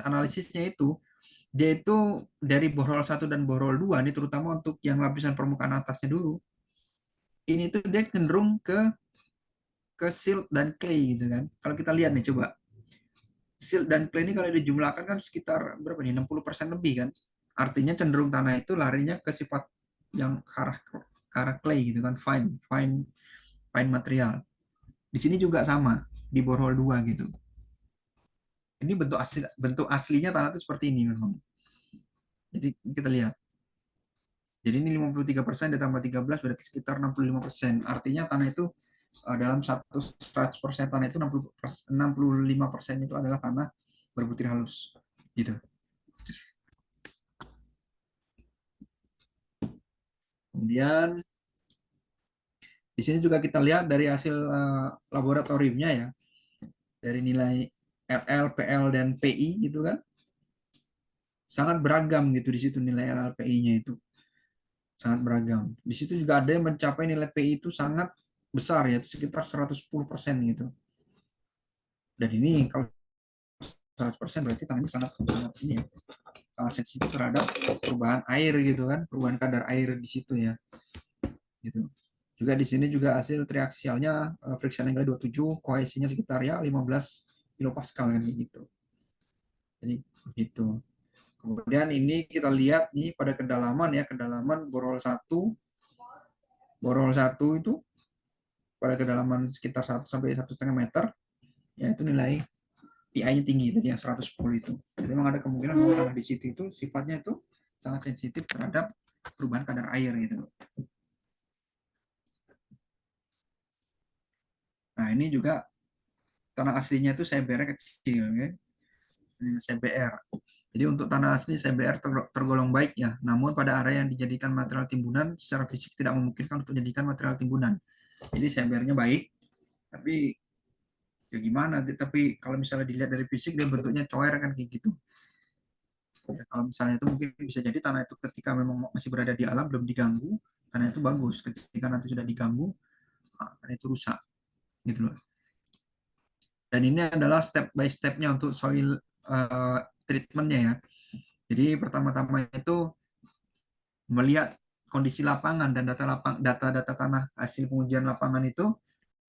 analisisnya itu dia itu dari borhol 1 dan borhol 2 ini terutama untuk yang lapisan permukaan atasnya dulu. Ini tuh dia cenderung ke silt dan clay gitu kan. Kalau kita lihat nih coba. Silt dan clay ini kalau dijumlahkan kan sekitar berapa nih? 60% lebih kan. Artinya cenderung tanah itu larinya ke sifat yang ke arah clay gitu kan, fine material. Di sini juga sama di borhol 2 gitu. Ini bentuk aslinya tanah itu seperti ini memang. Jadi kita lihat. Jadi ini 53% ditambah 13 berarti sekitar 65%. Artinya tanah itu dalam 100% tanah itu 65% itu adalah tanah berbutir halus. Gitu. Kemudian di sini juga kita lihat dari hasil laboratoriumnya ya. Dari nilai LL, PL dan PI gitu kan. Sangat beragam gitu di situ nilai LL, PI-nya itu. Sangat beragam. Di situ juga ada yang mencapai nilai PI itu sangat besar yaitu sekitar 110% gitu. Dan ini kalau 100% berarti tanahnya sangat ini ya, sangat sensitif terhadap perubahan air gitu kan, perubahan kadar air di situ ya. Gitu. Juga di sini juga hasil triaksialnya frictional angle 27, kohesinya sekitar ya 15 kilopascal kan gitu. Jadi gitu. Kemudian ini kita lihat nih pada kedalaman ya, kedalaman borhol 1 itu pada kedalaman sekitar 1 sampai 1,5 meter ya itu nilai PI-nya tinggi tadi yang 110 itu. Jadi memang ada kemungkinan bahwa tanah di situ itu sifatnya itu sangat sensitif terhadap perubahan kadar air gitu. Nah, ini juga tanah aslinya itu CBR kecil ya. Ini CBR. Jadi untuk tanah asli CBR tergolong baik ya. Namun pada area yang dijadikan material timbunan secara fisik tidak memungkinkan untuk dijadikan material timbunan. Jadi CBR-nya baik, tapi ya gimana? Tapi kalau misalnya dilihat dari fisik dia bentuknya coer kan kayak gitu. Ya, kalau misalnya itu mungkin bisa jadi tanah itu ketika memang masih berada di alam belum diganggu, tanah itu bagus. Ketika nanti sudah diganggu, tanah itu rusak, gitu loh. Dan ini adalah step by stepnya untuk soil treatmentnya ya. Jadi pertama-tama itu melihat kondisi lapangan dan data-data tanah hasil pengujian lapangan itu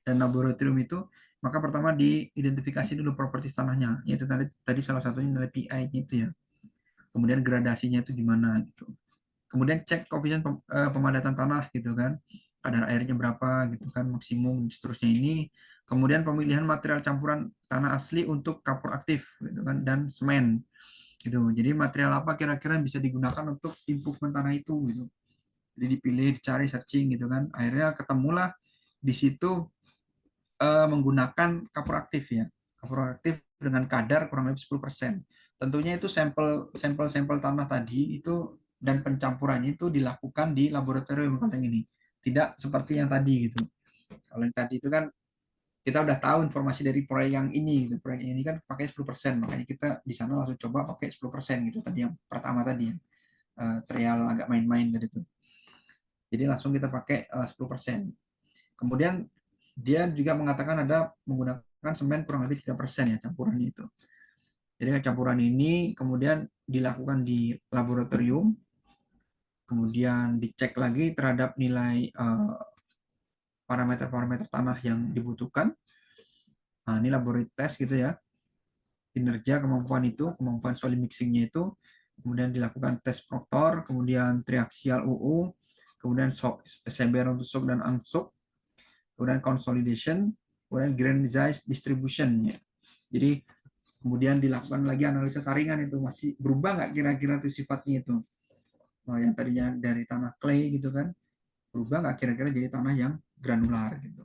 dan laboratorium itu, maka pertama diidentifikasi dulu properti tanahnya, yaitu tadi salah satunya nilai PI itu ya. Kemudian gradasinya itu gimana gitu. Kemudian cek koefisien pemadatan tanah gitu kan, kadar airnya berapa gitu kan, maksimum dan seterusnya ini. Kemudian pemilihan material campuran tanah asli untuk kapur aktif gitu kan, dan semen gitu. Jadi material apa kira-kira bisa digunakan untuk improvement tanah itu gitu. Jadi dipilih, dicari, searching gitu kan. Akhirnya ketemulah di situ menggunakan kapur aktif ya. Kapur aktif dengan kadar kurang lebih 10%. Tentunya itu sampel tanah tadi itu dan pencampurannya itu dilakukan di laboratorium kalau yang ini. Tidak seperti yang tadi gitu. Kalau yang tadi itu kan kita udah tahu informasi dari proyek yang ini gitu. Proyek ini kan pakai 10%, makanya kita di sana langsung coba pakai 10% gitu tadi yang pertama tadi ya. Trial agak main-main tadi itu. Jadi langsung kita pakai 10%. Kemudian dia juga mengatakan ada menggunakan semen kurang lebih 3% ya campurannya itu. Jadi campuran ini kemudian dilakukan di laboratorium, kemudian dicek lagi terhadap nilai parameter-parameter tanah yang dibutuhkan. Nah, ini laboratory test gitu ya. Kinerja kemampuan solid mixingnya itu, kemudian dilakukan tes proktor, kemudian triaxial UU, kemudian Seber untuk shock dan angsuk, kemudian consolidation, kemudian grain size distribution ya. Jadi kemudian dilakukan lagi analisa saringan itu masih berubah nggak kira-kira tuh sifatnya itu. Nah, yang tadinya dari tanah clay gitu kan, berubah nggak kira-kira jadi tanah yang granular gitu.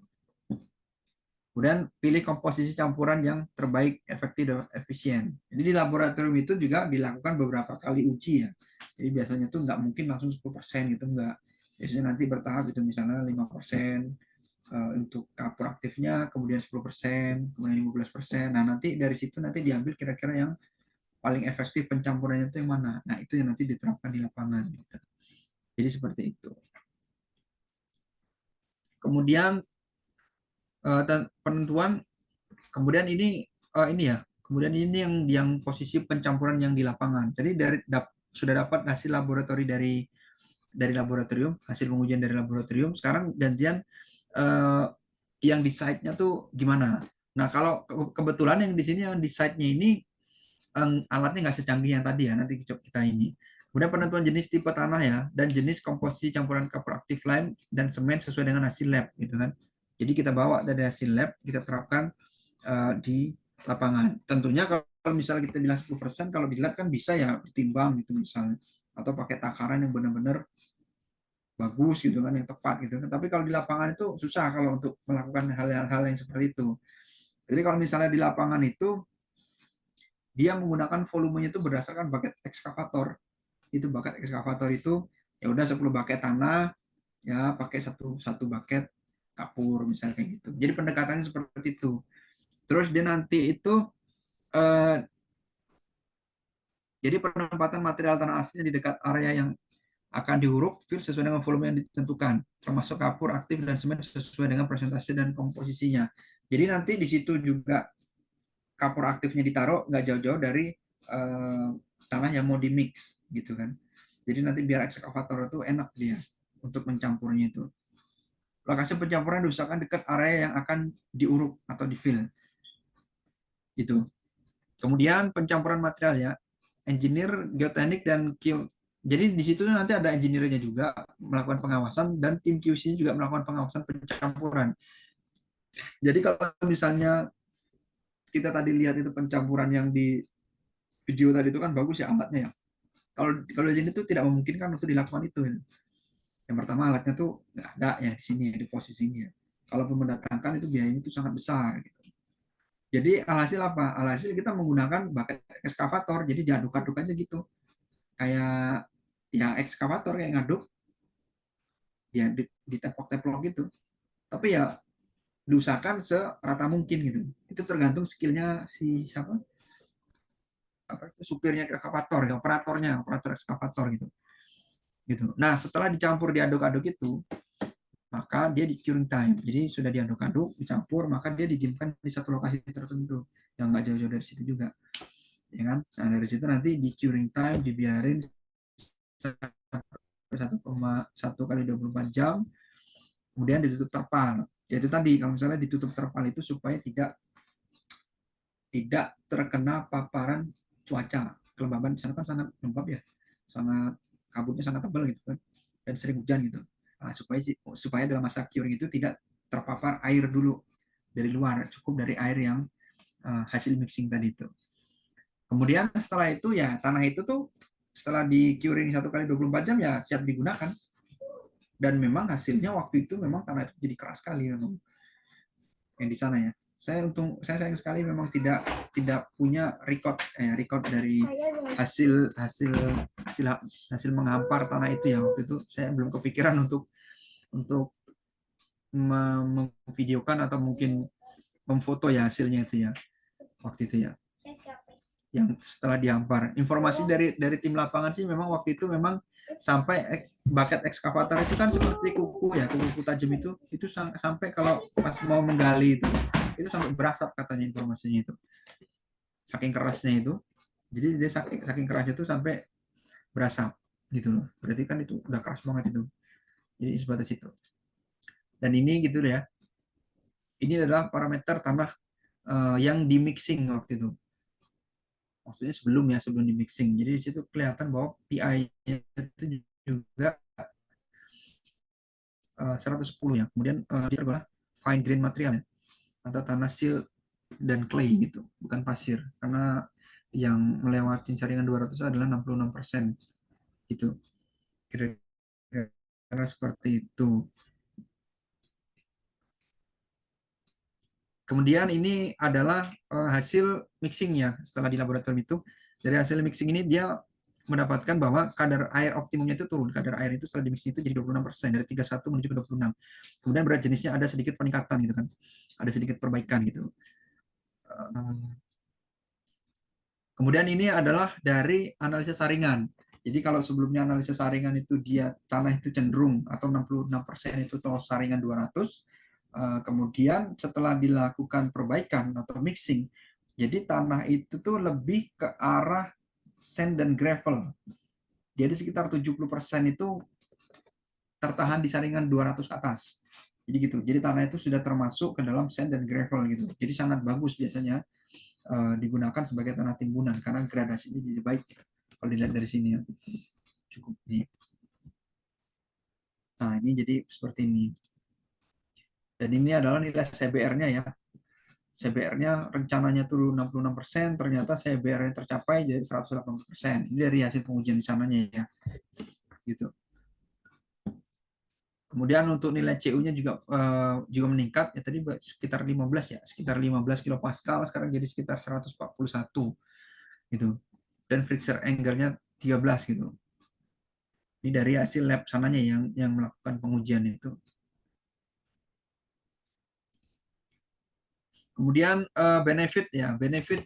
Kemudian pilih komposisi campuran yang terbaik, efektif, dan efisien. Jadi di laboratorium itu juga dilakukan beberapa kali uji ya. Jadi biasanya tuh nggak mungkin langsung 10% gitu, nggak. Biasanya nanti bertahap gitu, misalnya 5% untuk kapur aktifnya, kemudian 10%, kemudian 15%. Nah nanti dari situ nanti diambil kira-kira yang paling efektif pencampurannya itu yang mana. Nah itu yang nanti diterapkan di lapangan. Gitu. Jadi seperti itu. Kemudian penentuan, kemudian ini ya, kemudian ini yang posisi pencampuran yang di lapangan. Jadi sudah dapat hasil laboratori dari laboratorium, hasil pengujian dari laboratorium. Sekarang gantian yang di site-nya tuh gimana. Nah kalau kebetulan yang di sini yang di site-nya ini alatnya nggak secanggih yang tadi ya, nanti kita ini. Kemudian penentuan jenis tipe tanah ya, dan jenis komposisi campuran kapur aktif lime dan semen sesuai dengan hasil lab gitu kan. Jadi kita bawa dari hasil lab, kita terapkan di lapangan. Tentunya kalau misalnya kita bilang 10%, kalau di lab kan bisa ya ditimbang gitu misalnya. Atau pakai takaran yang benar-benar bagus gitu kan, yang tepat gitu kan. Tapi kalau di lapangan itu susah kalau untuk melakukan hal-hal yang seperti itu. Jadi kalau misalnya di lapangan itu, dia menggunakan volumenya itu berdasarkan bucket ekskavator. Itu bucket ekskavator itu ya udah 10 bucket tanah ya pakai satu bucket kapur misalnya kayak gitu. Jadi pendekatannya seperti itu. Terus dia nanti itu jadi penempatan material tanah aslinya di dekat area yang akan diuruk fill sesuai dengan volume yang ditentukan, termasuk kapur aktif dan semen sesuai dengan presentasi dan komposisinya. Jadi nanti di situ juga kapur aktifnya ditaruh nggak jauh-jauh dari tanah yang mau dimix gitu kan. Jadi nanti biar ekskavator itu enak dia untuk mencampurnya itu. Lokasi pencampuran diusahakan dekat area yang akan diuruk atau difill. Gitu. Kemudian pencampuran material ya, engineer, geoteknik dan jadi di situ nanti ada engineer-nya juga melakukan pengawasan dan tim QC juga melakukan pengawasan pencampuran. Jadi kalau misalnya kita tadi lihat itu pencampuran yang di video tadi itu kan bagus ya alatnya ya. Kalau di sini tuh tidak memungkinkan untuk dilakukan itu. Ya. Yang pertama alatnya tuh nggak ada ya di sini ya, di posisinya. Kalau mendatangkan itu biayanya itu sangat besar. Gitu. Jadi alhasil apa? Alhasil kita menggunakan bucket ekskavator. Jadi diaduk-aduk aja gitu. Kayak ya ekskavator kayak ngaduk. Ya ditepok-tepok gitu. Tapi ya diusahakan serata mungkin gitu. Itu tergantung skillnya si siapa? Supirnya ekskavator, operator ekskavator gitu. Nah, setelah dicampur diaduk-aduk itu, maka dia di curing time. Jadi sudah diaduk-aduk, dicampur, maka dia didiamkan di satu lokasi tertentu yang nggak jauh-jauh dari situ juga. Ya kan? Nah, dari situ nanti di curing time dibiarin 1,1 kali 24 jam, kemudian ditutup terpal. Yaitu tadi kalau misalnya ditutup terpal itu supaya tidak terkena paparan cuaca. Kelembaban di sana kan sangat lembab ya, sangat kabutnya sangat tebal gitu kan, dan sering hujan gitu. Nah, supaya dalam masa curing itu tidak terpapar air dulu dari luar, cukup dari air yang hasil mixing tadi itu. Kemudian setelah itu ya tanah itu tuh setelah di curing 1 kali 24 jam ya siap digunakan. Dan memang hasilnya waktu itu memang tanah itu jadi keras sekali memang yang di sana ya. Saya sayang sekali memang tidak punya record dari hasil menghampar tanah itu ya. Waktu itu saya belum kepikiran untuk memvideokan atau mungkin memfoto ya hasilnya itu ya waktu itu ya, yang setelah dihampar. Informasi dari tim lapangan sih memang waktu itu memang sampai bucket ekskavator itu kan seperti kuku tajam itu sampai kalau pas mau menggali itu sampai berasap katanya, informasinya itu saking kerasnya itu. Jadi dia saking kerasnya itu sampai berasap gitu loh, berarti kan itu udah keras banget itu. Jadi sebatas itu. Dan ini gitu ya, ini adalah parameter tanah yang di mixing waktu itu, maksudnya sebelum di mixing. Jadi di situ kelihatan bahwa PI-nya itu juga 110 ya. Kemudian dia adalah fine grain material ya, atau tanah silt dan clay gitu, bukan pasir, karena yang melewati jaringan 200 adalah 66% gitu. Kira-kira seperti itu. Kemudian ini adalah hasil mixingnya setelah di laboratorium itu. Dari hasil mixing ini dia mendapatkan bahwa kadar air optimumnya itu turun. Kadar air itu setelah di mixing itu jadi 26%, dari 31 menuju ke 26. Kemudian berat jenisnya ada sedikit peningkatan gitu kan. Ada sedikit perbaikan gitu. Kemudian ini adalah dari analisis saringan. Jadi kalau sebelumnya analisis saringan itu dia tanah itu cenderung atau 66% itu tol saringan 200. Kemudian setelah dilakukan perbaikan atau mixing, jadi tanah itu tuh lebih ke arah sand dan gravel. Jadi sekitar 70% itu tertahan di saringan 200 ke atas. Jadi gitu. Jadi tanah itu sudah termasuk ke dalam sand dan gravel gitu. Jadi sangat bagus biasanya digunakan sebagai tanah timbunan karena gradasinya jadi baik kalau dilihat dari sini ya. Cukup nih. Nah, ini jadi seperti ini. Dan ini adalah nilai CBR-nya ya. CBR-nya rencananya turun 66%, ternyata CBR-nya tercapai jadi 180%. Ini dari hasil pengujian di sananya ya. Gitu. Kemudian untuk nilai CU-nya juga meningkat ya, tadi sekitar 15 ya, sekitar 15 kilopascal, sekarang jadi sekitar 141 gitu. Dan fricture angle-nya 13 gitu. Ini dari hasil lab sananya yang melakukan pengujian itu. Kemudian benefit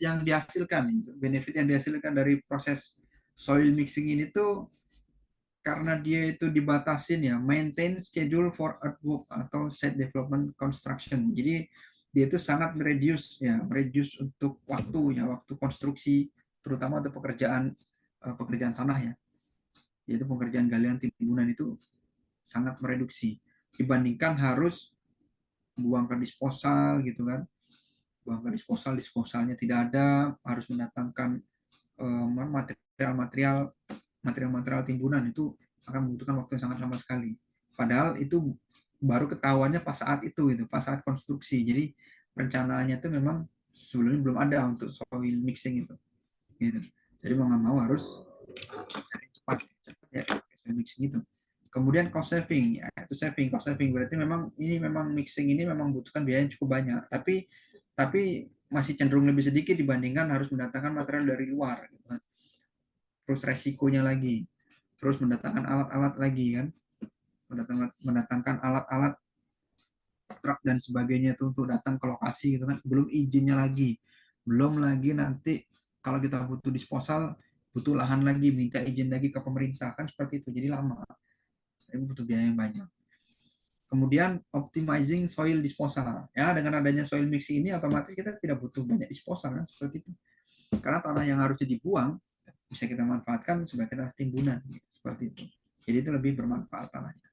yang dihasilkan dari proses soil mixing ini tuh karena dia itu dibatasin ya, maintain schedule for earthwork atau site development construction. Jadi dia itu sangat mereduce untuk waktu konstruksi, terutama untuk pekerjaan tanah ya. Yaitu pekerjaan galian timbunan itu sangat mereduksi dibandingkan harus buang ke disposal gitu kan. Buang ke disposalnya tidak ada, harus mendatangkan material timbunan, itu akan membutuhkan waktu yang sangat lama sekali. Padahal itu baru ketahuannya pas saat konstruksi. Jadi perencanaannya itu memang sebelumnya belum ada untuk soil mixing itu. Gitu. Jadi mau nggak mau harus cepat ya soil mixing itu. Kemudian cost saving, ya itu cost saving berarti memang mixing ini memang membutuhkan biaya yang cukup banyak. Tapi masih cenderung lebih sedikit dibandingkan harus mendatangkan material dari luar. Gitu kan. Terus resikonya lagi, terus mendatangkan alat-alat lagi kan, mendatangkan alat-alat truk dan sebagainya itu untuk datang ke lokasi gitu kan, belum izinnya lagi, belum lagi nanti kalau kita butuh disposal, butuh lahan lagi, minta izin lagi ke pemerintah kan, seperti itu, jadi lama, ini butuh biaya yang banyak. Kemudian optimizing soil disposal ya, dengan adanya soil mixing ini otomatis kita tidak butuh banyak disposal kan, seperti itu, karena tanah yang harusnya dibuang bisa kita manfaatkan sebagai tanah timbunan, seperti itu. Jadi itu lebih bermanfaat tanahnya.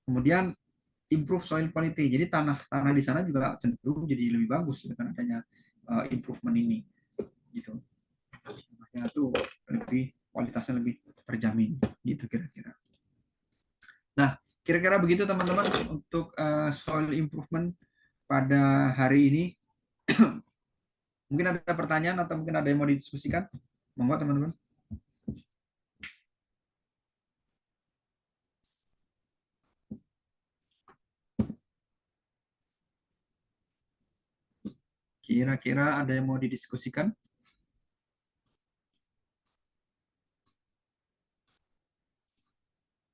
Kemudian improve soil quality. Jadi tanah di sana juga cenderung jadi lebih bagus dengan adanya improvement ini gitu. Tanahnya tuh lebih kualitasnya lebih terjamin gitu kira-kira. Nah, kira-kira begitu teman-teman untuk soil improvement pada hari ini. Mungkin ada pertanyaan atau mungkin ada yang mau didiskusikan? Monggo teman-teman. Kira-kira ada yang mau didiskusikan?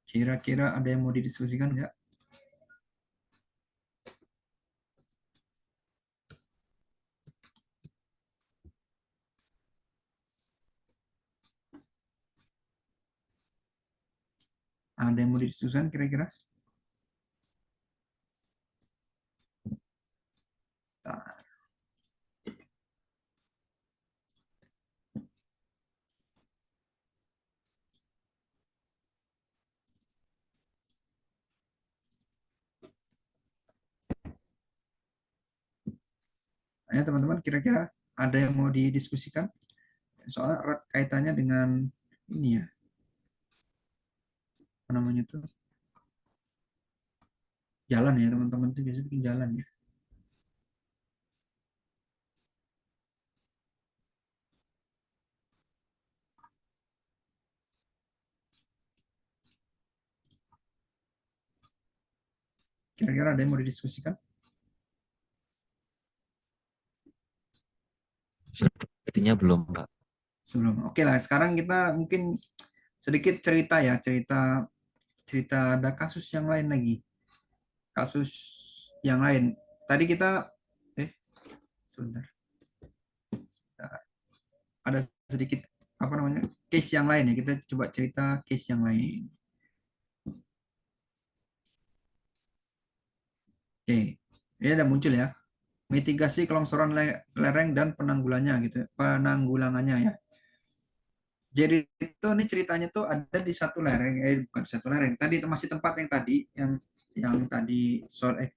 Kira-kira ada yang mau didiskusikan nggak? Ada yang mau didiskusikan kira-kira? Nah, ya teman-teman, kira-kira ada yang mau didiskusikan? Soalnya erat kaitannya dengan ini ya, apa namanya tuh? Jalan ya, teman-teman tuh biasa bikin jalan ya. Kira-kira ada yang mau didiskusikan? Sepertinya belum, Pak. Sebelum. Oke lah, sekarang kita mungkin sedikit cerita ya, cerita ada kasus yang lain lagi. Kasus yang lain. Tadi kita sebentar. Ada sedikit apa namanya? Case yang lain ya. Kita coba cerita case yang lain. Oke. Ini ada muncul ya. Mitigasi kelongsoran lereng dan penanggulangannya ya. Jadi itu nih ceritanya tuh ada di satu lereng, bukan satu lereng. Tadi itu masih tempat yang tadi, yang tadi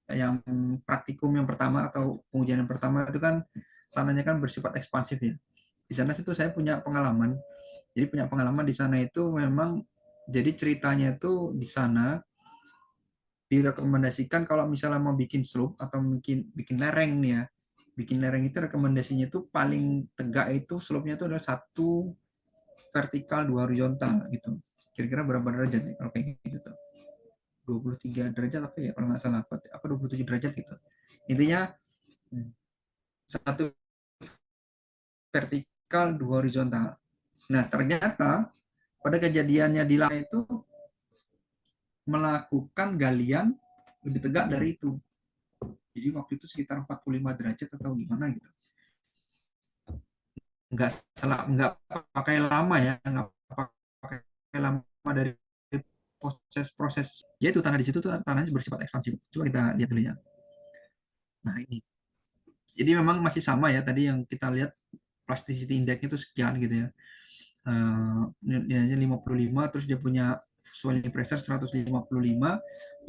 yang praktikum yang pertama atau pengujian yang pertama itu kan tanahnya kan bersifat ekspansif ya. Di sana situ saya punya pengalaman. Jadi punya pengalaman di sana itu memang jadi ceritanya itu di sana direkomendasikan kalau misalnya mau bikin slope atau bikin lereng nih ya. Bikin lereng itu rekomendasinya itu paling tegak itu slope-nya itu adalah 1 vertikal 2 horizontal gitu. Kira-kira berapa derajat nih kalau kayak gitu tuh? 23 derajat apa ya kalau nggak salah, apa 27 derajat gitu. Intinya 1 vertikal 2 horizontal. Nah, ternyata pada kejadiannya di Lana itu melakukan galian lebih tegak dari itu. Jadi waktu itu sekitar 45 derajat atau gimana gitu. Nggak pakai lama ya, nggak pakai lama dari proses ya itu tanah di situ tuh tanahnya bersifat ekspansif. Coba kita lihat dulu ya. Nah ini, jadi memang masih sama ya tadi yang kita lihat plasticity index itu sekian gitu ya. Nilainya 55, terus dia punya swelling pressure 155.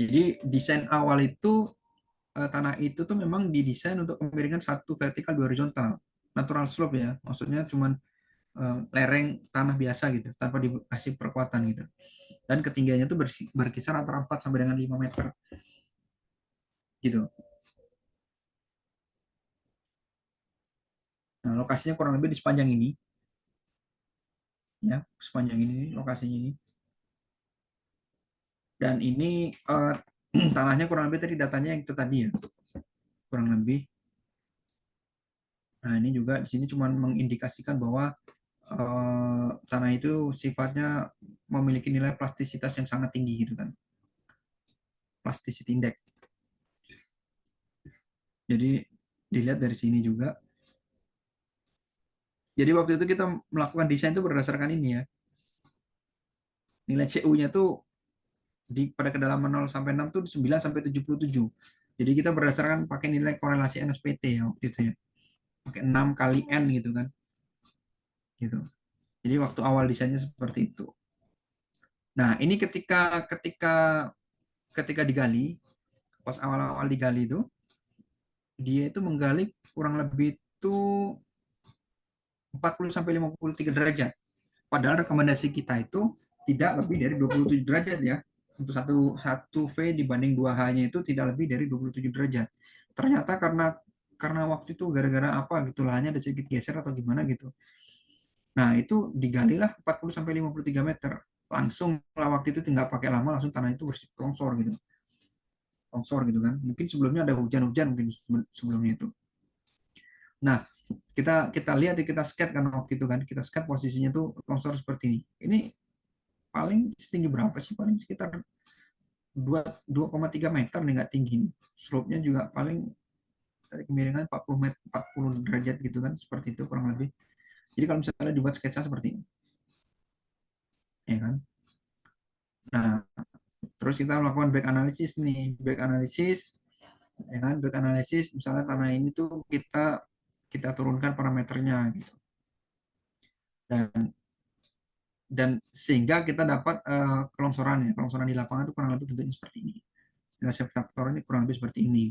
Jadi desain awal itu tanah itu tuh memang didesain untuk kemiringan 1 vertikal 2 horizontal natural slope ya, maksudnya cuman lereng tanah biasa gitu tanpa dikasih perkuatan gitu, dan ketinggiannya tuh berkisar antara 4 sampai dengan 5 meter gitu. Nah, lokasinya kurang lebih di sepanjang ini ya, sepanjang ini lokasinya ini, dan ini tanahnya kurang lebih tadi datanya yang itu tadi ya, kurang lebih. Nah, ini juga di sini cuma mengindikasikan bahwa tanah itu sifatnya memiliki nilai plastisitas yang sangat tinggi gitu kan, plasticity index. Jadi dilihat dari sini juga. Jadi waktu itu kita melakukan desain itu berdasarkan ini ya. Nilai CU-nya tuh pada kedalaman 0 sampai 6 tuh 9 sampai 77. Jadi kita berdasarkan pakai nilai korelasi NSPT ya waktu itu ya. Pakai 6 kali N gitu kan. Gitu. Jadi waktu awal desainnya seperti itu. Nah, ini ketika ketika ketika digali, pas awal-awal digali itu, dia itu menggali kurang lebih itu 40 sampai 53 derajat. Padahal rekomendasi kita itu tidak lebih dari 27 derajat ya. Untuk satu V dibanding 2H-nya itu tidak lebih dari 27 derajat. Ternyata karena waktu itu gara-gara apa gitu lahannya ada sedikit geser atau gimana gitu. Nah, itu digalilah 40 sampai 53 meter. Langsung lah waktu itu tinggal pakai lama langsung tanah itu bersih longsor gitu. Longsor gitu kan. Mungkin sebelumnya ada hujan-hujan mungkin sebelumnya itu. Nah, kita lihat ya, kita sket kan waktu itu kan, kita sket posisinya tuh longsor seperti ini. Ini paling setinggi berapa sih? Paling sekitar 2,3 meter nih, nggak tinggi. Slope-nya juga paling dari kemiringan 40 meter, 40 derajat gitu kan, seperti itu kurang lebih. Jadi kalau misalnya dibuat sketsa seperti ini, ya kan. Nah, terus kita melakukan back analysis nih, back analysis, ya kan, back analysis. Misalnya tanah ini tuh kita turunkan parameternya gitu. Dan sehingga kita dapat kelongsoran ya, kelongsoran di lapangan itu kurang lebih bentuknya seperti ini. Nilai faktor ini kurang lebih seperti ini,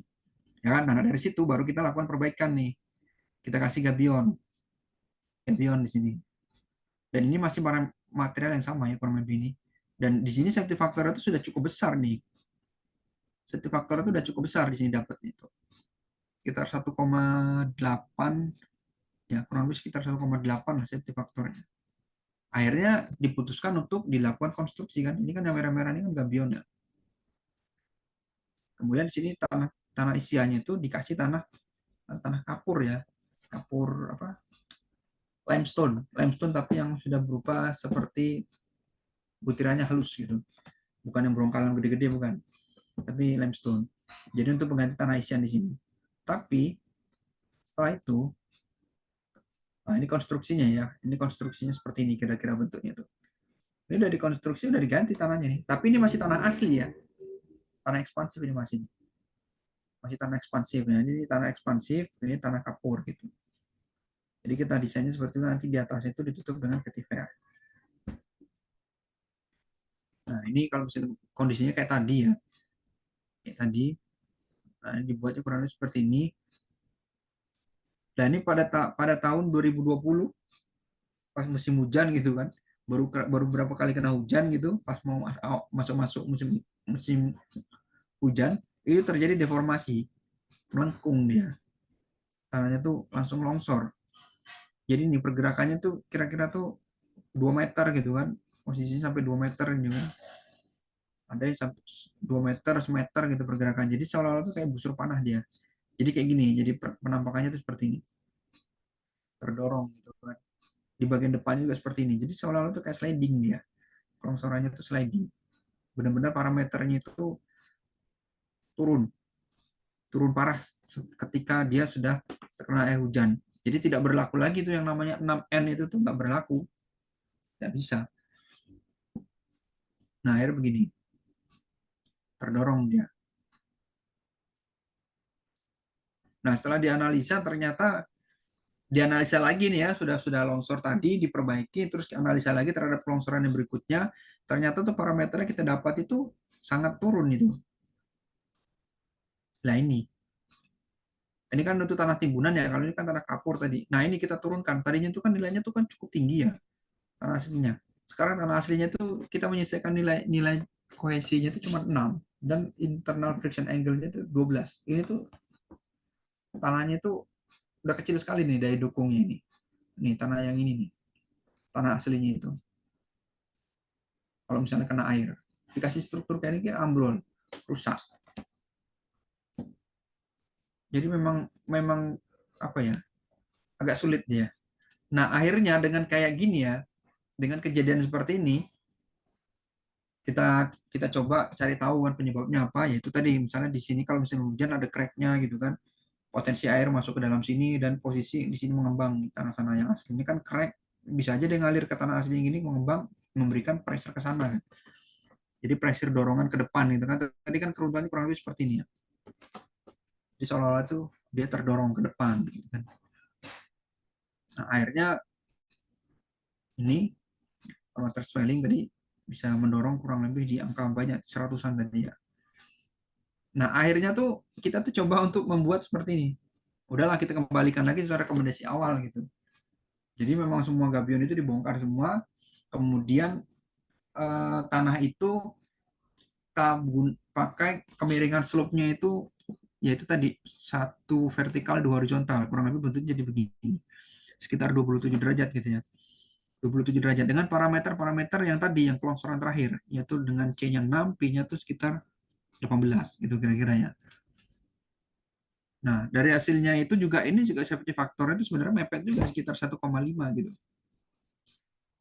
ya kan. Nah, dari situ baru kita lakukan perbaikan nih, kita kasih gabion di sini, dan ini masih material yang sama ya kurang lebih ini. Dan di sini safety factor itu sudah cukup besar nih, safety factor itu sudah cukup besar di sini dapat itu sekitar 1,8 ya, kurang lebih sekitar 1,8 lah safety factornya. Akhirnya diputuskan untuk dilakukan konstruksi kan, ini kan yang merah-merah ini kan gabion ya. Kemudian di sini tanah isiannya itu dikasih tanah kapur ya, kapur apa, limestone tapi yang sudah berupa seperti butirannya halus gitu, bukan yang berongkalan gede-gede, bukan, tapi limestone. Jadi untuk pengganti tanah isian di sini. Tapi setelah itu, nah ini konstruksinya ya, ini konstruksinya seperti ini kira-kira bentuknya tuh. Ini udah dikonstruksi, udah diganti tanahnya nih, tapi ini masih tanah asli ya, tanah ekspansif ini masih tanah ekspansif ya. Ini tanah ekspansif, ini tanah kapur gitu. Jadi kita desainnya seperti itu, nanti di atasnya itu ditutup dengan vetiver. Nah, ini kalau misalnya kondisinya kayak tadi ya, kayak tadi, nah ini dibuatnya kurang lebih seperti ini. Dan ini pada tahun 2020 pas musim hujan gitu kan, baru berapa kali kena hujan gitu, pas mau masuk musim hujan, itu terjadi deformasi, melengkung dia, tanahnya tuh langsung longsor. Jadi ini pergerakannya tuh kira-kira tuh 2 meter gitu kan, posisinya sampai 2 meter gitu kan. Ada yang sampai 2 meter, semeter gitu pergerakan. Jadi seolah-olah tuh kayak busur panah dia. Jadi kayak gini, jadi penampakannya tuh seperti ini, terdorong gitu kan. Di bagian depan juga seperti ini. Jadi seolah-olah tuh kayak sliding dia. Longsorannya tuh sliding. Benar-benar parameternya itu turun. Turun parah ketika dia sudah terkena air hujan. Jadi tidak berlaku lagi tuh yang namanya 6N itu tuh nggak berlaku. Nggak bisa. Nah, air begini. Terdorong dia. Nah, setelah dianalisa ternyata dianalisa lagi nih ya, sudah longsor tadi diperbaiki, terus analisa lagi terhadap longsoran yang berikutnya, ternyata tuh parameternya kita dapat itu sangat turun itu. Nah ini kan untuk tanah timbunan ya, kalau ini kan tanah kapur tadi. Nah ini kita turunkan, tadinya itu kan nilainya tuh kan cukup tinggi ya tanah aslinya. Sekarang tanah aslinya tuh kita menyelesaikan nilai kohesinya itu cuma 6 dan internal friction angle-nya itu 12. Ini tuh tanahnya tuh udah kecil sekali nih daya dukungnya ini. Nih tanah yang ini nih, tanah aslinya itu. Kalau misalnya kena air, dikasih struktur kayak ini ambrol, rusak. Jadi memang apa ya, agak sulit dia. Nah akhirnya dengan kayak gini ya, dengan kejadian seperti ini, kita coba cari tahu kan penyebabnya apa. Yaitu tadi misalnya di sini kalau misalnya hujan ada cracknya gitu kan, potensi air masuk ke dalam sini dan posisi di sini mengembang di tanah-tanah yang asli ini kan crack, bisa aja dia ngalir ke tanah asli gini mengembang, memberikan pressure ke sana kan. Jadi pressure dorongan ke depan gitu kan. Tadi kan keruntuhannya kurang lebih seperti ini ya. Jadi seolah-olah tuh dia terdorong ke depan gitu kan. Nah, akhirnya ini parameter swelling tadi bisa mendorong kurang lebih di angka banyak seratusan tadi ya. Nah, akhirnya tuh kita tuh coba untuk membuat seperti ini. Udahlah kita kembalikan lagi sesuai rekomendasi awal gitu. Jadi memang semua gabion itu dibongkar semua, kemudian tanah itu kita pakai kemiringan slope-nya itu yaitu tadi satu vertikal dua horizontal, kurang lebih bentuknya jadi begini, sekitar 27 derajat gitu ya. 27 derajat dengan parameter-parameter yang tadi yang kelongsoran terakhir, yaitu dengan C-nya 6, P-nya tuh sekitar 18 gitu kira-kira ya. Nah, dari hasilnya itu juga ini juga safety faktornya itu sebenarnya mepet juga sekitar 1,5 gitu.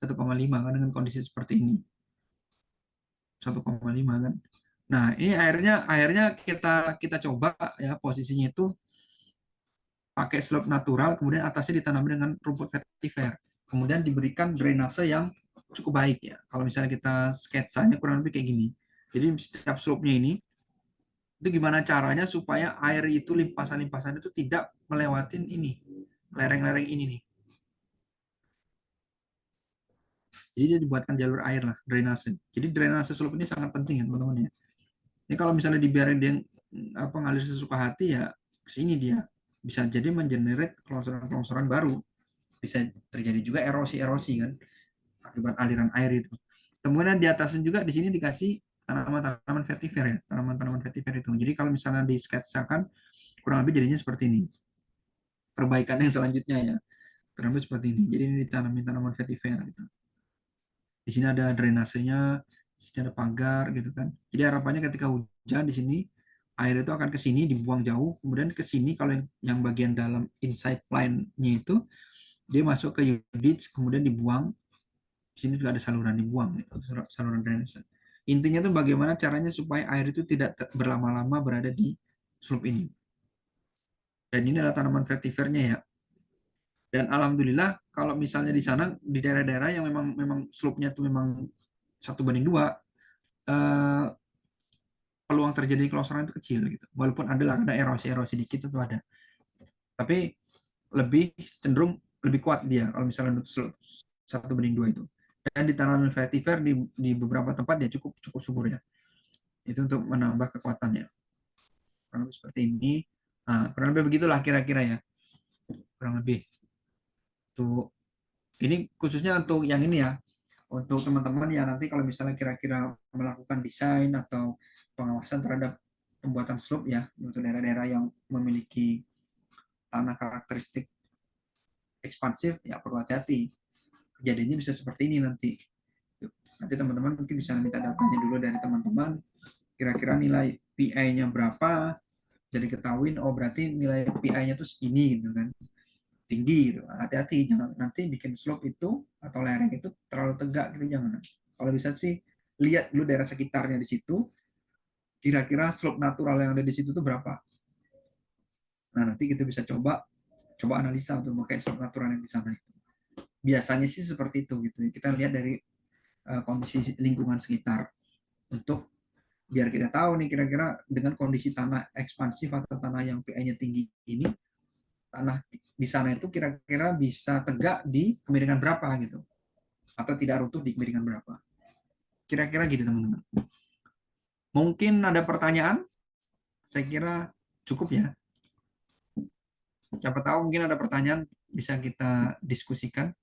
1,5 kan dengan kondisi seperti ini. 1,5 kan. Nah, ini akhirnya kita coba ya posisinya itu pakai slope natural, kemudian atasnya ditanami dengan rumput vetiver. Kemudian diberikan drainase yang cukup baik ya. Kalau misalnya kita sketsanya kurang lebih kayak gini. Jadi setiap slope-nya ini itu gimana caranya supaya air itu limpasan-limpasan itu tidak melewatin ini lereng-lereng ini nih. Jadi dia dibuatkan jalur air lah, drainase. Jadi drainase slope ini sangat penting ya teman-teman ya. Ini kalau misalnya dibiarin dia ngalir sesuka hati ya ke sini dia bisa jadi mengenerate kelongsoran-kelongsoran baru. Bisa terjadi juga erosi-erosi kan akibat aliran air itu. Kemudian di atasnya juga di sini dikasih tanaman-tanaman vetiver ya, tanaman-tanaman vetiver itu. Jadi kalau misalnya disketsakan kurang lebih jadinya seperti ini. Perbaikan yang selanjutnya ya, kurang lebih seperti ini. Jadi ini ditanamin tanaman vetiver gitu. Di sini ada drainasenya, di sini ada pagar gitu kan. Jadi harapannya ketika hujan di sini air itu akan ke sini dibuang jauh, kemudian ke sini kalau yang bagian dalam inside line-nya itu dia masuk ke units kemudian dibuang. Di sini juga ada saluran dibuang gitu, saluran drainase. Intinya tuh bagaimana caranya supaya air itu tidak berlama-lama berada di slope ini. Dan ini adalah tanaman vetivernya ya. Dan alhamdulillah kalau misalnya di sana di daerah-daerah yang memang slope-nya itu memang 1:2, peluang terjadi kelongsoran itu kecil gitu. Walaupun ada erosi-erosi dikit itu ada. Tapi lebih cenderung lebih kuat dia kalau misalnya slope 1:2 itu. Dan di tanaman vetiver di beberapa tempat dia cukup subur ya. Itu untuk menambah kekuatannya. Kurang lebih seperti ini. Nah, kurang lebih begitulah kira-kira ya. Kurang lebih. Tuh, ini khususnya untuk yang ini ya. Untuk teman-teman yang nanti kalau misalnya kira-kira melakukan desain atau pengawasan terhadap pembuatan slope ya, untuk daerah-daerah yang memiliki tanah karakteristik ekspansif, ya perlu hati-hati. Kejadiannya bisa seperti ini nanti. Nanti teman-teman mungkin bisa minta datanya dulu dari teman-teman. Kira-kira nilai PI-nya berapa, jadi ketahuin, oh berarti nilai PI-nya tuh segini gitu kan. Tinggi gitu. Hati-hati, jangan nanti bikin slope itu atau lereng itu terlalu tegak gitu, jangan. Kalau bisa sih lihat dulu daerah sekitarnya di situ, kira-kira slope natural yang ada di situ tuh berapa. Nah, nanti kita bisa coba analisa untuk memakai slope natural yang di sana itu. Biasanya sih seperti itu gitu. Kita lihat dari kondisi lingkungan sekitar untuk biar kita tahu nih kira-kira dengan kondisi tanah ekspansif atau tanah yang PI-nya tinggi ini, tanah di sana itu kira-kira bisa tegak di kemiringan berapa gitu, atau tidak runtuh di kemiringan berapa. Kira-kira gitu teman-teman. Mungkin ada pertanyaan? Saya kira cukup ya. Siapa tahu mungkin ada pertanyaan bisa kita diskusikan.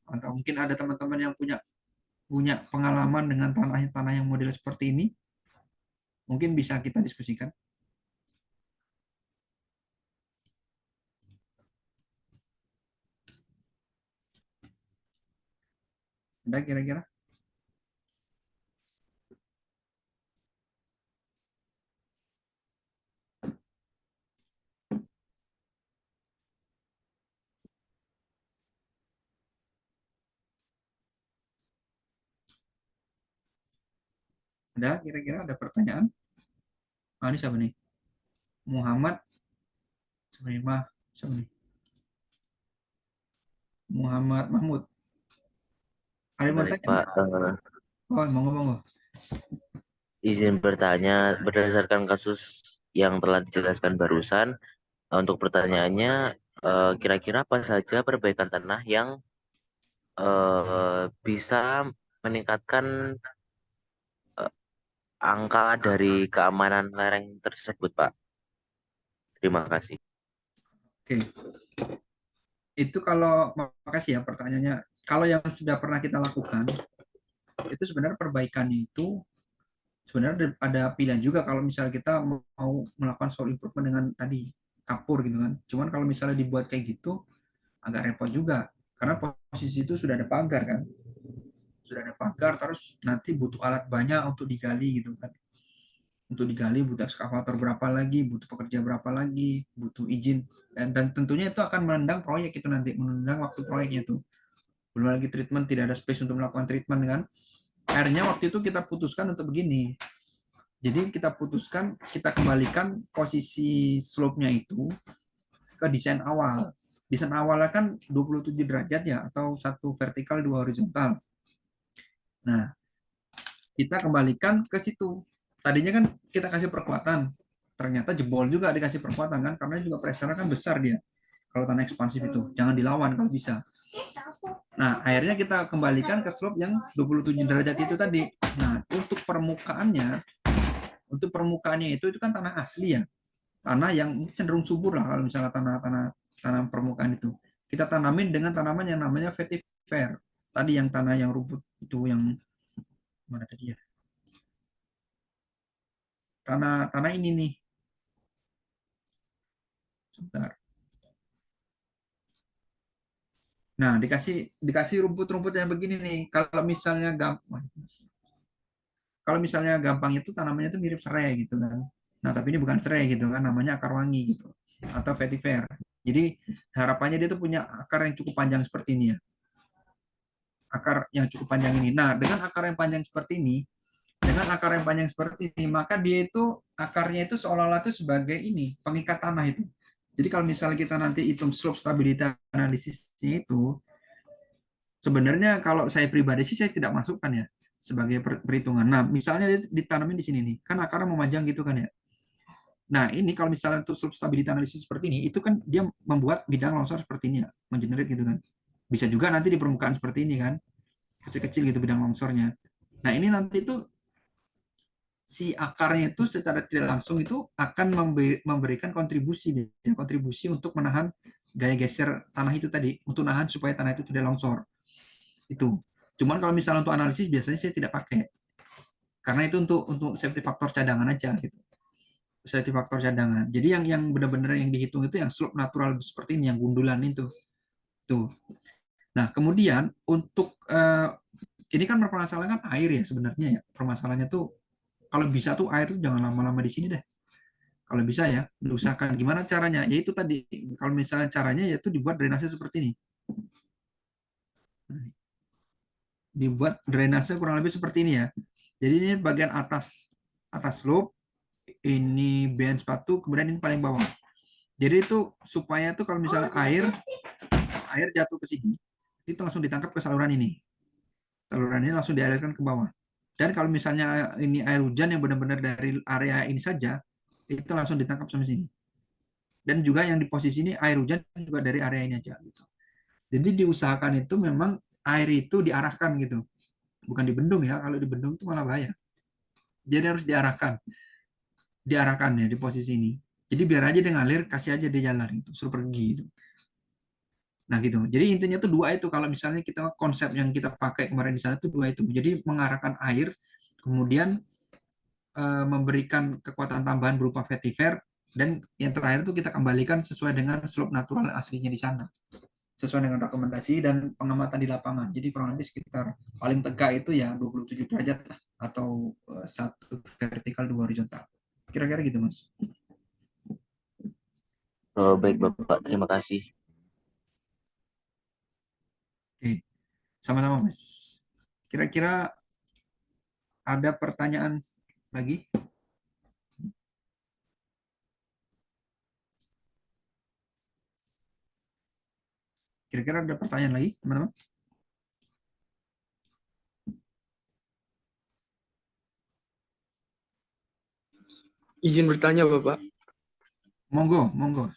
Atau mungkin ada teman-teman yang punya pengalaman dengan tanah yang model seperti ini. Mungkin bisa kita diskusikan. Ada kira-kira? Ada kira-kira ada pertanyaan? Ini siapa nih? Muhammad Surimah, siapa nih? Muhammad Mahmud. Ada yang Baik, bertanya? Pak. Oh, monggo. Izin bertanya, berdasarkan kasus yang telah dijelaskan barusan, untuk pertanyaannya, kira-kira apa saja perbaikan tanah yang bisa meningkatkan angka dari keamanan lereng tersebut, Pak? Terima kasih. Oke, itu kalau makasih ya pertanyaannya. Kalau yang sudah pernah kita lakukan, itu sebenarnya perbaikannya itu sebenarnya ada pilihan juga kalau misalnya kita mau melakukan soil improvement dengan tadi kapur gitu kan. Cuman kalau misalnya dibuat kayak gitu agak repot juga karena posisi itu sudah ada pagar kan. Sudah ada pagar terus nanti butuh alat banyak untuk digali gitu kan. Untuk digali butuh ekskavator berapa lagi, butuh pekerja berapa lagi, butuh izin dan tentunya itu akan menendang proyek itu nanti, menendang waktu proyeknya itu. Belum lagi treatment, tidak ada space untuk melakukan treatment kan. Akhirnya waktu itu kita putuskan untuk begini. Jadi kita putuskan kita kembalikan posisi slope-nya itu ke desain awal. Desain awalnya kan 27 derajat ya atau satu vertikal dua horizontal. Nah, kita kembalikan ke situ. Tadinya kan kita kasih perkuatan, ternyata jebol juga dikasih perkuatan kan karena juga pressure kan besar dia. Kalau tanah ekspansif itu jangan dilawan kalau bisa. Nah, akhirnya kita kembalikan ke slope yang 27 derajat itu tadi. Nah, untuk permukaannya itu kan tanah asli ya. Tanah yang cenderung subur lah kalau misalnya tanah permukaan itu. Kita tanamin dengan tanaman yang namanya vetiver. Tadi yang tanah yang rumput itu yang mana tadi ya? Tanah ini nih. Sebentar. Nah, dikasih rumput-rumput yang begini nih. Kalau misalnya gampang itu tanamannya itu mirip serai gitu kan. Nah, tapi ini bukan serai gitu kan, namanya akar wangi gitu atau vetiver. Jadi harapannya dia tuh punya akar yang cukup panjang seperti ini ya. Akar yang cukup panjang ini. Nah, dengan akar yang panjang seperti ini, maka dia itu akarnya itu seolah-olah itu sebagai ini pengikat tanah itu. Jadi kalau misalnya kita nanti hitung slope stability analisisnya itu, sebenarnya kalau saya pribadi sih saya tidak masukkan ya sebagai perhitungan. Nah, misalnya ditanamin di sini nih, kan akarnya memanjang gitu kan ya. Nah, ini kalau misalnya untuk slope stability analisis seperti ini, itu kan dia membuat bidang longsor seperti ini ya, mengenerate gitu kan. Bisa juga nanti di permukaan seperti ini kan, kecil-kecil gitu bidang longsornya. Nah, ini nanti itu si akarnya itu secara tidak langsung itu akan memberikan kontribusi untuk menahan gaya geser tanah itu tadi, untuk nahan supaya tanah itu tidak longsor. Itu. Cuman kalau misalnya untuk analisis biasanya saya tidak pakai. Karena itu untuk safety faktor cadangan aja gitu. Safety faktor cadangan. Jadi yang benar-benar yang dihitung itu yang slope natural seperti ini, yang gundulan itu. Tuh. Nah, kemudian untuk ini kan permasalahan kan air ya sebenarnya ya. Permasalahannya tuh kalau bisa tuh air tuh jangan lama-lama di sini deh. Kalau bisa ya, diusahakan gimana caranya? Yaitu tadi kalau misalnya caranya yaitu dibuat drainase seperti ini. Dibuat drainase kurang lebih seperti ini ya. Jadi ini bagian atas slope, ini band sepatu, kemudian ini paling bawah. Jadi itu supaya tuh kalau misalnya air jatuh ke sini, itu langsung ditangkap ke saluran ini. Saluran ini langsung dialirkan ke bawah. Dan kalau misalnya ini air hujan yang benar-benar dari area ini saja, itu langsung ditangkap sampai sini. Dan juga yang di posisi ini air hujan juga dari area ini aja. Gitu. Jadi diusahakan itu memang air itu diarahkan gitu, bukan dibendung ya. Kalau dibendung itu malah bahaya. Jadi harus diarahkan ya di posisi ini. Jadi biar aja dia ngalir, kasih aja dia jalan itu, suruh pergi gitu. Nah gitu. Jadi intinya tuh dua itu. Kalau misalnya kita konsep yang kita pakai kemarin di sana tuh dua itu. Jadi mengarahkan air, kemudian memberikan kekuatan tambahan berupa vetiver, dan yang terakhir itu kita kembalikan sesuai dengan slope natural aslinya di sana. Sesuai dengan rekomendasi dan pengamatan di lapangan. Jadi kurang lebih sekitar paling tegak itu ya 27 derajat lah, atau satu vertikal dua horizontal. Kira-kira gitu Mas. Oh, baik Bapak, terima kasih. Oke, sama-sama Mas. Kira-kira ada pertanyaan lagi? Kira-kira ada pertanyaan lagi, teman-teman? Izin bertanya, Bapak. Monggo, monggo.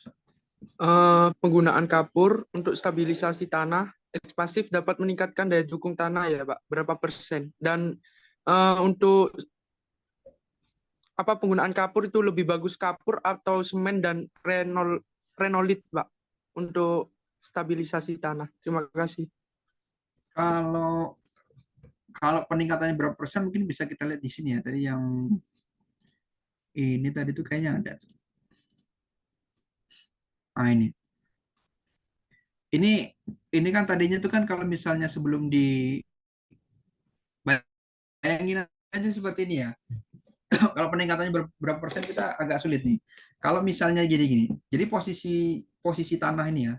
Penggunaan kapur untuk stabilisasi tanah ekspansif dapat meningkatkan daya dukung tanah ya Pak? Berapa persen? Dan untuk apa penggunaan kapur itu lebih bagus kapur atau semen dan renolit Pak untuk stabilisasi tanah? Terima kasih. Kalau kalau peningkatannya berapa persen mungkin bisa kita lihat di sini ya. Tadi yang ini tadi tuh kayaknya ada. Ah ini. Ini kan tadinya tuh kan kalau misalnya sebelum bayangin aja seperti ini ya. Kalau peningkatannya berapa persen kita agak sulit nih. Kalau misalnya jadi gini, jadi posisi posisi tanah ini ya,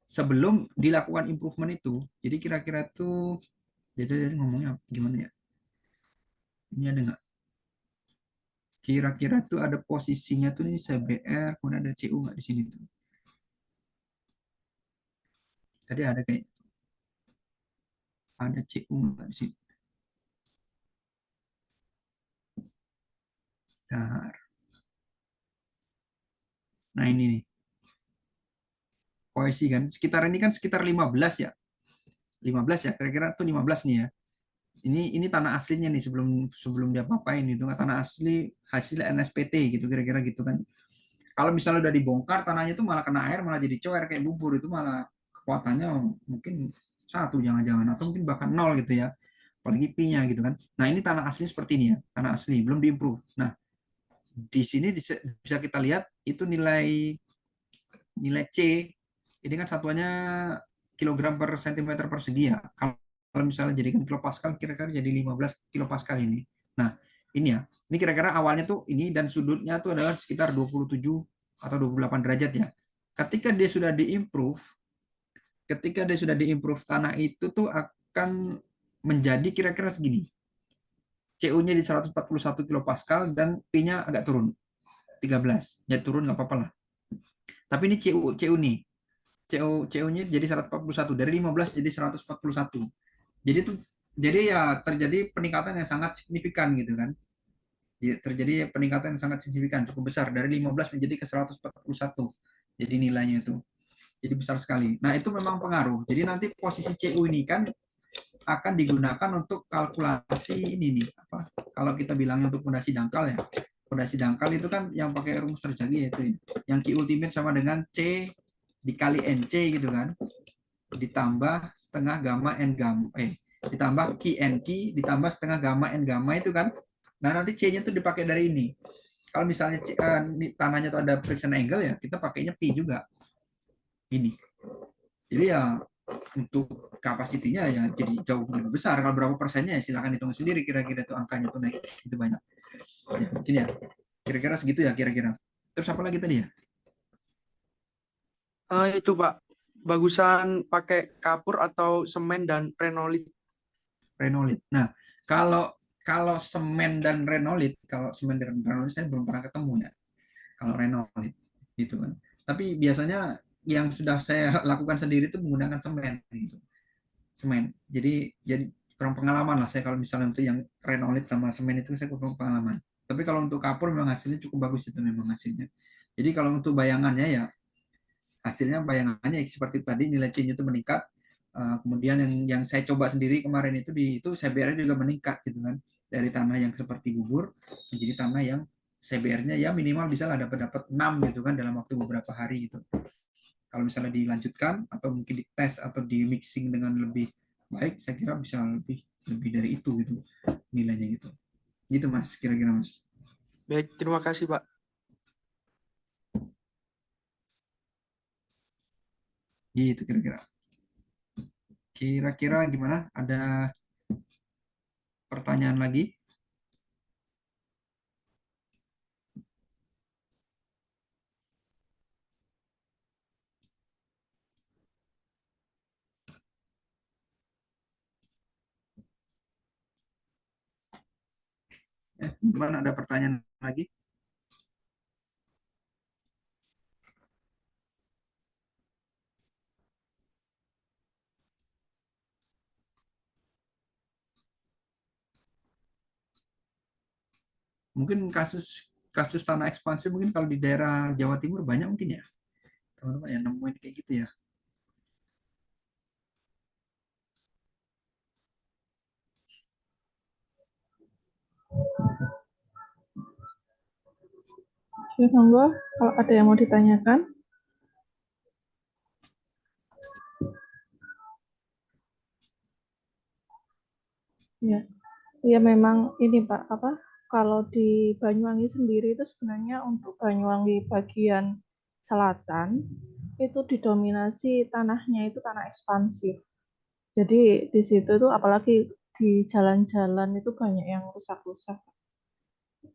sebelum dilakukan improvement itu, jadi kira-kira tuh dia tadi ngomongnya gimana ya? Ini ada nggak? Kira-kira tuh ada posisinya tuh nih CBR, kemudian ada CU nggak di sini tuh? Tadi ada kayak ada CU nggak di sini? Bentar. Nah ini nih, koesi kan, sekitar ini kan sekitar 15 ya. 15 ya, kira-kira tuh 15 nih ya. Ini tanah aslinya nih sebelum sebelum dia apain itu tanah asli hasil NSPT gitu kira-kira gitu kan. Kalau misalnya udah dibongkar tanahnya itu malah kena air malah jadi coer kayak bubur itu malah kekuatannya mungkin satu jangan-jangan atau mungkin bahkan nol gitu ya. Apalagi pi-nya gitu kan. Nah, ini tanah asli seperti ini ya, tanah asli belum diimprove. Nah, di sini bisa kita lihat itu nilai nilai C ini kan satuannya kilogram per sentimeter persegi ya. Kalau misalnya jadikan kilopascal kira-kira jadi 15 kilopascal ini. Nah, ini ya. Ini kira-kira awalnya tuh ini dan sudutnya tuh adalah sekitar 27 atau 28 derajat ya. Ketika dia sudah diimprove, tanah itu tuh akan menjadi kira-kira segini. CU-nya di 141 kilopascal dan P-nya agak turun 13. Ya turun nggak apa-apa lah. Tapi ini CU nih. CU-nya jadi 141 dari 15 jadi 141. Jadi ya terjadi peningkatan yang sangat signifikan gitu kan. Terjadi peningkatan yang sangat signifikan cukup besar dari 15 menjadi ke 141. Jadi nilainya itu jadi besar sekali. Nah, itu memang pengaruh. Jadi nanti posisi CU ini kan akan digunakan untuk kalkulasi ini nih apa? Kalau kita bilangnya untuk fondasi dangkal ya. Fondasi dangkal itu kan yang pakai rumus terjadi yaitu ya. Yang Q ultimate sama dengan C dikali NC gitu kan ditambah setengah gamma n gamma ditambah Q n Q ditambah setengah gamma n gamma itu kan. Nah nanti C-nya tuh dipakai dari ini. Kalau misalnya tanahnya tuh ada friction angle ya kita pakainya P juga ini. Jadi ya untuk kapasitinya ya jadi jauh lebih besar. Kalau berapa persennya ya silakan hitung sendiri kira-kira tuh angkanya tuh naik itu banyak. Ya, mungkin ya kira-kira segitu ya kira-kira. Terus apa lagi tadi ya? Itu Pak, bagusan pakai kapur atau semen dan renolit. Renolit. Nah, kalau kalau semen dan renolit, saya belum pernah ketemu ya. Kalau renolit gitu kan. Tapi biasanya yang sudah saya lakukan sendiri itu menggunakan semen gitu. Semen. Jadi kurang pengalaman lah saya kalau misalnya untuk yang renolit sama semen itu saya kurang pengalaman. Tapi kalau untuk kapur memang hasilnya cukup bagus itu memang hasilnya. Jadi kalau untuk bayangannya ya hasilnya bayangannya seperti tadi nilai C-nya itu meningkat. Kemudian yang saya coba sendiri kemarin itu CBR juga meningkat gitu kan dari tanah yang seperti bubur menjadi tanah yang CBR-nya ya minimal bisa lah dapat 6 gitu kan dalam waktu beberapa hari gitu. Kalau misalnya dilanjutkan atau mungkin dites atau di mixing dengan lebih baik, saya kira bisa lebih dari itu gitu nilainya gitu. Gitu Mas, kira-kira Mas. Baik, terima kasih Pak. Gitu kira-kira. Kira-kira gimana? Ada pertanyaan lagi? Gimana ada pertanyaan lagi? Mungkin kasus kasus tanah ekspansi mungkin kalau di daerah Jawa Timur banyak mungkin ya teman-teman yang nemuin kayak gitu ya. Ya, monggo kalau ada yang mau ditanyakan. Ya, ya memang ini Pak, apa? Kalau di Banyuwangi sendiri itu sebenarnya untuk Banyuwangi bagian selatan itu didominasi tanahnya itu tanah ekspansif. Jadi di situ itu apalagi di jalan-jalan itu banyak yang rusak-rusak.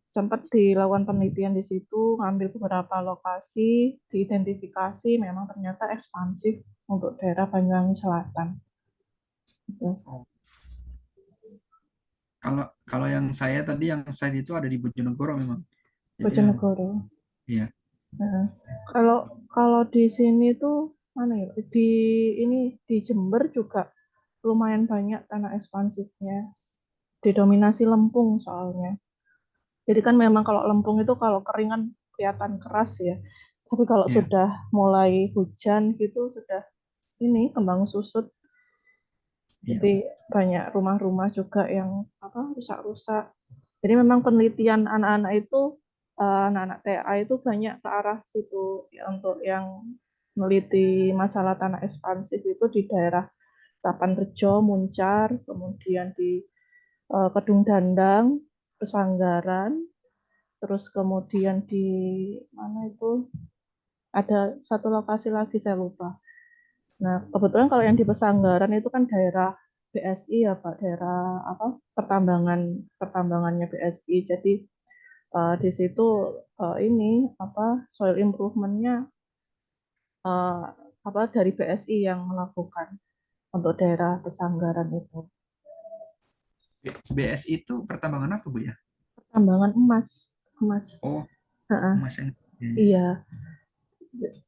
Sempat dilakukan penelitian di situ, ngambil beberapa lokasi, diidentifikasi, memang ternyata ekspansif untuk daerah Banyuwangi Selatan. Gitu. Oh. Kalau yang saya tadi yang site itu ada di Bojonegoro memang. Jadi Bojonegoro. iya. Nah, kalau di sini tuh mana ya? Di Jember juga lumayan banyak tanah ekspansifnya. Didominasi lempung soalnya. Jadi kan memang kalau lempung itu kalau kering kan kelihatan keras ya. Tapi kalau Iya. sudah mulai hujan gitu sudah ini kembang susut. Iya. Jadi banyak rumah-rumah juga yang apa rusak-rusak. Jadi memang penelitian anak-anak itu anak-anak TA itu banyak ke arah situ ya, untuk yang meneliti masalah tanah ekspansif itu di daerah Tapanrejo, Muncar, kemudian di Kedung Dandang, Pesanggaran, terus kemudian di mana itu ada satu lokasi lagi saya lupa. Nah, kebetulan kalau yang di Pesanggaran itu kan daerah BSI ya Pak, daerah apa pertambangannya BSI. Jadi di situ ini apa soil improvement-nya apa dari BSI yang melakukan untuk daerah Pesanggaran itu. BSI itu pertambangan apa Bu ya? Pertambangan emas, emas. Oh, Heeh, emas yang iya.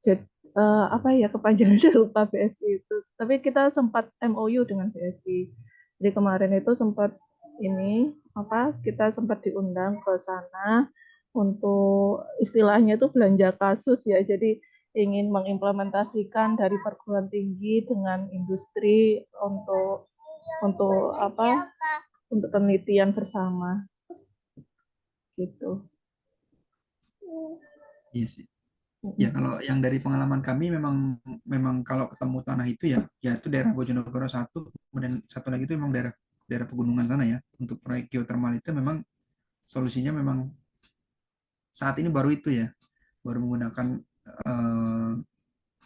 Jadi apa ya kepanjangan saya lupa BSI itu. Tapi kita sempat MOU dengan BSI. Jadi kemarin itu sempat ini apa kita sempat diundang ke sana untuk istilahnya itu belanja kasus ya. Jadi ingin mengimplementasikan dari perguruan tinggi dengan industri untuk apa? Untuk penelitian bersama gitu. iya sih. Ya kalau yang dari pengalaman kami memang kalau ketemu tanah itu ya itu daerah Bojonegoro satu, kemudian satu lagi itu memang daerah daerah pegunungan sana ya. Untuk proyek geothermal itu memang solusinya memang saat ini baru itu ya, baru menggunakan eh,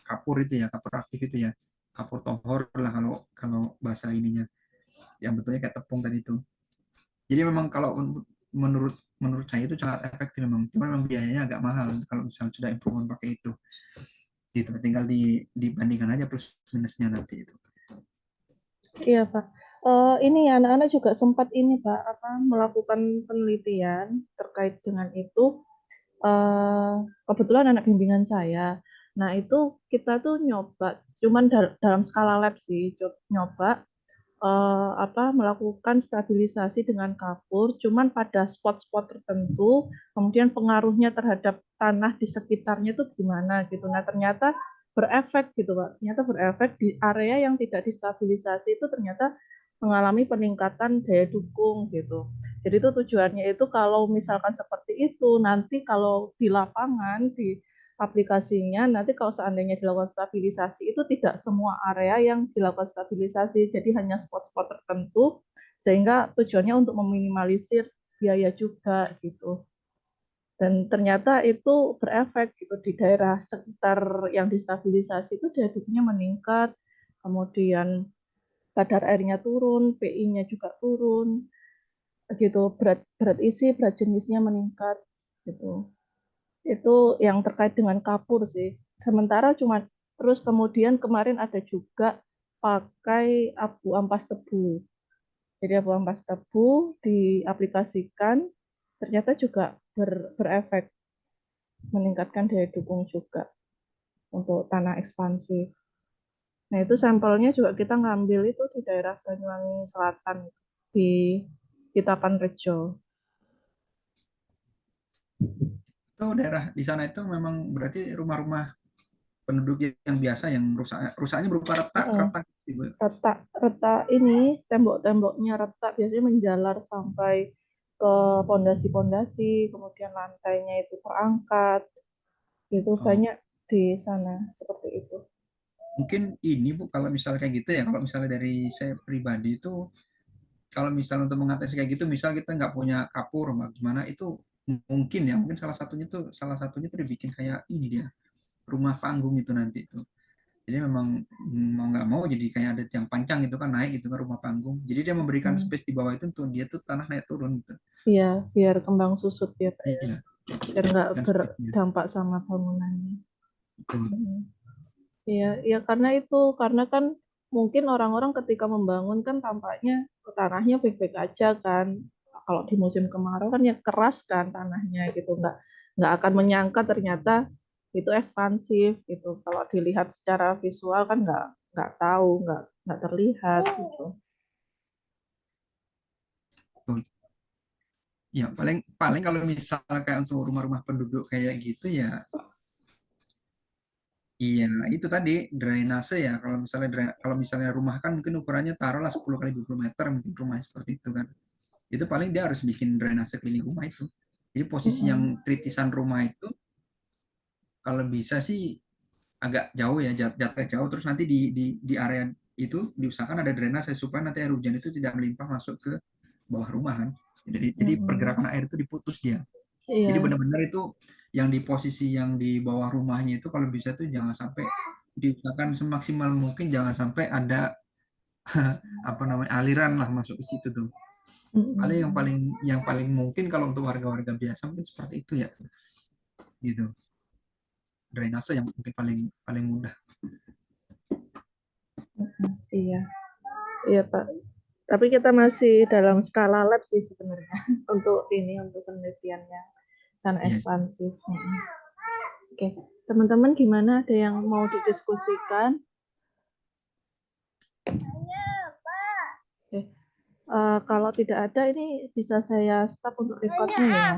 kapur itu ya, kapur aktif itu ya, kapur tohor lah kalau kalau bahasa ininya, yang betulnya kayak tepung tadi itu. Jadi memang kalau menurut menurut saya itu sangat efektif memang, cuma memang biayanya agak mahal kalau misalnya sudah improvement pakai itu. Gitu, tinggal dibandingkan aja plus minusnya nanti itu. Iya, Pak. Ini anak-anak juga sempat ini, Pak, apa melakukan penelitian terkait dengan itu. Kebetulan anak bimbingan saya. Nah, itu kita tuh nyoba, cuman dalam skala lab sih, nyoba apa melakukan stabilisasi dengan kapur, cuman pada spot-spot tertentu, kemudian pengaruhnya terhadap tanah di sekitarnya itu gimana gitu. Nah, ternyata berefek gitu, Pak. Ternyata berefek di area yang tidak distabilisasi itu ternyata mengalami peningkatan daya dukung gitu. Jadi itu tujuannya itu kalau misalkan seperti itu, nanti kalau di lapangan, di aplikasinya nanti kalau seandainya dilakukan stabilisasi itu tidak semua area yang dilakukan stabilisasi, jadi hanya spot-spot tertentu sehingga tujuannya untuk meminimalisir biaya juga gitu. Dan ternyata itu berefek gitu di daerah sekitar yang distabilisasi itu daya dukungnya meningkat, kemudian kadar airnya turun, PI-nya juga turun, gitu berat isi berat jenisnya meningkat gitu. Itu yang terkait dengan kapur sih. Sementara cuma terus kemudian kemarin ada juga pakai abu ampas tebu. Jadi abu ampas tebu diaplikasikan ternyata juga berefek meningkatkan daya dukung juga untuk tanah ekspansif. Nah, itu sampelnya juga kita ngambil itu di daerah Banyuwangi Selatan di Tapanrejo. Itu daerah di sana itu memang berarti rumah-rumah penduduk yang biasa yang rusaknya berupa retak Retak ini tembok-temboknya retak biasanya menjalar sampai ke pondasi-pondasi, kemudian lantainya itu terangkat, itu Oh. banyak di sana seperti itu. Mungkin ini Bu, kalau misalnya kayak gitu ya, kalau misalnya dari saya pribadi itu, kalau misalnya untuk mengatasi kayak gitu, misal kita nggak punya kapur, gimana itu mungkin ya, mungkin salah satunya tuh dibikin kayak ini dia, rumah panggung itu nanti itu. Jadi memang mau nggak mau jadi kayak ada tiang pancang gitu kan naik gitu kan rumah panggung. Jadi dia memberikan space di bawah itu untuk dia tuh tanah naik turun gitu. Iya, biar kembang susut ya, Pak, ya. Iya, Biar nggak dan space-nya. berdampak sama bangunannya. Betul. Iya, ya karena kan mungkin orang-orang ketika membangun kan tampaknya tanahnya baik-baik aja kan. Kalau di musim kemarau kan ya keras kan tanahnya gitu, nggak akan menyangka ternyata itu ekspansif gitu. Kalau dilihat secara visual kan nggak tahu, nggak terlihat gitu. Betul. Ya paling paling kalau misal kayak untuk rumah-rumah penduduk kayak gitu ya, iya itu tadi drainase ya. Kalau misalnya rumah kan mungkin ukurannya taruhlah 10 kali 20 meter mungkin rumah seperti itu kan. Itu paling dia harus bikin drainase keliling rumah itu. Jadi posisi yang kritisan rumah itu kalau bisa sih agak jauh ya, jaraknya jauh, terus nanti di area itu diusahakan ada drainase supaya nanti air hujan itu tidak melimpah masuk ke bawah rumah kan. Jadi pergerakan air itu diputus dia. Jadi Iya. benar-benar itu yang di posisi yang di bawah rumahnya itu kalau bisa tuh jangan sampai diusahakan semaksimal mungkin jangan sampai ada apa namanya aliran lah masuk ke situ tuh. Paling yang paling mungkin kalau untuk warga-warga biasa mungkin seperti itu ya, gitu. Drainase yang mungkin paling paling mudah. Iya, iya Pak. Tapi kita masih dalam skala lab sih sebenarnya untuk penelitiannya dan Iya. ekspansif. Oke, teman-teman gimana? Ada yang mau didiskusikan? Oke. Kalau tidak ada ini bisa saya stop untuk recordnya ya.